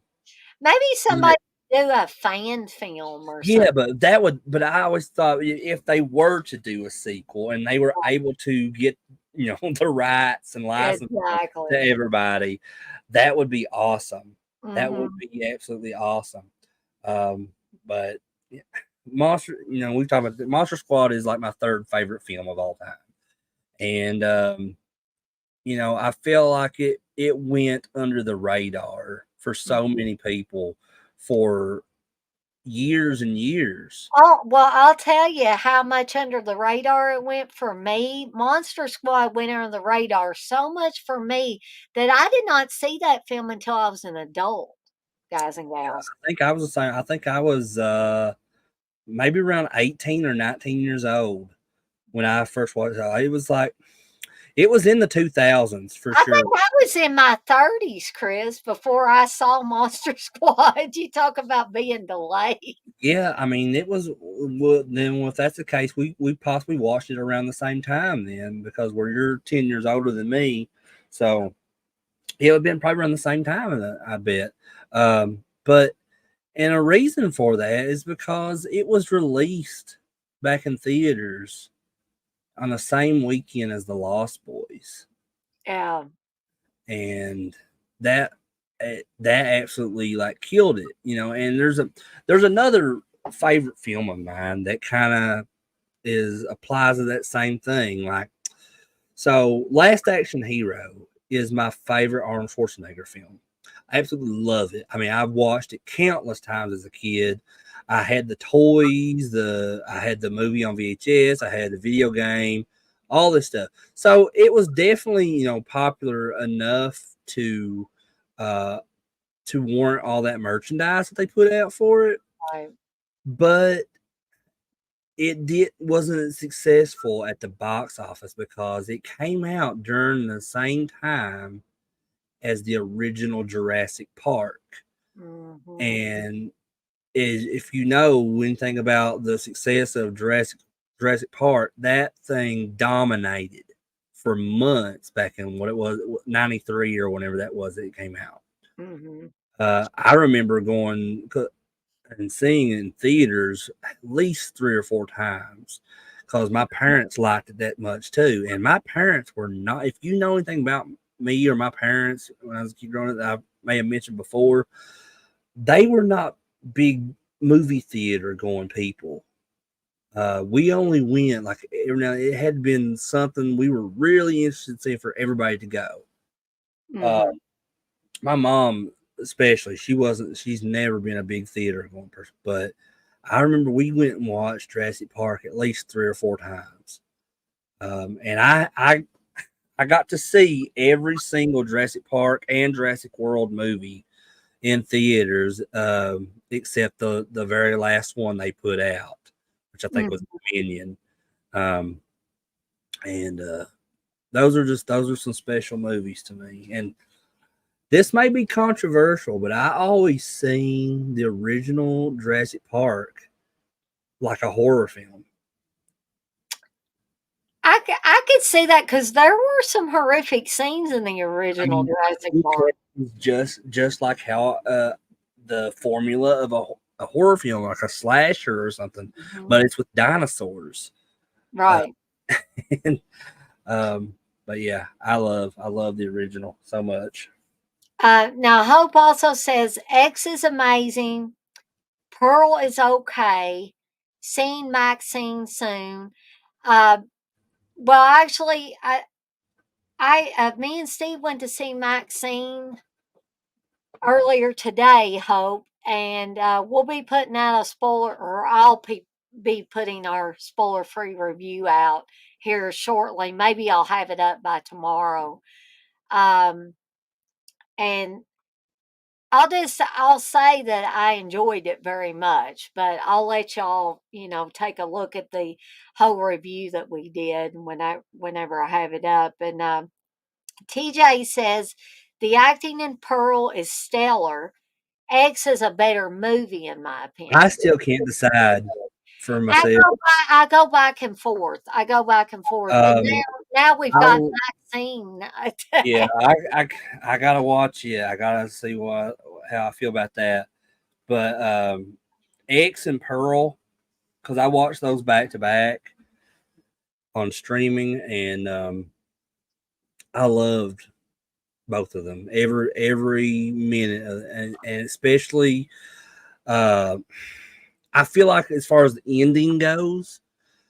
Maybe yeah, somebody do a fan film or something. yeah, but I always thought if they were to do a sequel and they were able to get, the rights and license to Exactly. everybody, that would be awesome. That would Mhm. be absolutely awesome. Um, but yeah, we've talked about Monster Squad is like my third favorite film of all time, and I feel like it went under the radar for so many people for years and years. Oh, well, I'll tell you how much under the radar it went for me. Monster Squad went under the radar so much for me that I did not see that film until I was an adult, guys and gals. I think I was the same. I think I was maybe around 18 or 19 years old when I first watched it. It was in the 2000s for I sure. think I was in my 30s, Chris, before I saw Monster Squad. You talk about being delayed. Yeah, I mean, it was well, then if that's the case, we possibly watched it around the same time then because you're 10 years older than me. So it would have been probably around the same time, I bet. But and a reason for that is because it was released back in theaters on the same weekend as The Lost Boys. Yeah. And that that absolutely like killed it, and there's another favorite film of mine that kind of is applies to that same thing. Like, so Last Action Hero is my favorite Arnold Schwarzenegger film. I absolutely love it. I mean, I've watched it countless times as a kid. I had the toys, I had the movie on VHS, I had the video game, all this stuff. So it was definitely, popular enough uh to warrant all that merchandise that they put out for it. Right. but it wasn't successful at the box office because it came out during the same time as the original Jurassic Park. Mhm. And if you know anything about the success of Jurassic Park, that thing dominated for months back in what it was 93 or whenever that was that it came out. Mhm. I remember going and seeing it in theaters at least 3 or 4 times because my parents liked it that much too. And my parents were not, if you know anything about me or my parents when I was a kid growing up, I may have mentioned before, they were not big movie theater going people. We only went like every now. It had been something we were really interested in seeing for everybody to go. Uh, Mhm. my mom, especially, she wasn't. She's never been a big theater going person, but I remember we went and watched Jurassic Park at least 3 or 4 times. And I got to see every single Jurassic Park and Jurassic World movie in theaters, except the very last one they put out, which I think was Mhm. Dominion. Um, and those are some special movies to me. And this may be controversial, but I always seen the original Jurassic Park like a horror film. I could see that because there were some horrific scenes in the I original mean, Jurassic look Park. at it just like how the formula of a horror film, like a slasher or something, Mhm. but it's with dinosaurs. Uh, Right. and but yeah, I love the original so much. Now, Hope also says X is amazing. Pearl is okay. Seeing Maxine soon. Uh, well, actually, me and Steve went to see Maxine earlier today, Hope, and we'll be putting out a spoiler, or be putting our spoiler-free review out here shortly. Maybe I'll have it up by tomorrow. Um, and I'll say that I enjoyed it very much, but I'll let y'all, take a look at the whole review that we did whenever I have it up. And TJ says the acting in Pearl is stellar. X is a better movie in my I opinion. still can't decide for myself. I go back and forth. I go back and forth, but Um, now we've got I vaccine. Yeah, I gotta watch it. I gotta see how I feel about that. But X and Pearl, because I watched those back to back on streaming, and I loved both of them every minute, and especially uh, I feel like as far as the ending goes,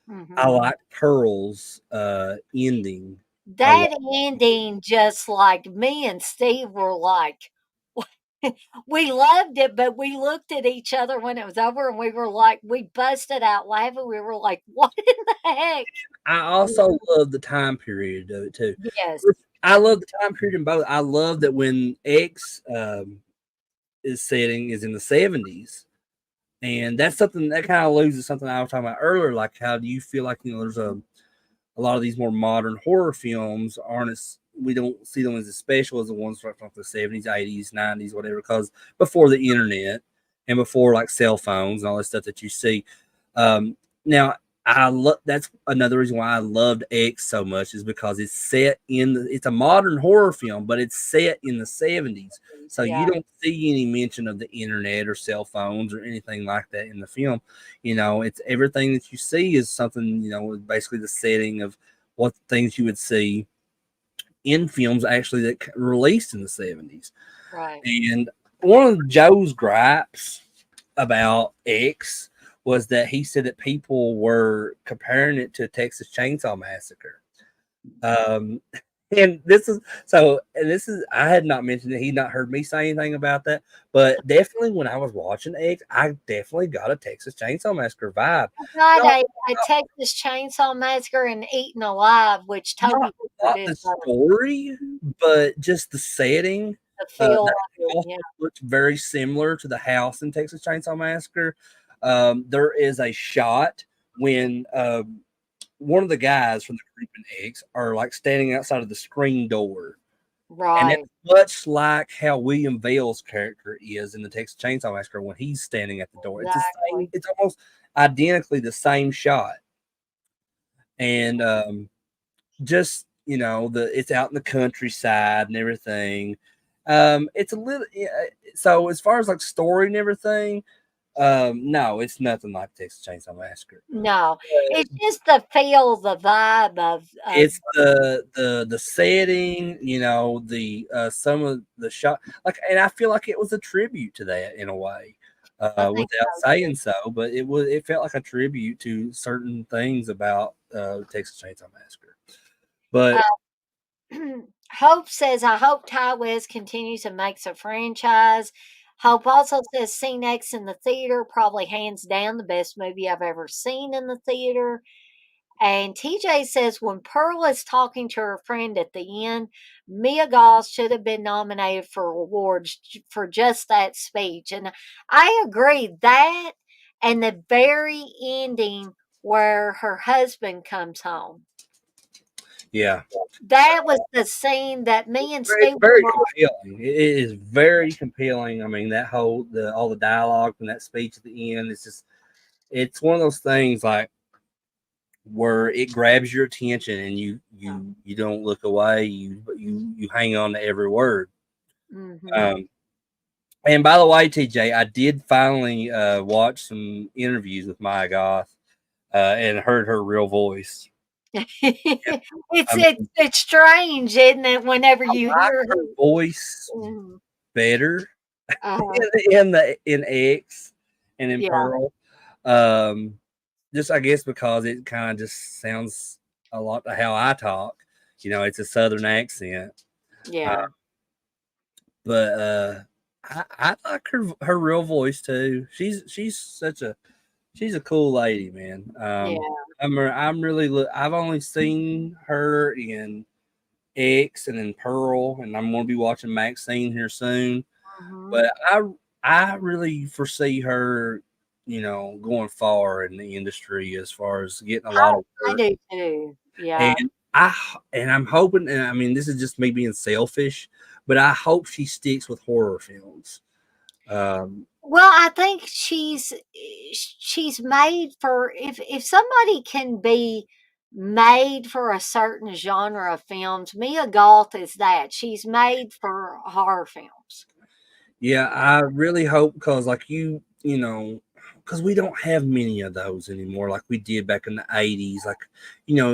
I Mhm. like Pearl's ending a lot. That ending, just like me and Steve were like, we loved it, but we looked at each other when it was over and we were like, we busted out laughing. We were like, what in the heck? I also love the time period of it too. Yes. I love the time period in both. I love that when X is setting is in the 70s, and that's something that kind of loses something I was talking about earlier. Like, how do you feel like there's a lot of these more modern horror films aren't as we don't see them as special as the ones from like the 70s, 80s, 90s, whatever, because before the internet and before like cell phones and all this stuff that you see. Um, Now, I love that's another reason why I loved X so much is because it's set it's a modern horror film, but it's set in the 70s. So you Yeah. don't see any mention of the internet or cell phones or anything like that in the film. It's everything that you see is something, basically the setting of what things you would see in films actually that released in the 70s. Right. And one of Joe's gripes about X was that he said that people were comparing it to Texas Chainsaw Massacre. Um, and this is I had not mentioned it. He not heard me say anything about that, but definitely when I was watching X, I definitely got a Texas Chainsaw Massacre vibe. Got Not a Texas Chainsaw Massacre and Eaten Alive, which not Toby Hooper not did the story, but just the setting. the feel That of it. house Yeah. looked very similar to the house in Texas Chainsaw Massacre. there is a shot when one of the guys from the Creeping Eggs are like standing outside of the screen door. And Right. it's much like how William Vale's character is in the Texas Chainsaw Massacre when he's standing at the door. It's the same, Exactly. it's almost identically the same shot. And just, it's out in the countryside and everything. It's a little so as far as like story and everything, no, it's nothing like Texas Chainsaw Massacre. No, it's just the feel, the vibe of It's the setting, the some of the shot, like, and I feel like it was a tribute to that in a way, I think without so too. saying so, but it felt like a tribute to certain things about Texas Chainsaw Massacre. But Hope says, I hope Ty West continues and makes a franchise. Hope also says, seen X in the theater, probably hands down the best movie I've ever seen in the theater. And TJ says, when Pearl is talking to her friend at the end, Mia Goth should have been nominated for awards for just that speech. And I agree that and the very ending where her husband comes home. yeah, That was the scene that me and very Steve very were compelling. It is very compelling. I mean, that whole the all the dialogue and that speech at the end, it's one of those things like where it grabs your attention and you don't look away. You hang on to every word. mm-hmm. Um, and by the way, TJ, I did finally watch some interviews with Maya Goth and heard her real voice. it's I it's mean, it's strange, isn't it? Whenever I you like hear her voice her, better uh, in X and in yeah, Pearl. Um, just I guess because it kind of just sounds a lot to how I talk. It's a Southern accent. Uh, yeah, but I like her real voice too. She's a cool lady, man. yeah. I'm really I've only seen her in X and in Pearl, and I'm going to be watching Maxine here soon. Hmm. But I really foresee her, going far in the industry as far as getting a lot of I work. do too. Yeah. And I'm hoping, and I mean, this is just me being selfish, but I hope she sticks with horror films. Um, Well, I think she's made for if somebody can be made for a certain genre of films, Mia Goth is that. She's made for horror films. yeah, I really hope because, like because we don't have many of those anymore, like we did back in the '80s, like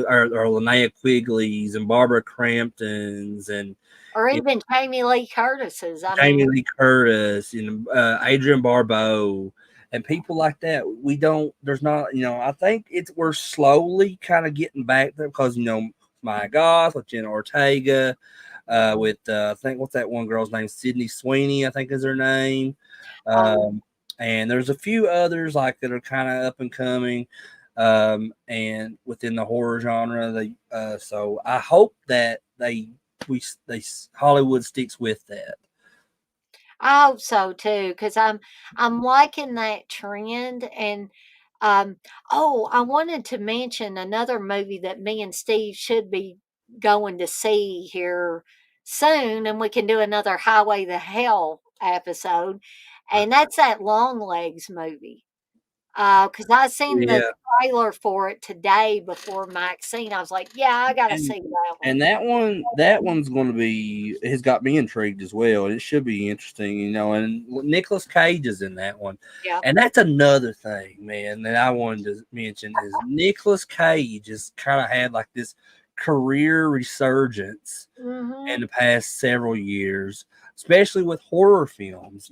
our Linnea Quigley's and Barbara Crampton's and Or you even Jamie Lee Curtis's. I mean, Jamie Lee Curtis and Adrian Barbeau and people like that. We don't. There's not. I think we're slowly kind of getting back there because my Goth with Jenna Ortega, with I think what's that one girl's name? Sydney Sweeney, I think is her name. oh, Um, and there's a few others like that are kind of up and coming. And within the horror genre, so I hope that they Hollywood sticks with that. I hope so too, because I'm liking that trend. And um, oh, I wanted to mention another movie that me and Steve should be going to see here soon, and we can do another Highway to Hell episode. And that's that Long Legs movie. Because I seen the Yeah, trailer for it today before Maxine. I was like, yeah, I gotta and see that one. and that one's going to be has got me intrigued as well. It should be interesting, And Nicolas Cage is in that one, Yeah. and that's another thing, man, that I wanted to mention is Nicolas Cage has kind of had like this career resurgence Hmm. in the past several years, especially with horror films,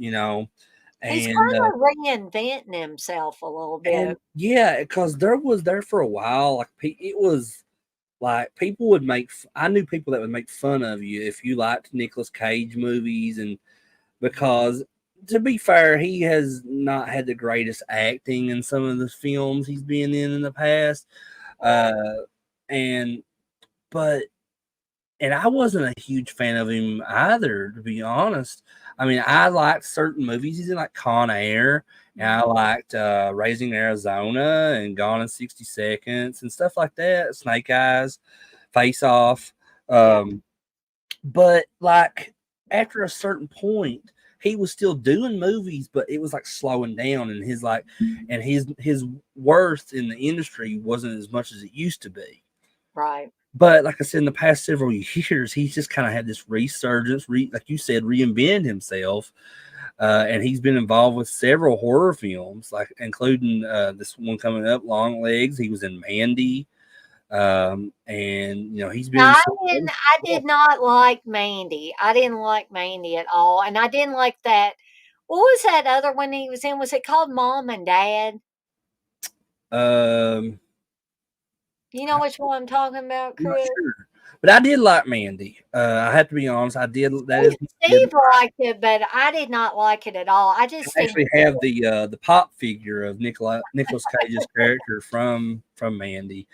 He's and kind of reinventing himself a little and bit. yeah, because there for a while, like it was like people would I knew people that would make fun of you if you liked Nicolas Cage movies, and because to be fair, he has not had the greatest acting in some of the films he's been in the past. Uh, and but and I wasn't a huge fan of him either, to be honest. I mean, I liked certain movies. He's in like Con Air, and I liked Raising Arizona and Gone in 60 Seconds and stuff like that. Snake Eyes, Face Off. Yeah. But like after a certain point, he was still doing movies, but it was like slowing down, and his worth in the industry wasn't as much as it used to be. Right. But like I said, in the past several years, he's just kind of had this resurgence, like you said, reinvent himself. And he's been involved with several horror films, like including this one coming up, Long Legs. He was in Mandy, and he's been. Now, I did not like Mandy. I didn't like Mandy at all, and I didn't like that. What was that other one he was in? Was it called Mom and Dad? Um, You know which one I'm talking about, I'm not Chris? sure, but I did like Mandy. I have to be honest. I did. That is Steve liked it, but I did not like it at all. I just I think, actually have the pop figure of Nicolas Cage's character from Mandy,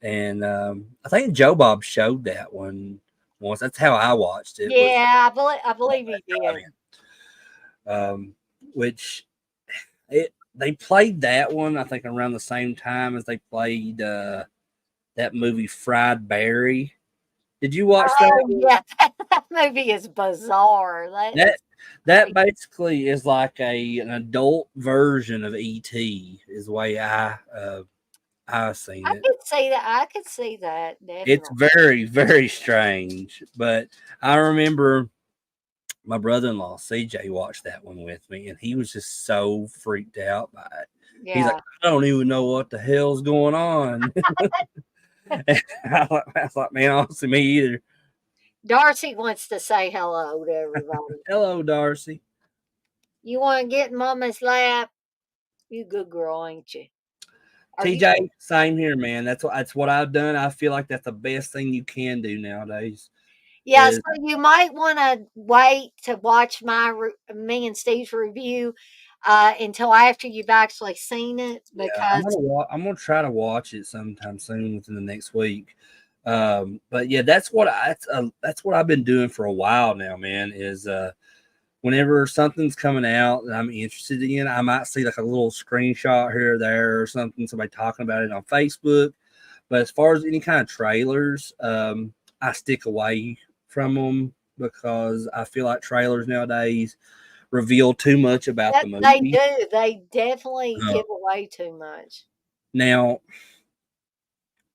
and I think Joe Bob showed that one once. That's how I watched it. Was yeah, I believe he did. um, which they played that one I think around the same time as they played that movie Fried Barry. Did you watch that Oh one? yeah, that movie is bizarre. That That is that like, basically is like an adult version of ET is the way I've seen I it. could see that. I could see that It's definitely. very, very strange. But I remember my brother-in-law CJ watched that one with me, and he was just so freaked out by it. He's like, Yeah. I don't even know what the hell's going on. I was like, man, honestly, me either. Darcy wants to say hello to everybody. Hello, Darcy. You want to get in Mama's lap? You good girl, ain't you? Are you? TJ, same here, man. That's what I've done. I feel like that's the best thing you can do nowadays. Yeah. So Is you might want to wait to watch me and Steve's review until after you've actually seen it Yeah, I'm because gonna I'm gonna try to watch it sometime soon within the next week. But yeah, that's what I've been doing for a while now, man. Is whenever something's coming out that I'm interested in, I might see like a little screenshot here or there or something, somebody talking about it on Facebook. But as far as any kind of trailers, I stick away from them because I feel like trailers nowadays reveal too much about that the they movie. do. They definitely Uh, give away too much. Now,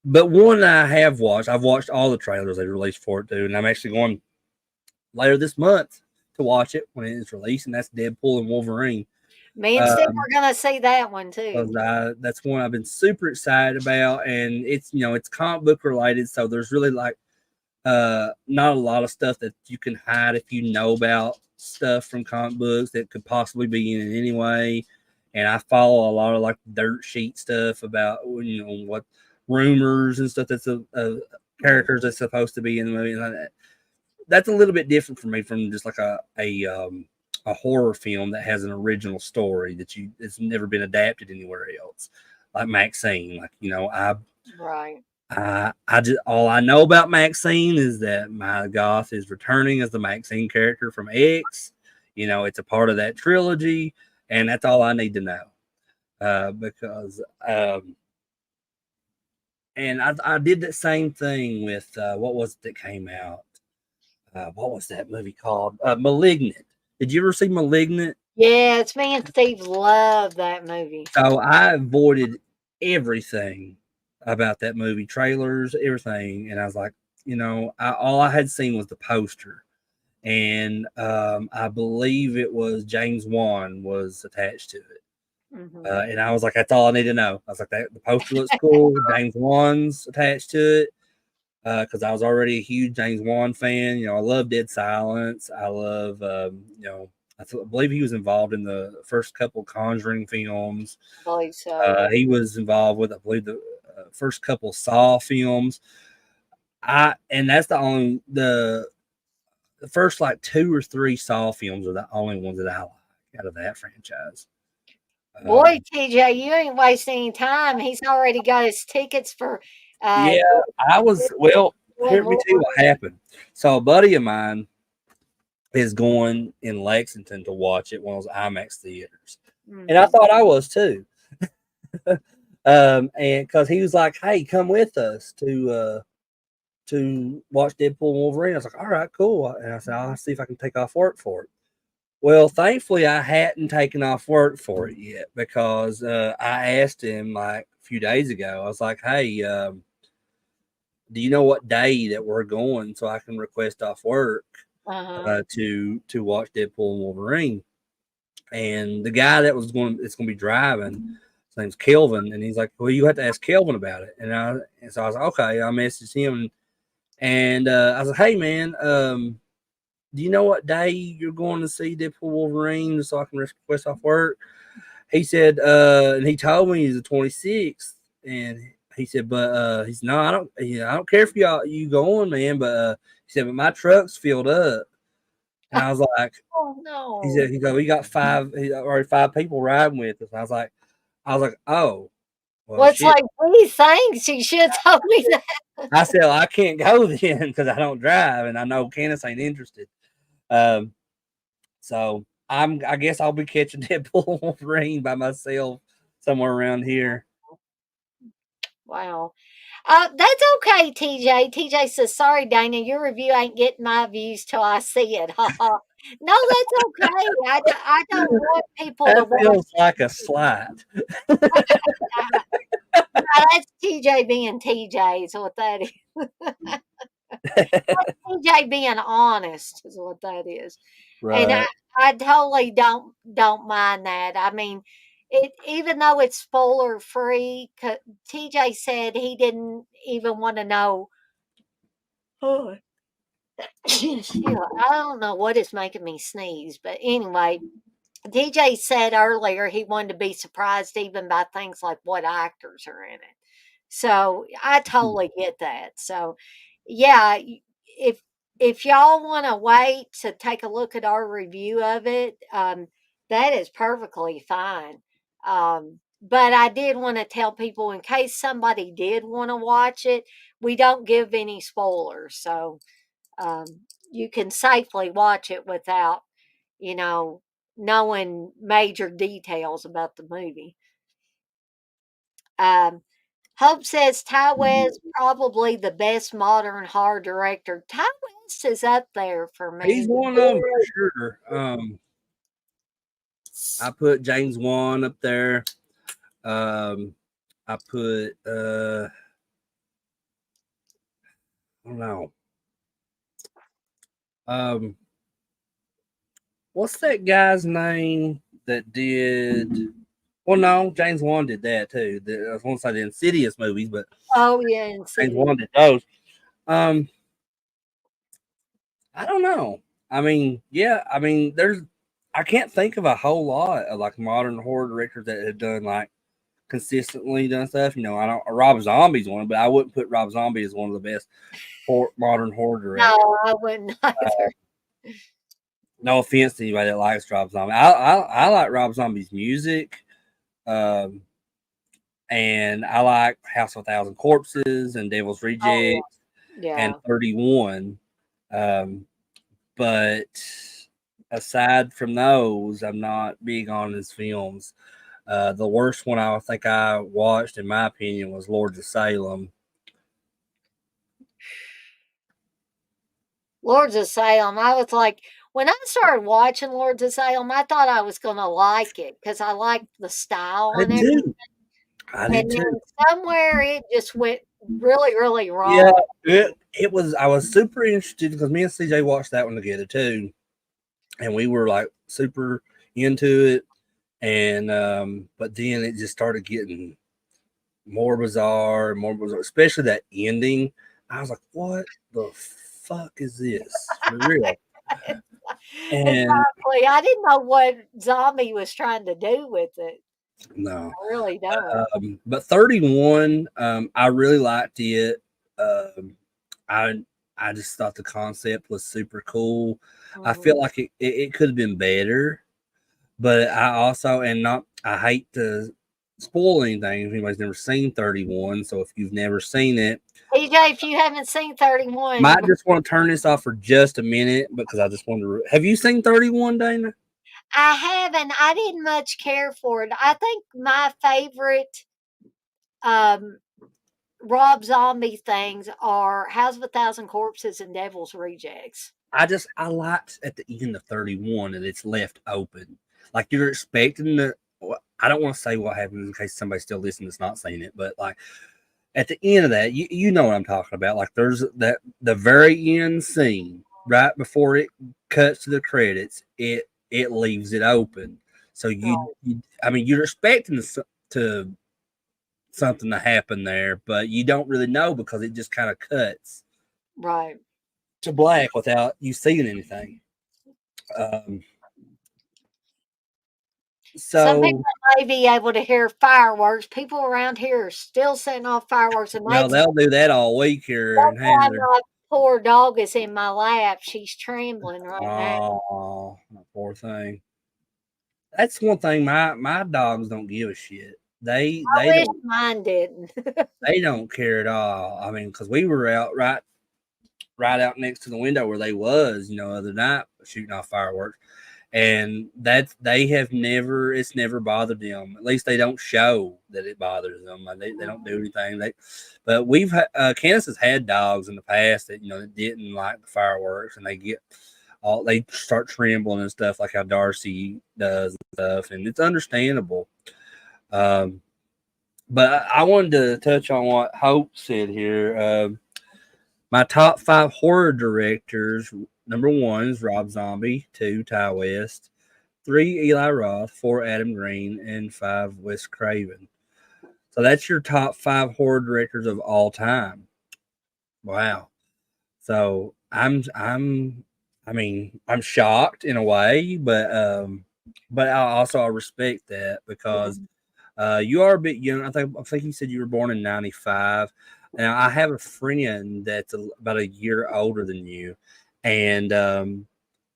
but one I have watched, I've watched all the trailers they released for it too, and I'm actually going later this month to watch it when it is released, and that's Deadpool and Wolverine. Me and Steve Um, are gonna see that one too. because that's one I've been super excited about, and it's comic book related, so there's really like not a lot of stuff that you can hide if you know about stuff from comic books that could possibly be in it anyway. And I follow a lot of like dirt sheet stuff about what rumors and stuff that's a characters that's supposed to be in the movie. And that's a little bit different for me from just like a horror film that has an original story it's never been adapted anywhere else, like Maxine. Like Right. I just all I know about Maxine is that my goth is returning as the Maxine character from X. It's a part of that trilogy, and that's all I need to know. Because and I did that same thing with what was it that came out? What was that movie called? Malignant. Did you ever see Malignant? Yes, me and Steve love that movie. So I avoided everything about that movie, trailers, everything, and I was like, all I had seen was the poster, and I believe it was James Wan was attached to it, Hmm. and I was like, that's all I need to know. I was like, that the poster looks cool. James Wan's attached to it because I was already a huge James Wan fan. I love Dead Silence. I love, I believe he was involved in the first couple Conjuring films. I believe so. Yeah. He was involved with, I believe, the first couple Saw films. And that's the first like two or three Saw films are the only ones that I like out of that franchise. Boy, TJ, you ain't wasting any time. He's already got his tickets for uh Yeah, I was well. let me tell you what happened. So a buddy of mine is going in Lexington to watch it, one of those IMAX theaters, and I thought I was too. And because he was like, "Hey, come with us to watch Deadpool and Wolverine." I was like, "All right, cool." And I said, "I'll see if I can take off work for it." Well, thankfully, I hadn't taken off work for it yet because I asked him like a few days ago. I was like, "Hey, do you know what day that we're going so I can request off work to watch Deadpool and Wolverine?" And the guy that was going, it's going to be driving. His name's Kelvin, and he's like, "Well, you have to ask Kelvin about it." And so I was like, "Okay." I messaged him, and I was like, "Hey, man, do you know what day you're going to see Deadpool Wolverine so I can request off work?" He said, and he told me he's the 26th, and he said, but he's no, I don't care if you going, man, but he said, but my truck's filled up, and I was like, "Oh no!" he said, we got already 5 people riding with us. And I was like, oh, well, Well, it's shit. like, please, thanks. You should have told me that. I said, well, I can't go then because I don't drive, and I know Candace ain't interested. Um, So I guess I'll be catching Deadpool Wolverine by myself somewhere around here. Wow. That's okay, TJ. TJ says, sorry, Dana, your review ain't getting my views till I see it. Ha ha. No, that's okay. I don't want people to That watch. feels like a slight. No, that's TJ being TJ is what that is. TJ being honest is what that is. And Right. I totally don't mind that. I mean, it even though it's spoiler free, TJ said he didn't even want to know. Oh, I don't know what is making me sneeze, but anyway, DJ said earlier he wanted to be surprised even by things like what actors are in it. So I totally get that. So yeah, if y'all want to wait to take a look at our review of it, that is perfectly fine. But I did want to tell people in case somebody did want to watch it, we don't give any spoilers. So um, you can safely watch it without, you know, knowing major details about the movie. Um, Hope says Ty West probably the best modern horror director. Ty West is up there for He's me. one of them for sure. I put James Wan up there. I put I don't know. Um, what's that guy's name that did? Well, no, James Wan did that too. I was going to say the Insidious movies, but Oh yeah, James Insidious. Wan did those. Um, I don't know. I mean, yeah, I mean, I can't think of a whole lot of like modern horror directors that have done like consistently done stuff. You know, I don't. Rob Zombie's one, but I wouldn't put Rob Zombie as one of the best modern horror directors. No, I wouldn't either. No offense to anybody that likes Rob Zombie. I like Rob Zombie's music, um, and I like House of a Thousand Corpses and Devil's Oh Rejects and yeah. 31. Um, but aside from those, I'm not big on his films. The worst one I think I watched, in my opinion, was Lords of Salem. Lords of Salem. I was like, when I started watching Lords of Salem, I thought I was gonna like it because I liked the style I and did everything. too. I And did too. then somewhere it just went really, really Yeah, wrong. it was. I was super interested because me and CJ watched that one together too, and we were like super into it. And but then it just started getting more bizarre, especially that ending. I was like, "What the fuck is this for real?" And Exactly. I didn't know what Zombie was trying to do with it. no, I really don't. but 31, I really liked it. Um, I I just thought the concept was super cool. I feel Mhm. like it could have been better, but I also and not I hate to spoil anything if anybody's never seen 31. So if you've never seen it, PJ, if you haven't seen 31, might just want to turn this off for just a minute because I just wanted to. Have you seen 31, Dana? I haven't. I didn't much care for it. I think my favorite um, Rob Zombie things are House of a Thousand Corpses and Devil's Rejects. I liked at the end of 31 that it's left open. Like you're expecting the. I don't want to say what happens in case somebody still listening that's not seen it, but like at the end of that, you know what I'm talking about. Like there's that the very end scene right before it cuts to the credits. It leaves it open, so you I mean you're expecting to something to happen there, but you don't really know because it just kind of cuts Right. to black without you seeing anything. Um, Some people so may be able to hear fireworks. People around here are still setting off fireworks, and you know they'll do that all week here in that's why Hamler. my poor dog is in my lap. She's trembling right now. Oh, poor thing. That's one thing. My dogs don't give a shit. They I they wish don't mine didn't. they don't care at all. I mean, because we were out right out next to the window where they was, other night shooting off fireworks, and that they have never it's never bothered them. At least they don't show that it bothers them. They don't do anything. But Candace has had dogs in the past that didn't like the fireworks, and they start trembling and stuff like how Darcy does and stuff, and it's understandable. Um, but I wanted to touch on what Hope said here. My top 5 horror directors: number 1 is Rob Zombie, 2 Ty West, 3 Eli Roth, 4 Adam Green, and 5 Wes Craven. So that's your top 5 horror directors of all time. Wow. So I'm shocked in a way, but I respect that because you are a bit young. I think you said you were born in '95. Now I have a friend that's about a year older than you, and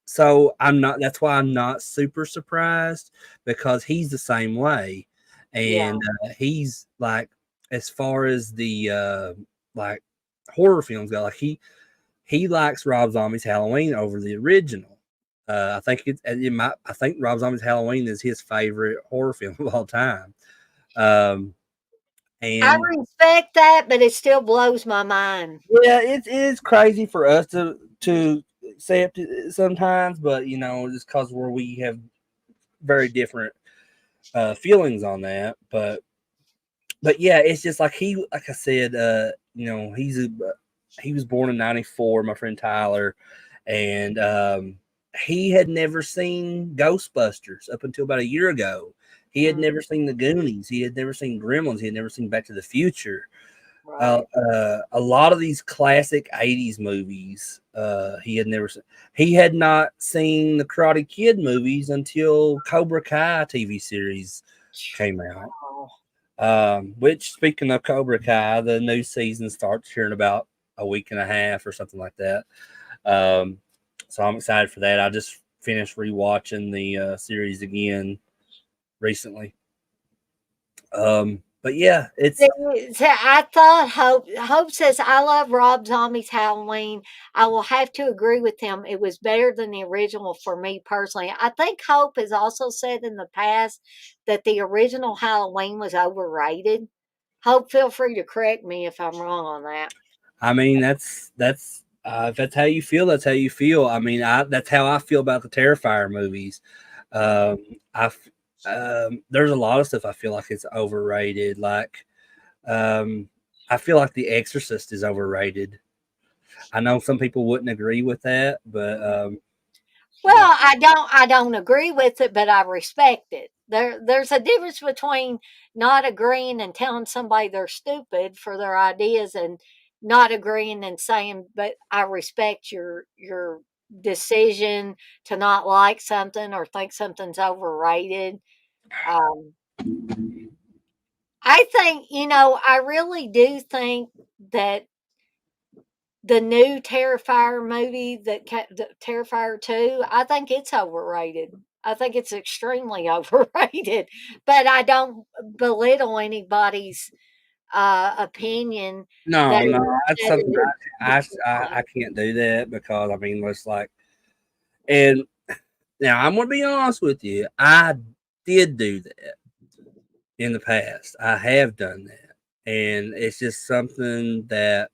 so I'm not. That's why I'm not super surprised because he's the same way, Yeah. and he's like as far as the like horror films go, like he likes Rob Zombie's Halloween over the original. I think Rob Zombie's Halloween is his favorite horror film of all time. Um, I and respect that, but it still blows my mind. yeah, it is crazy for us to accept it sometimes, but just because we have very different feelings on that. But yeah, it's just like I said, he was born in '94. My friend Tyler, and he had never seen Ghostbusters up until about a year ago. He had Mm, never seen the Goonies. He had never seen Gremlins. He had never seen Back to the Future. right. A lot of these classic '80s movies, he had never seen. He had not seen the Karate Kid movies until Cobra Kai TV series came out. Wow. Which, speaking of Cobra Kai, the new season starts here in about a week and a half or something like that. Um, so I'm excited for that. I just finished rewatching the series again recently. But yeah, I thought Hope says I love Rob Zombie's Halloween. I will have to agree with him. It was better than the original for me personally. I think Hope has also said in the past that the original Halloween was overrated. Hope, feel free to correct me if I'm wrong on that. I mean that's if that's how you feel, that's how you feel. I mean, that's how I feel about the Terrifier movies. Um, I there's a lot of stuff I feel like it's overrated. Like um, I feel like The Exorcist is overrated. I know some people wouldn't agree with that, but yeah, Well, I don't agree with it, but I respect it. There's a difference between not agreeing and telling somebody they're stupid for their ideas and not agreeing and saying, but I respect your decision to not like something or think something's overrated. Um, I think, I really do think that the new Terrifier movie the Terrifier 2, I think it's overrated. I think it's extremely overrated, but I don't belittle anybody's opinion No, that no, that's that something is I can't do that because I mean, it's like, and now I'm gonna be honest with you, I did do that in the past. I have done that, and it's just something that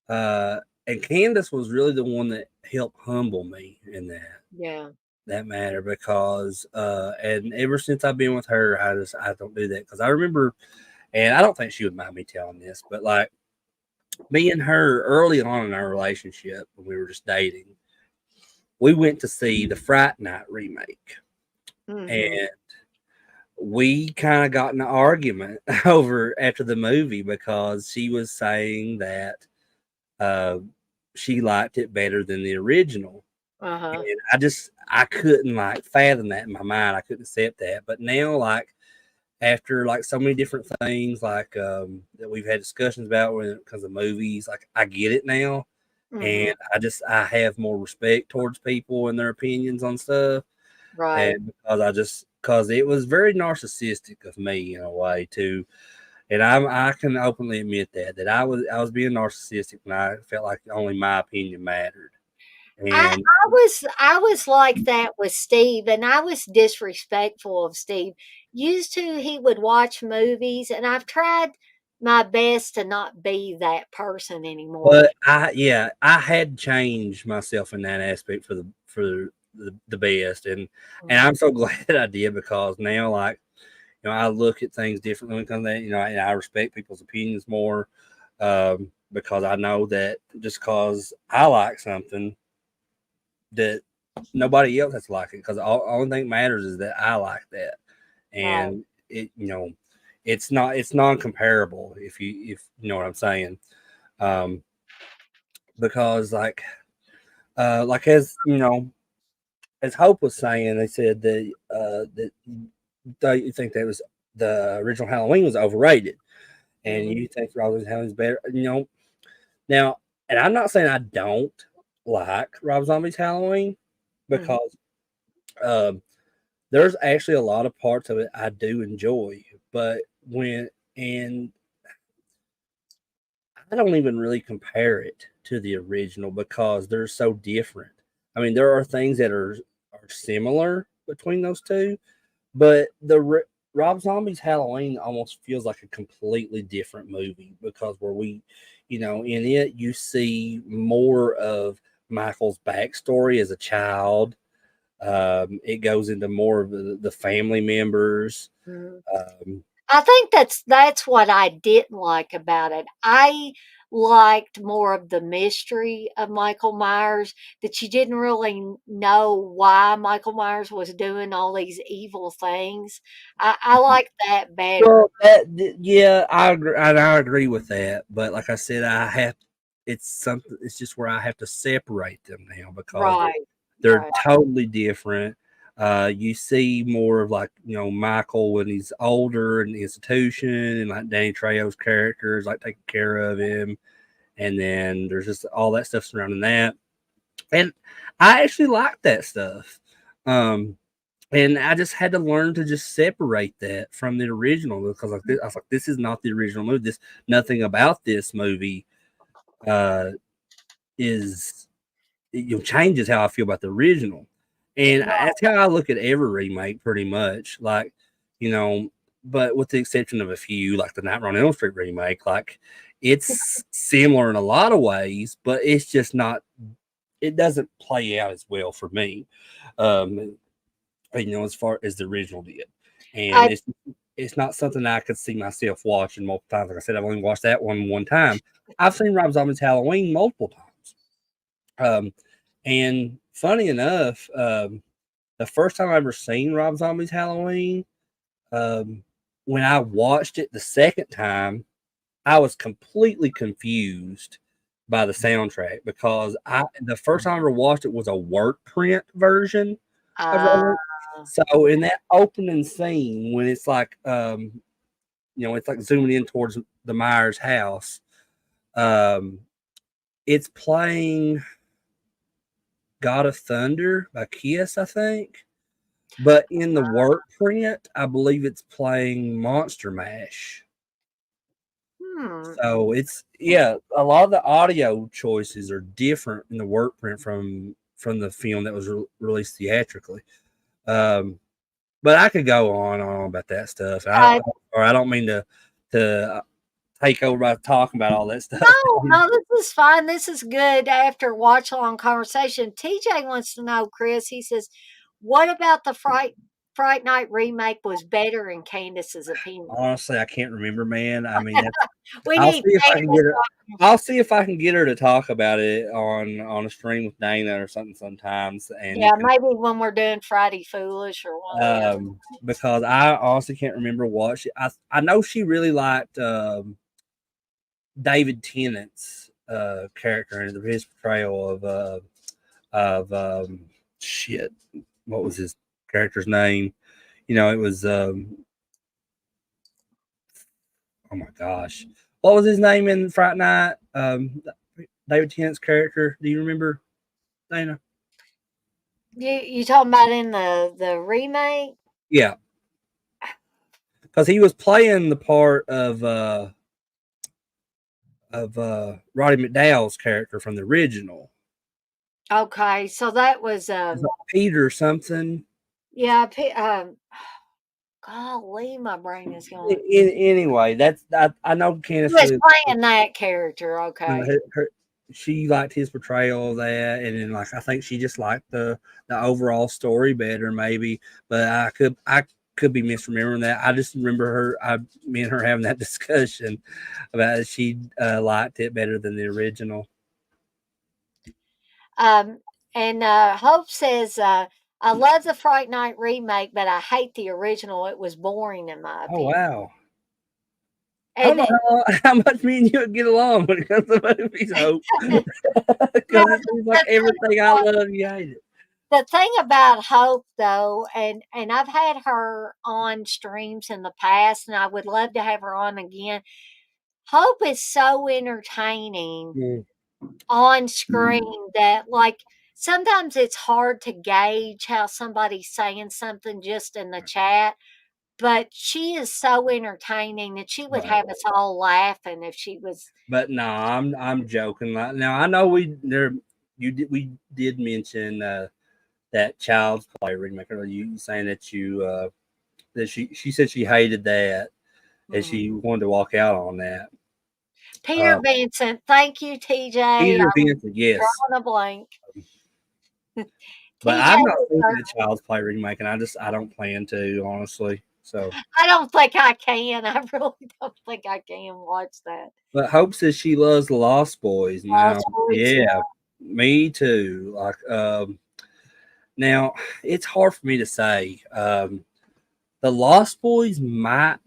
uh, and Candace was really the one that helped humble me in yeah. that matter because and ever since I've been with her, I don't do that because I remember, and I don't think she would mind me telling this, but like me and her early on in our relationship when we were just dating, we went to see the Fright Night remake, Mhm. and we kind of got in an argument over after the movie because she was saying that uh, she liked it better than the original. Uh-huh. And I couldn't like fathom that in my mind. I couldn't accept that. But now, like after like so many different things, like that we've had discussions about when it comes to movies, like I get it now, and Mhm. I have more respect towards people and their opinions on stuff, Right. and because it was very narcissistic of me in a way too, and I can openly admit that I was being narcissistic when I felt like only my opinion mattered, and I was like that with Steve, and I was disrespectful of Steve. Used to he would watch movies, and I've tried my best to not be that person anymore. but I had changed myself in that aspect for the best, and Mhm. I'm so glad I did because now like I look at things differently when it comes to that, and I respect people's opinions more because I know that just because I like something that nobody else has to like it because all only thing matters is that I like that, Right. and it it's non comparable if you know what I'm saying, um, because like as as Hope was saying, they said that they think that was the original Halloween was overrated, and Mhm. you think Rob Halloween's better, now, and I'm not saying I don't like Rob Zombie's Halloween Mhm. because um, there's actually a lot of parts of it I do enjoy, but when and I don't even really compare it to the original because they're so different. I mean, there are things that are similar between those two, but Rob Zombie's Halloween almost feels like a completely different movie because in it you see more of Michael's backstory as a child. It goes into more of the family members. Mhm. Um, I think that's what I didn't like about it. I liked more of the mystery of Michael Myers, that you didn't really know why Michael Myers was doing all these evil things. I like that better. well, yeah, I agree, and I agree with that. But like I said, I have it's something. It's just where I have to separate them now because Right. they're Right. totally different. You see more of like Michael when he's older in the institution, and like Danny Trejo's characters like taking care of him, and then there's just all that stuff surrounding that. And I actually like that stuff. Um, and I just had to learn to just separate that from the original because I was like, this is not the original movie. This Nothing about this movie uh, is changes how I feel about the original, and that's how I look at every remake, pretty much. Like, you know, but with the exception of a few, like the Nightmare on Elm Street remake, like it's similar in a lot of ways, but it's just not. It doesn't play out as well for me, um, as far as the original did, and I it's not something I could see myself watching multiple times. Like I said, I've only watched that one time. I've seen Rob Zombie's Halloween multiple times. Um, and funny enough, the first time I ever seen Rob Zombie's Halloween, um, when I watched it the second time, I was completely confused by the soundtrack because the first time I ever watched it was a work print version of uh, it. So in that opening scene when it's like zooming in towards the Myers house, um, it's playing God of Thunder by Kiss, I think. But in the work print, I believe it's playing Monster Mash. Hmm. So it's a lot of the audio choices are different in the work print from the film that was released theatrically. But I could go on and on about that stuff. Okay. I don't mean to take over by talking about all that stuff. No, no, this is fine. This is good after watch along conversation. TJ wants to know, Chris. He says, "What about the Fright Night remake was better in Candace's opinion?" Honestly, I can't remember, man. I mean, We I'll need see if I can Candace get her. on. I'll see if I can get her to talk about it on a stream with Dana or something sometimes, and you Yeah, can maybe when we're doing Friday Foolish or one of them. because I honestly can't remember what I know she really liked David Tennant's character and his portrayal of shit. What was his character's name? It was oh my gosh, what was his name in Fright Night? David Tennant's character. Do you remember, Dana? You talking about in the remake? Yeah, because he was playing the part of Roddy McDowell's character from the original. Okay, so that was Peter something. yeah, golly, my brain is going. Anyway, I know He Candace was really playing that character. Okay. she liked his portrayal of that, and then like I think she just liked the overall story better, maybe. But I could be misremembering that. I just remember me and her having that discussion about it. She liked it better than the original. Um, and Hope says, I love the Fright Night remake, but I hate the original. It was boring in my Oh opinion. wow. I don't And know how much me and you would get along when it comes to movies, Hope. well, Because it seems like everything I love, you hate it. the thing about Hope though, and I've had her on streams in the past, and I would love to have her on again. Hope is so entertaining Mm. on screen that like sometimes it's hard to gauge how somebody's saying something just in the chat, but she is so entertaining that she would Right. have us all laughing if she was. But no, I'm joking. Now I know we did mention that Child's Play remake. Or you saying that that she said she hated that and she wanted to walk out on that. Peter Uh, Vincent, thank you, TJ. Peter I'm Vincent, yes, drawing a blank. but TJ, I've not seen that Child's Play remake, and I don't plan to honestly. So, I don't think I can. I really don't think I can watch that. but Hope says she loves the Lost Boys now. Lost Boys, yeah. Yeah, me too. Like, now it's hard for me to say. The Lost Boys might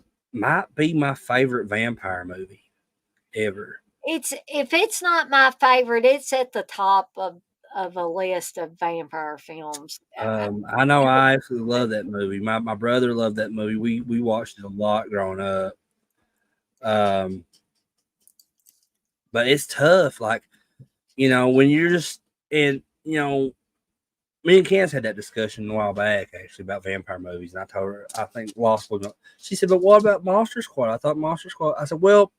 be my favorite vampire movie ever. It's if it's not my favorite, it's at the top of a list of vampire films. I know I absolutely love that movie. My brother loved that movie. We watched it a lot growing up. Um, but it's tough. Like when you're just and me and Candace had that discussion a while back actually about vampire movies, and I told her I think Lost Boys. She said, "But what about Monster Squad?" I thought Monster Squad. I said, "Well."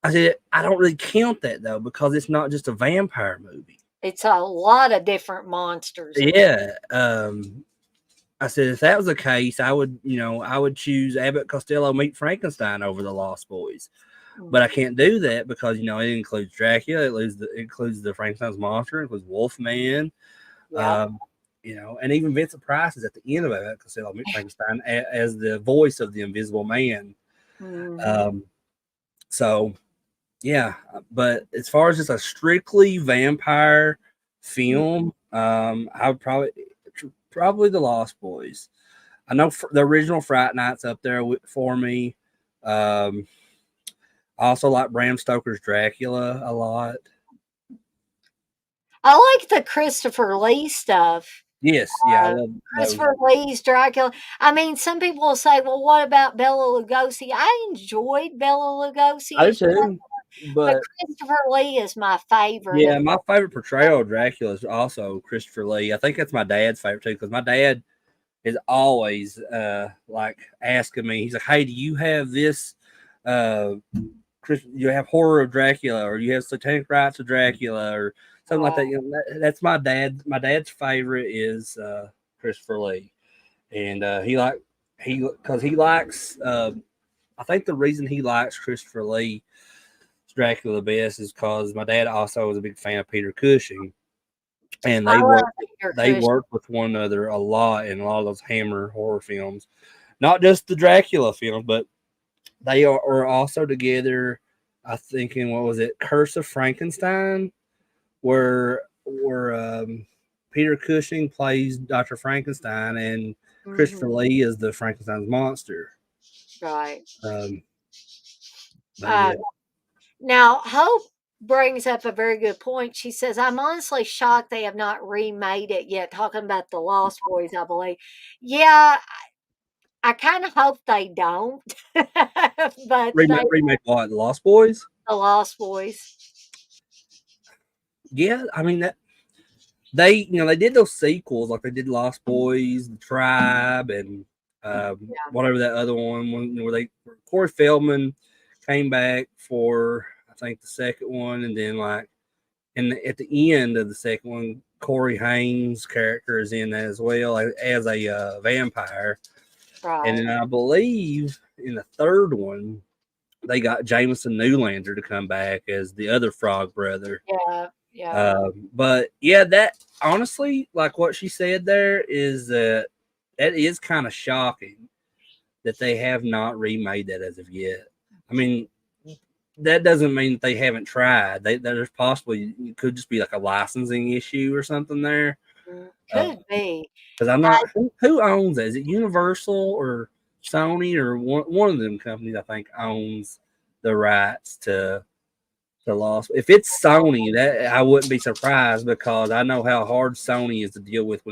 I said, I don't really count that though because it's not just a vampire movie. It's a lot of different monsters. Yeah. I said if that was the case, I would choose Abbott Costello Meet Frankenstein over the Lost Boys. But I can't do that because it includes Dracula, it includes the Frankenstein's monster, it includes Wolfman, Yeah. and even Vincent Price is at the end of Abbott Costello Meet Frankenstein as the voice of the Invisible Man. Mhm. So yeah, but as far as just a strictly vampire film, I would probably the Lost Boys. I know the original Fright Night's up there for me. I also like Bram Stoker's Dracula a lot. I like the Christopher Lee stuff. Yes, yeah, I Uh, love those. Christopher Lee's Dracula. I mean, some people will say, "Well, what about Bela Lugosi?" I enjoyed Bela I Lugosi do as Dracula, too, but but Christopher Lee is my favorite yeah, of. my favorite portrayal of Dracula is also Christopher Lee. I think that's my dad's favorite too because my dad is always like asking me. He's like, "Hey, do you have this? Uh, you have Horror of Dracula, or you have Satanic Rites of Dracula, or something like that." You know, that's my dad. My dad's favorite is Christopher Lee, and because he likes. I think the reason he likes Christopher Lee Dracula the best is because my dad also was a big fan of Peter Cushing, and I love Peter they Cushing. worked with one another a lot in a lot of those Hammer horror films, not just the Dracula films, but they are also together. I think in what was it, Curse of Frankenstein, where Peter Cushing plays Dr. Frankenstein and Christopher Hmm. Lee is the Frankenstein's monster. Right. Um, but Uh, yeah, Now, Hope brings up a very good point. She says, I'm honestly shocked they have not remade it yet, talking about the Lost Boys, I believe. Yeah, I kind of hope they don't, but remake what, The Lost Boys? the Lost Boys. Yeah, I mean that they did those sequels like they did Lost Boys, The Tribe, and Yeah, whatever that other one where Corey Feldman came back for I think the second one, and then like at the end of the second one, Corey Haim's character is in that as well as a vampire, and right. then I believe in the third one they got Jameson Newlander to come back as the other Frog brother. Yeah, yeah. But yeah, that honestly, like what she said there, is that is kind of shocking that they have not remade that as of yet. I mean, that doesn't mean that they haven't tried. There's possibly it could just be like a licensing issue or something there. Could be. Because I'm not who owns that? Is it Universal or Sony or one of them companies? I think owns the rights to Lost. If it's Sony, that I wouldn't be surprised because I know how hard Sony is to deal with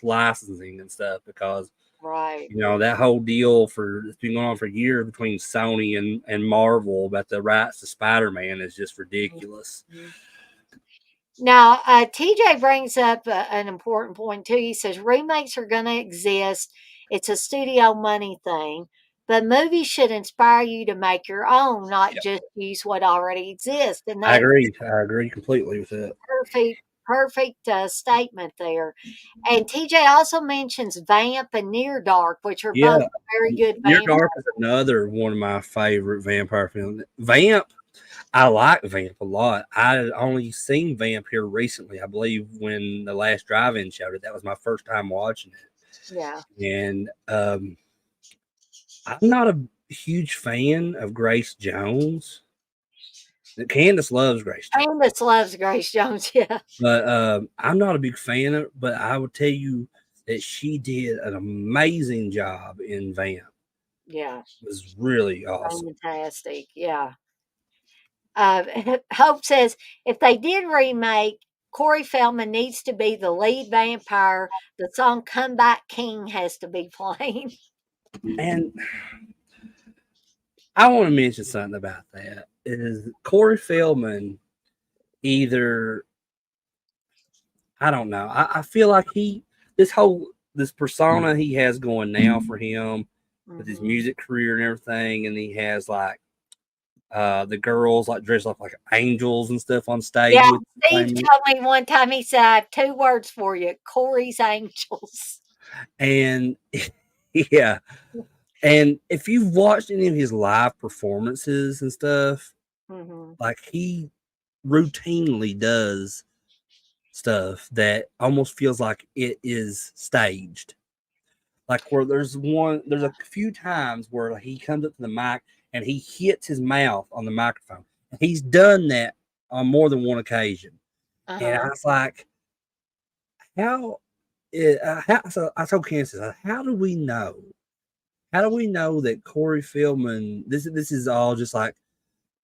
licensing and stuff because Right. that whole deal it's been going on for years between Sony and Marvel about the rights to Spider-Man is just ridiculous. Mhm. Now, TJ brings up an important point too. He says remakes are going to exist. It's a studio money thing, but movies should inspire you to make your own, not Yeah, just use what already exists. And I that's agree. I agree completely with that. perfect statement there. And TJ also mentions Vamp and Near Dark, which are Yeah, both very good Near vampire. Dark is another one of my favorite vampire films. Vamp, I like Vamp a lot. I only seen Vamp here recently. I believe when the last drive-in showed it. That was my first time watching Yeah. it, and I'm not a huge fan of Grace Jones. Candace loves Grace Jones, Candace loves Grace Jones. Yeah. but I'm not a big fan of. But I would tell you that she did an amazing job in Vamp. Yeah. It was really awesome. Fantastic. Yeah. Hope says if they did remake, Corey Feldman needs to be the lead vampire. The song "Comeback King" has to be playing. And I want to mention something about that. Is Corey Feldman either I don't know. I feel like this persona he has going now for him with his Hmm. music career and everything, and he has like the girls like dressed up like angels and stuff on stage Yeah, with Steve him. told me one time. He said, "I have two words for you: Corey's Angels." And yeah. And if you've watched any of his live performances and stuff, Hmm. like he routinely does stuff that almost feels like it is staged. Like where there's a few times where he comes up to the mic and he hits his mouth on the microphone. He's done that on more than one occasion. Uh And I huh. was like, so I told Kansas, how do we know? How do we know that Corey Feldman, this is all just like,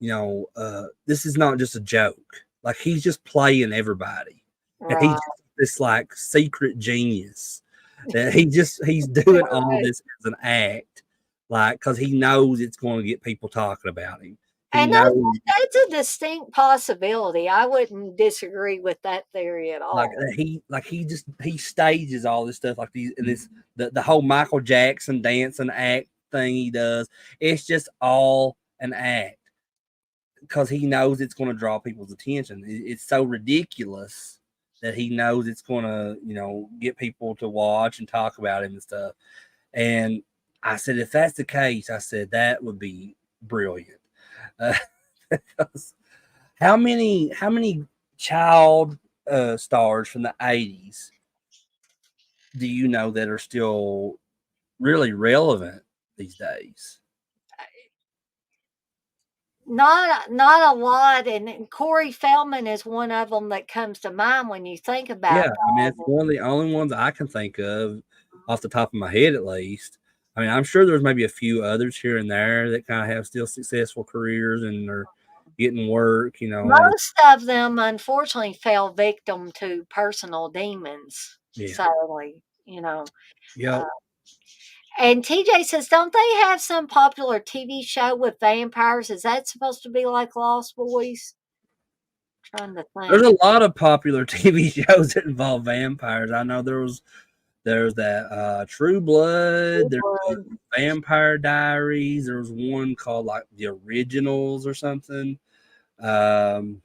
this is not just a joke. Like he's just playing everybody. And he's Right. just this like secret genius that he's doing all Right. this as an act, like because he knows it's going to get people talking about him. He And that's knows, that's a distinct possibility. I wouldn't disagree with that theory at like all. he stages all this stuff like these and this the whole Michael Jackson dancing act thing he does. It's just all an act because he knows it's going to draw people's attention. It's so ridiculous that he knows it's going to, get people to watch and talk about him and stuff. And I said, if that's the case, I said that would be brilliant. Uh, how many child stars from the 80s do you know that are still really relevant these days? Not a lot, and Corey Feldman is one of them that comes to mind when you think Yeah, about I mean, all it's one of the only ones I can think of off the top of my head, at least. I mean, I'm sure there's maybe a few others here and there that kind of have still successful careers and are getting work, and most of them unfortunately fell victim to personal demons, yeah, sadly. yep. Uh, and TJ says, don't they have some popular TV show with vampires? Is that supposed to be like Lost Boys? Trying to There's think. a lot of popular TV shows that involve vampires. I know there's that True Blood, there's the Woodward. Vampire Diaries, there was one called like The Originals or something. Um,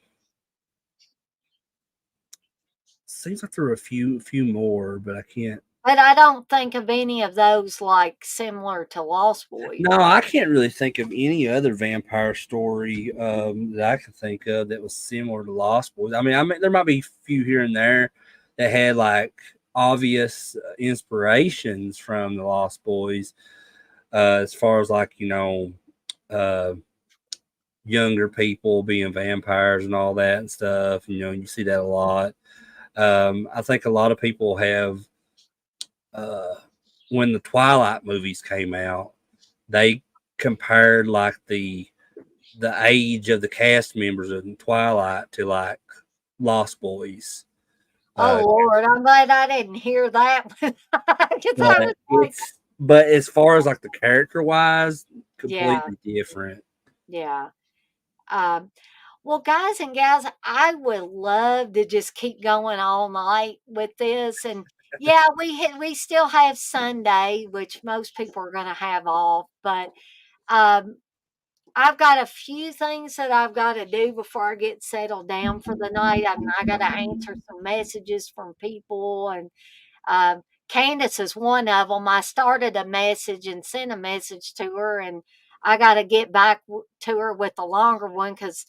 seems like there were a few more, but I can't. But I don't think of any of those like similar to Lost Boys. No, I can't really think of any other vampire story that I can think of that was similar to Lost Boys. I mean, there might be a few here and there that had like obvious inspirations from the Lost Boys, as far as like uh, younger people being vampires and all that and stuff. You see that a lot. I think a lot of people have uh, when the Twilight movies came out, they compared like the age of the cast members in Twilight to like Lost Boys. Oh Uh, Lord, I'm glad I didn't hear that one. 'Cause I but was like, as far as like the character wise, yeah, completely different. yeah. Um, well, guys and gals, I would love to just keep going all night with this. And yeah, we still have Sunday, which most people are going to have off, but um, I've got a few things that I've got to do before I get settled down for the night. I got to answer some messages from people, and Candace is one of them. I started a message and sent a message to her, and I got to get back to her with a longer one because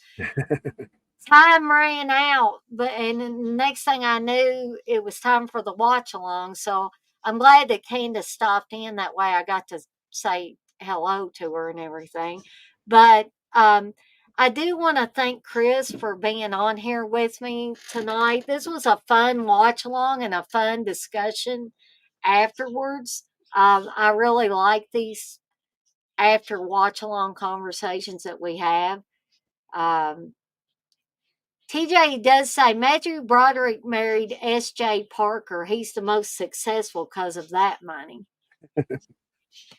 time ran out. But and then the next thing I knew, it was time for the watch along. So I'm glad that Candace stopped in. That way, I got to say hello to her and everything. But I do want to thank Chris for being on here with me tonight. This was a fun watch along and a fun discussion afterwards. I really like these after watch along conversations that we have. Um, TJ does say Matthew Broderick married S.J. Parker. He's the most successful because of that money.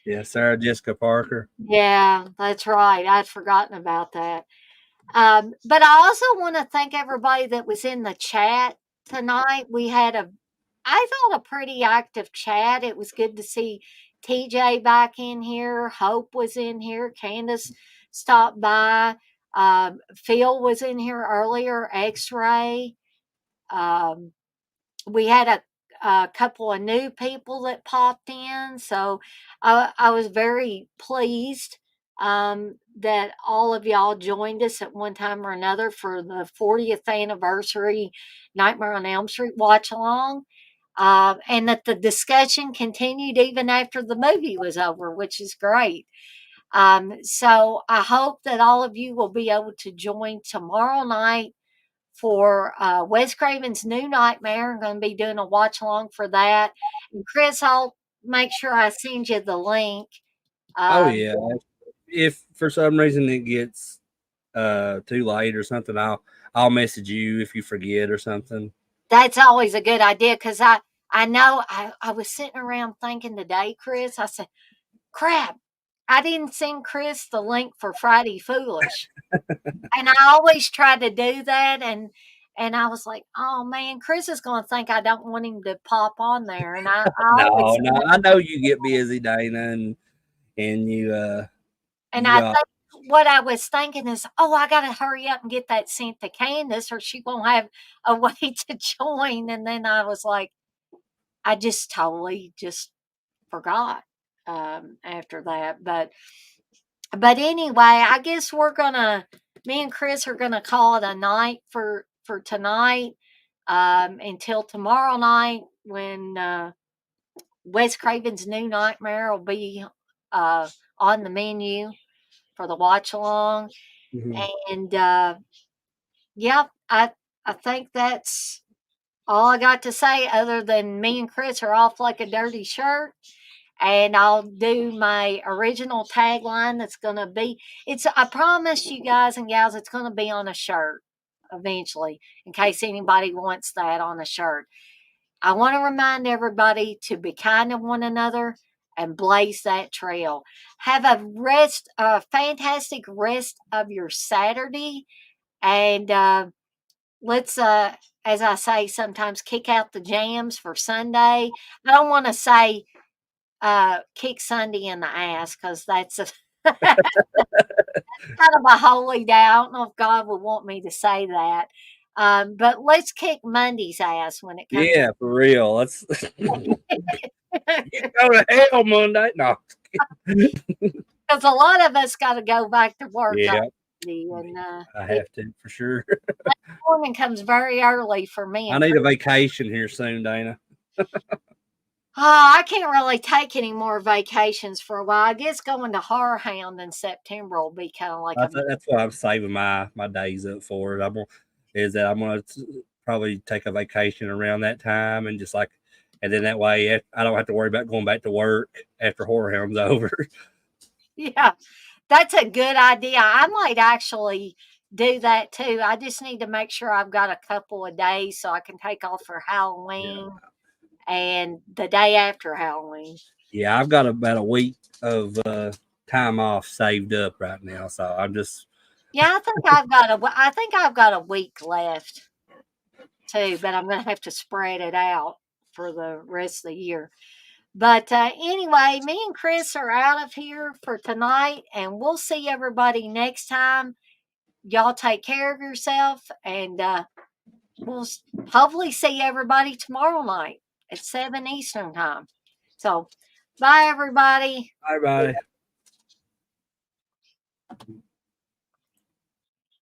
Yeah, Sarah Jessica Parker. Yeah, that's right. I'd forgotten about that. But I also want to thank everybody that was in the chat tonight. We had I thought, a pretty active chat. It was good to see TJ back in here. Hope was in here. Candace stopped by. Phil was in here earlier. X Ray. Um, we had a couple of new people that popped in. So I was very pleased that all of y'all joined us at one time or another for the 40th anniversary Nightmare on Elm Street watch along. And that the discussion continued even after the movie was over, which is great. So I hope that all of you will be able to join tomorrow night for Wes Craven's New Nightmare. I'm going to be doing a watch along for that. And Chris, I'll make sure I send you the link. Oh Um, yeah. If for some reason it gets too late or something, I'll message you if you forget or something. that's always a good idea because I know I was sitting around thinking today, Chris. I said, crap. I didn't send Chris the link for Friday Foolish. And I always try to do that, and I was like, "Oh, man, Chris is gonna think I don't want him to pop on there," and I always No, no, I know you get busy, Dana, and and you I got think what I was thinking is, "Oh, I gotta hurry up and get that sent to Candace, or she won't have a way to join," and then I was like, I just totally just forgot, after that, but anyway, I guess me and Chris are gonna call it a night for tonight, until tomorrow night when Wes Craven's New Nightmare will be on the menu for the watch along, mhm. and yeah, I think that's all I got to say. Other than me and Chris are off like a dirty shirt, and I'll do my original tagline that's going to be I promise you guys and gals, it's going to be on a shirt eventually, in case anybody wants that on a shirt. I want to remind everybody to be kind to one another and blaze that trail. Have a fantastic rest of your Saturday, and let's as I say sometimes, kick out the jams for Sunday. I don't want to say kick Sunday in the ass, because that's a kind of a holy day. I don't know if God would want me to say that. But let's kick Monday's ass when it comes Yeah, for real. Let's you go to hell Monday. No, because a lot of us got to go back to work on yeah, Monday, and I it have to for sure. morning comes very early for me. I And need a vacation here soon, Dana. I can't really take any more vacations for a while. I guess going to Horror Hound in September will be kind of like a That's what I'm saving my days up for. Is that I'm gonna probably take a vacation around that time and just like, and then that way I don't have to worry about going back to work after Horror Hound's over. yeah. That's a good idea. I might actually do that too. I just need to make sure I've got a couple of days so I can take off for Yeah, Halloween and the day after Halloween. yeah, I've got about a week of time off saved up right now, so I'm just Yeah, I think I've got a week left too, but I'm going to have to spread it out for the rest of the year. But anyway, me and Chris are out of here for tonight, and we'll see everybody next time. Y'all take care of yourself, and we'll hopefully see everybody tomorrow night at 7 Eastern time. So, bye, everybody. bye bye.